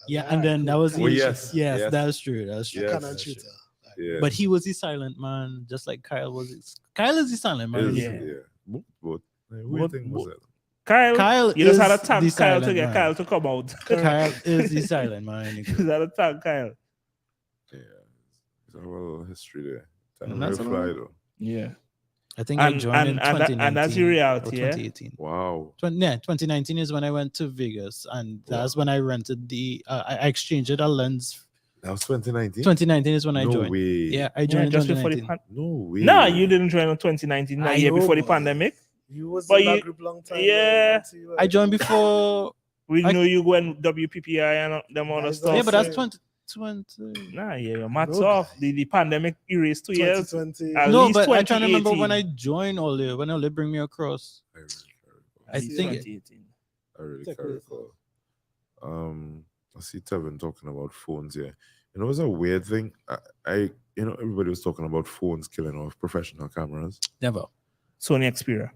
Yeah, All and right, then cool. that was the Oh, issue. yes, Yes, yes. that's true. That's true. Yes. Canon That's true. shooter. Yeah. But he was the silent man, just like Kyle was. Kyle is the silent man. Is- Yeah. yeah. Both. Who do you Both- think was both. that? Kyle, you just had is to tag the Kyle to silent get man. Kyle to come out. Kyle is the silent man. You just had to tag Kyle. Yeah. There's a little history there. Time And real that's a fly lot. though. Yeah. I think I joined in 2019 and that's the reality, or yeah? 2018. Wow. 2019 is when I went to Vegas, and that's when I rented I exchanged a lens. That was 2019? 2019 is when I No joined. way. Yeah, I Yeah, joined in just before the 2019. No way. No, you didn't join in 2019, the I year know, before the boy. pandemic. You was But in that you- group long time. yeah. I joined before. We I- know you went WPPI and them other Guys, stuff. Yeah, but that's Same. 2020. Nah, yeah, your maths No, off. guy. The pandemic erased 2 years. 2020. At No, least but I trying to remember 2018. when I joined Ole, when Ole bring me across. I really can't recall. I At least think 2018. I really Check can't it. recall. I see Tevin talking about phones here. You know, it was a weird thing. Everybody was talking about phones killing off professional cameras. Never. Sony Xperia.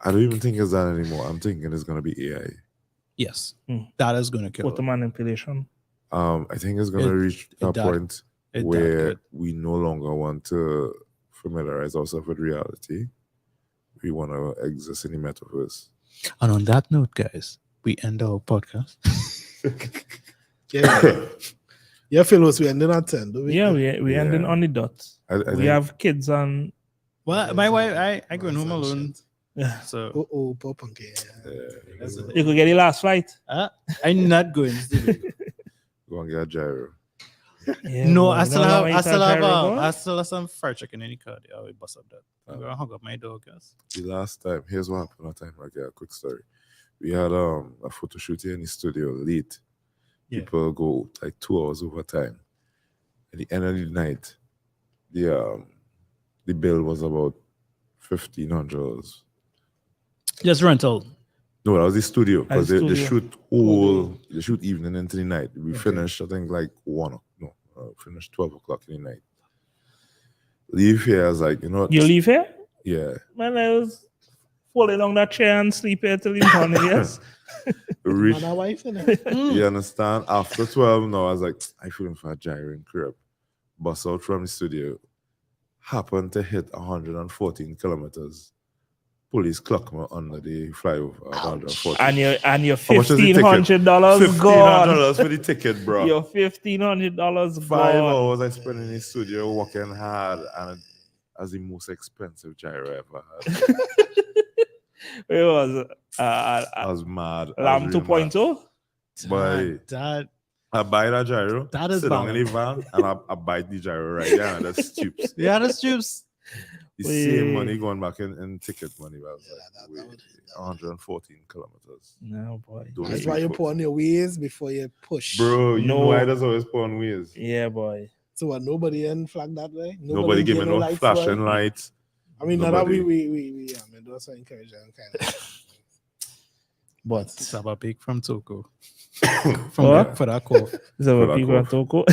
I don't even think it's that anymore. I'm thinking it's gonna be AI. Yes, Hmm. that is going to kill. Photo manipulation. I think it's gonna reach a that- point that where good. we no longer want to familiarize ourselves with reality. We want to exist in the metaverse. And on that note, guys, we end our podcast. Yeah. Yeah, Phyllis, we ended at 10, do we? Yeah, we ending Yeah. on the dot. I We think- have kids and Well, my wife, I going home alone, yeah. so Oh, Pop Punky. Yeah, That's the You could get the last flight. I'm not going. Still. go and get a gyro. Yeah, No, boy, I still you know how have, many I still times have, remember? I still have some fried chicken in the car. I will bust up that. I'm gonna hug up my dog, guys. The last time, here's what happened. That time, like a quick story. We had a photo shoot here in the studio late. Yeah. People go like 2 hours over time. At the end of the night, the bill was about $1,500. Just rental. No, that was the studio because they studio. they shoot evening into the night. We finished, I think, like finished 12 o'clock in the night. Leave here, I was like, You leave here? yeah. Man, I was falling on that chair and sleep here till the morning, yes. Reach, Man, wife, innit? you understand? After 12, no, I was like, I feeling for a gyro in crib. Bus out from the studio. Happened to hit 114 kilometers. Police clock me under the flyover. 114. And your How much is the ticket? $1,500 gone. $1,500 for the ticket, bro. Your $1,500 5 gone. hours I spent in the studio working hard, and as the most expensive gyro I ever had. It was I was mad. I Lamb was really mad. 2.0. Boy, That I buy that gyro, That is sit down in the balance. van, and I buy the gyro right there, and that's stoops. yeah, that's juice. The Wait. same money going back in ticket money. I was Yeah, like, that wait, would- 114 kilometers. No, boy. Don't That's make why me you put- put on your ways before you push. Bro, you No. know why there's always porn ways. Yeah, boy. So what, nobody in flag that way? Nobody give me no lights, flashing boy? lights. I mean, not that Nobody. we that's so encouraging kind of. But Let's have a peek from Toko. What? For that call. is that what Fuck people are off. talking?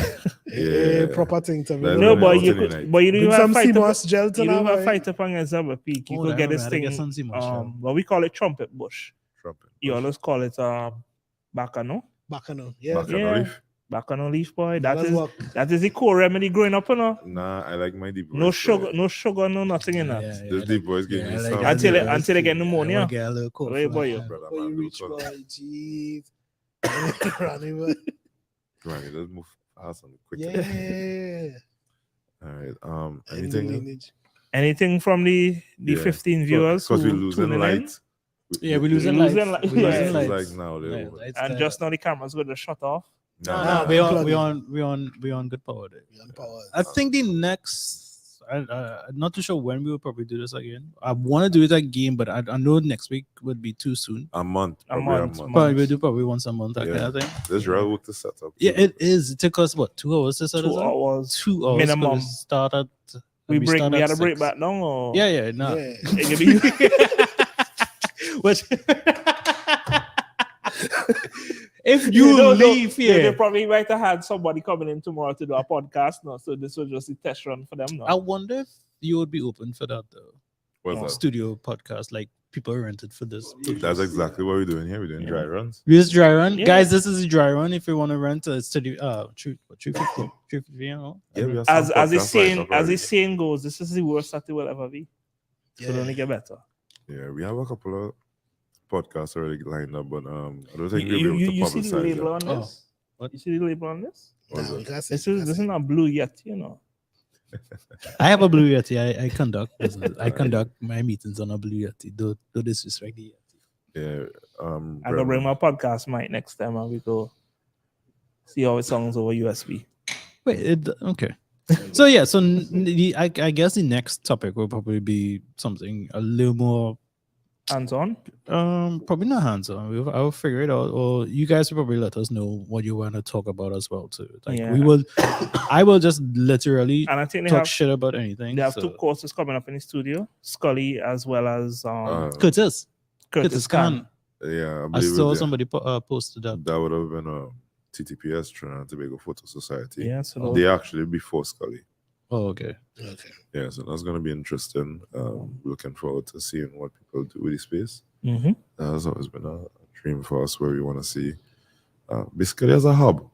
A Yeah. proper thing to That's No, what but it you was could, tonight. but you don't Bring even some fight CMOS gel to you don't now, even boy. fight up against a peak. You Oh, could damn, get I this had to get thing. some CMOS gel. What we call it trumpet bush. Trumpet. You always call it bacano. Bacano. Yeah. Bacano Yeah. leaf? Bacano leaf, boy. That is what That is the core remedy growing up, you know. Nah, I like my deep voice. No sugar, no nothing in that. This deep voice give me some. Until they get pneumonia. Get a little cold. Wait, from boy, that, you- yeah. Brother, boy, man, you do reach, call. boy. Jeez. Ronnie, boy. Come on, let's move fast and quick. Yeah. All right. In the Anything? lineage. Anything from the Yeah. 15 viewers Because we're who losing tuning in? light. Yeah, we're losing We're lights. losing light- We're yeah. losing It's lights. like now they're Yeah, over. lights And there. just now the camera's going to shut off. No, Nah, we on Unplug we on good power there. We on power. I think the next, I'm not too sure when we will probably do this again. I want to do it again, but I know next week would be too soon. A month. A Probably month. Probably we'll do probably once a month, that Yeah. kind of thing. There's real work to set up. Yeah, too. it is. It took us what 2 hours to set 2 this up? hours. 2 hours. 'cause Minimum. We started. We start had at to break 6. back down or Yeah, no. Yeah. It could be- Which, if you know, leave They here, probably might have had somebody coming in tomorrow to do a podcast now. So this was just a test run for them now. I wonder if you would be open for that though. What's that? Studio podcast, like people rented for this. That's exactly what we're doing here. We're doing dry runs. This dry run, Yeah. guys. This is a dry run. If you want to rent a studio, 350, you know. Yeah, we have some As the podcasts saying lined up as the already. saying goes, this is the worst that it will ever be. It will only get better. Yeah, we have a couple of podcasts already lined up, but I don't think we'll be You able to see the publicize label them. on Oh, this? what? You see the label on this? What's No, that? you can't say. This is not blue yet, you know. I have a Blue Yeti. I conduct business. I conduct my meetings on a Blue Yeti. Don't disrespect the Yeti. Yeah. I go bring Brendan. my podcast mic next time and we go see how it sounds over USB. Wait, okay. So yeah, so I guess the next topic will probably be something a little more Hands on. probably not hands-on. I'll figure it out, or you guys will probably let us know what you want to talk about as well too. Like Yeah. we will, I will just literally And I think they talk have shit about anything. they have so. two courses coming up in the studio, Scully as well as Curtis Curtis Khan. Khan. Yeah, I I believe saw it, somebody posted that. that would have been a TTPS, Trinidad and Tobago Photo Society. Yeah, so those- They actually before Scully. Oh, okay. Okay. Yeah, so that's going to be interesting. Looking forward to seeing what people do with the space. Mhm. That's always been a dream for us where we want to see basically as a hub.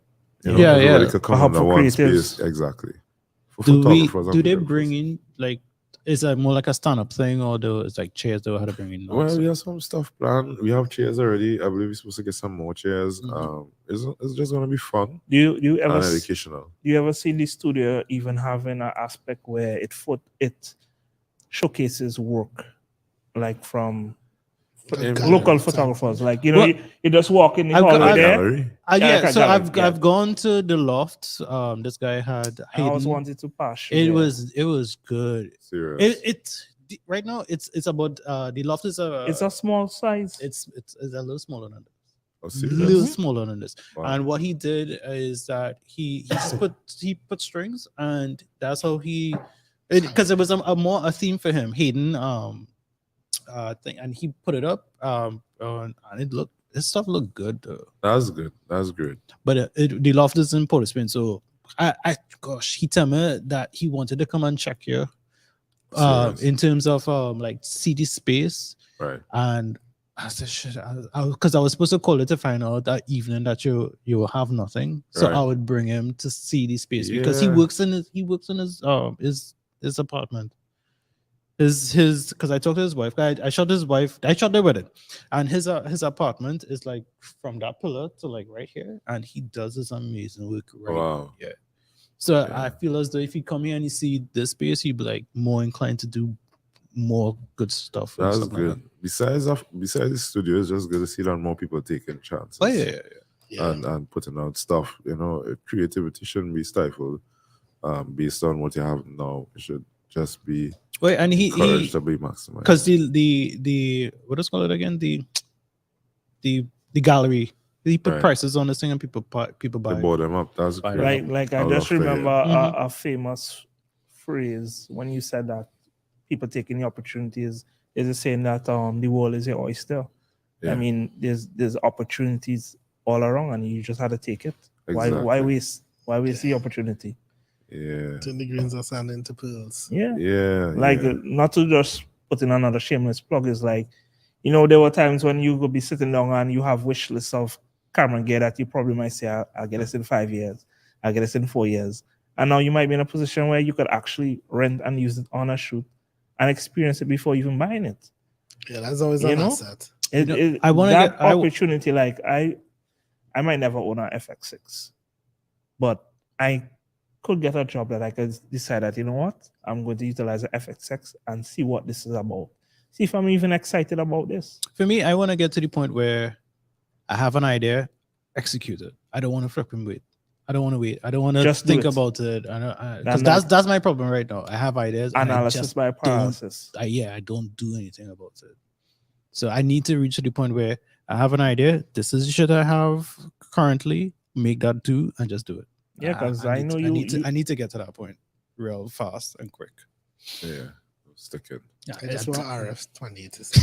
Yeah, everybody yeah. could A come hub under for one creatives. space. Exactly. For Do photographers and they videographers. bring in like is that more like a stand-up thing, or it's like chairs they how to bring in? Well, we have some stuff planned. We have chairs already. I believe we're supposed to get some more chairs. Mhm. It's just going to be fun Do you ever and s- educational. do you ever see the studio even having an aspect where it showcases work like from Gallery local type photographers? thing. Like Well, you just walk in the I've got- hallway I've- there. Gallery. Yeah, Yeah, like a so gallery, yeah. I've gone to the loft. This guy had I always Hayden. wanted to pass you It there. was good. Serious. Right now it's about the loft is It's a small size. it's a little smaller than this. Oh, Little serious? smaller than this. Wow. And what he did is that he put strings, and that's how he because it was a more a theme for him. Hayden thing, and he put it up and his stuff looked good though. That's good. That's great. But the loft is in Port of Spain, so gosh, he told me that he wanted to come and check here Serious. in terms of like see the space. Right. And I said, shit, because I was supposed to call it to find out that evening that you will have nothing, so Right. I would bring him to see the space because he Yeah. works in his apartment. His because I talked to his wife. I shot his wife. I shot their wedding, and his apartment is like from that pillar to like right here, and he does this amazing work right. Wow. Yeah. So Yeah. I feel as though if you come here and you see this space, you'd be like more inclined to do more good stuff. and That's stuff like good. that. Besides the studio, it's just good to see that more people taking chances. Oh yeah. Yeah. And putting out stuff. Creativity shouldn't be stifled based on what you have now. It should just be Wait, and he encouraged to be maximized. because the what is called it again, the gallery, he put Right. prices on this thing and people buy. They bought them up. That's Buy great. Like I I'll just love to hear. remember Mhm. a famous phrase when you said that people taking the opportunities is a saying that the world is your oyster. Yeah. I mean, there's opportunities all around, and you just had to take it. Why Exactly. waste the opportunity? Yeah. Turn the grains of sand into pearls. Yeah. Yeah. Like yeah. not to just put in another shameless plug is like, there were times when you could be sitting down and you have wish lists of camera gear that you probably might say, I'll get this in 5 years, I'll get this in 4 years. And now you might be in a position where you could actually rent and use it on a shoot and experience it before even buying it. Yeah, that's always You an know? asset. I wanna that get- I- opportunity. Like I might never own an FX6, but I could get a job that I could decide that, you know what, I'm going to utilize the FX6 and see what this is about. See if I'm even excited about this. For me, I want to get to the point where I have an idea, execute it. I don't want to flipping wait. I don't want to wait. I don't want to Just do think it. about it. Because That's that's my problem right now. I have ideas. and I Analysis just by don't paralysis. I don't do anything about it. So I need to reach to the point where I have an idea. This is the shit I have currently. Make that do and just do it. Yeah, because I know I you. need to get to that point real fast and quick. Yeah. Stick it. Yeah, I just yeah. want RF20 to say.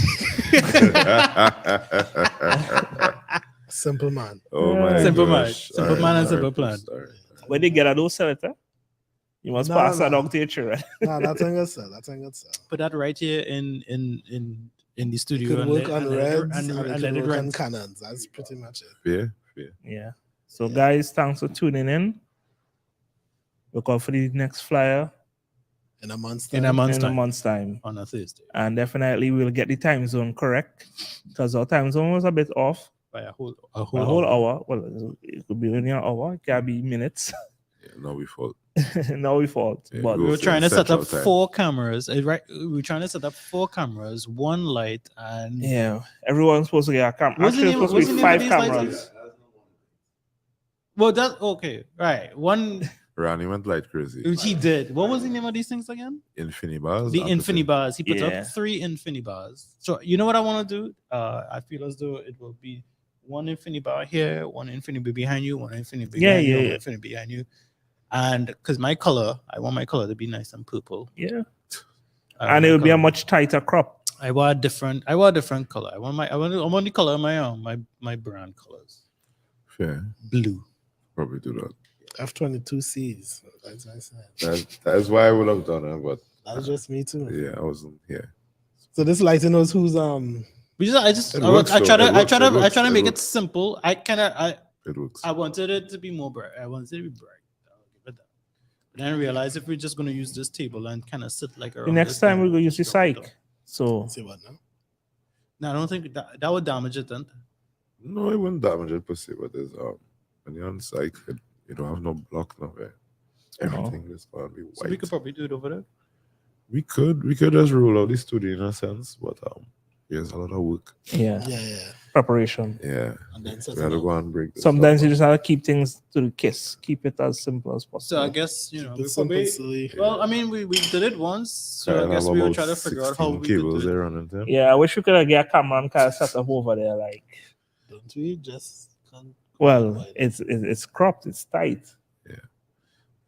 Simple man. Oh my Simple man. gosh. Simple man and simple plan. When they get a those selector, you must No, pass that no. down to your children. No, that's a good sell. That's a good sell. Put that right here in the You studio could work on reds and, and you let could it work run. on cannons. That's pretty much it. Fair. Fair. Yeah. So, guys, thanks for tuning in. Look out for the next flyer In a month's In time. a month's in a time month's time. on a Thursday. And definitely we'll get the time zone correct because our time zone was a bit off. by a whole A whole hour. Well, it could be only an hour. It can be minutes. Yeah, no, we fault. Now we fault. Yeah, But go We were for trying to set up Central Time. 4 cameras. Right, we were trying to set up 4 cameras, 1 light, and yeah, everyone's supposed to get a camera. What's the Actually, name- it's what's supposed the to be name of 5 these cameras. lights? Well, that okay, right? One Randy went light crazy. which he did. What was the name of these things again? Infinibars. The Infini bars. He put Yeah. up 3 Infini bars. So you know what I want to do? I feel as though it will be 1 Infini bar here, 1 Infini bar behind you, 1 Infini bar Yeah, behind you, yeah, one yeah. Infini behind you, and because my color, I want my color to be nice and purple. Yeah, I and want it my would be a color- much tighter crop. I want a different color. I want the color of my own, my brand colors. Fair. Blue. Probably do that. F22Cs. That's what I said. That's why I would have done it, but That's just me too. yeah, I wasn't here. So this lighting knows who's It works, I try though. to It works, make it it works. simple. It works. I wanted it to be more bright. I wanted it to be bright. I'll give it that. But then I realized if we're just going to use this table and kind of sit like The around next this time thing, we're gonna use the just drop it psych. down. So say what now? No, I don't think that would damage it then. No, it wouldn't damage it per se, but there's when you're on site, you don't have no block nowhere. Everything is gonna be white. So we could probably do it over there. We could just roll out the studio in a sense, but there's a lot of work. yeah, Yeah. preparation. Yeah. And then We had to go and break this Sometimes up. you just have to keep things to the kiss. Keep it as simple as possible. So I guess, you know, we It's simple, probably, silly. well, I mean, we did it once. So I I guess have we will about try to figure out how 16 we cables could do there it. running there. Yeah, I wish we could have get a camera and kind of set up over there. Like, Don't we just can't well, it's cropped, it's tight.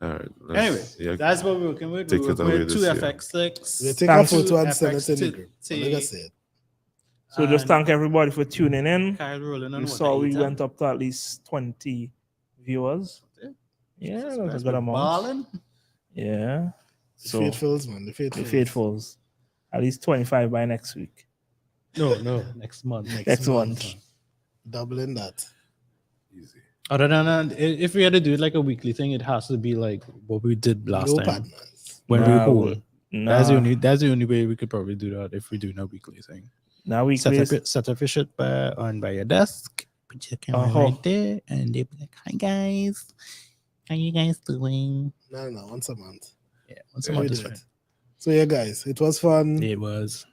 All right. Anyway, yeah, that's what we're working with. Take We're it working away with 2 this year. FX6. we take Thanks a to photo and send it in the FX group. to- Like I said. So just and thank everybody for tuning in. Kyle rolling on We what, saw we 8, went up to at least 20 viewers. Yeah, that's a good amount. Balling. Yeah. The So faithfuls, man. The the faithfuls. faithfuls, at least 25 by next week. No, next month. Next month. Doubling that. easy. Other than that, if we had to do it like a weekly thing, it has to be like what we did last No time partners. when we Nah, hold. Nah, That's the only way we could probably do that if we do a weekly thing. now we Set up your shit by your desk, put your camera Uh-huh. right there, and they be like, "Hi guys, how you guys doing?" No, once a month. Yeah, once Yeah, a month We is do fine. it. So yeah, guys, it was fun. It was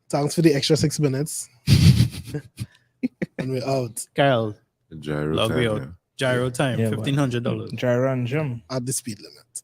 Thanks for the extra 6 minutes. And we're out Kyle Gyro Log time, me out. yeah. gyro time, Yeah, $1,500. Gyro and Jim. at the speed limit.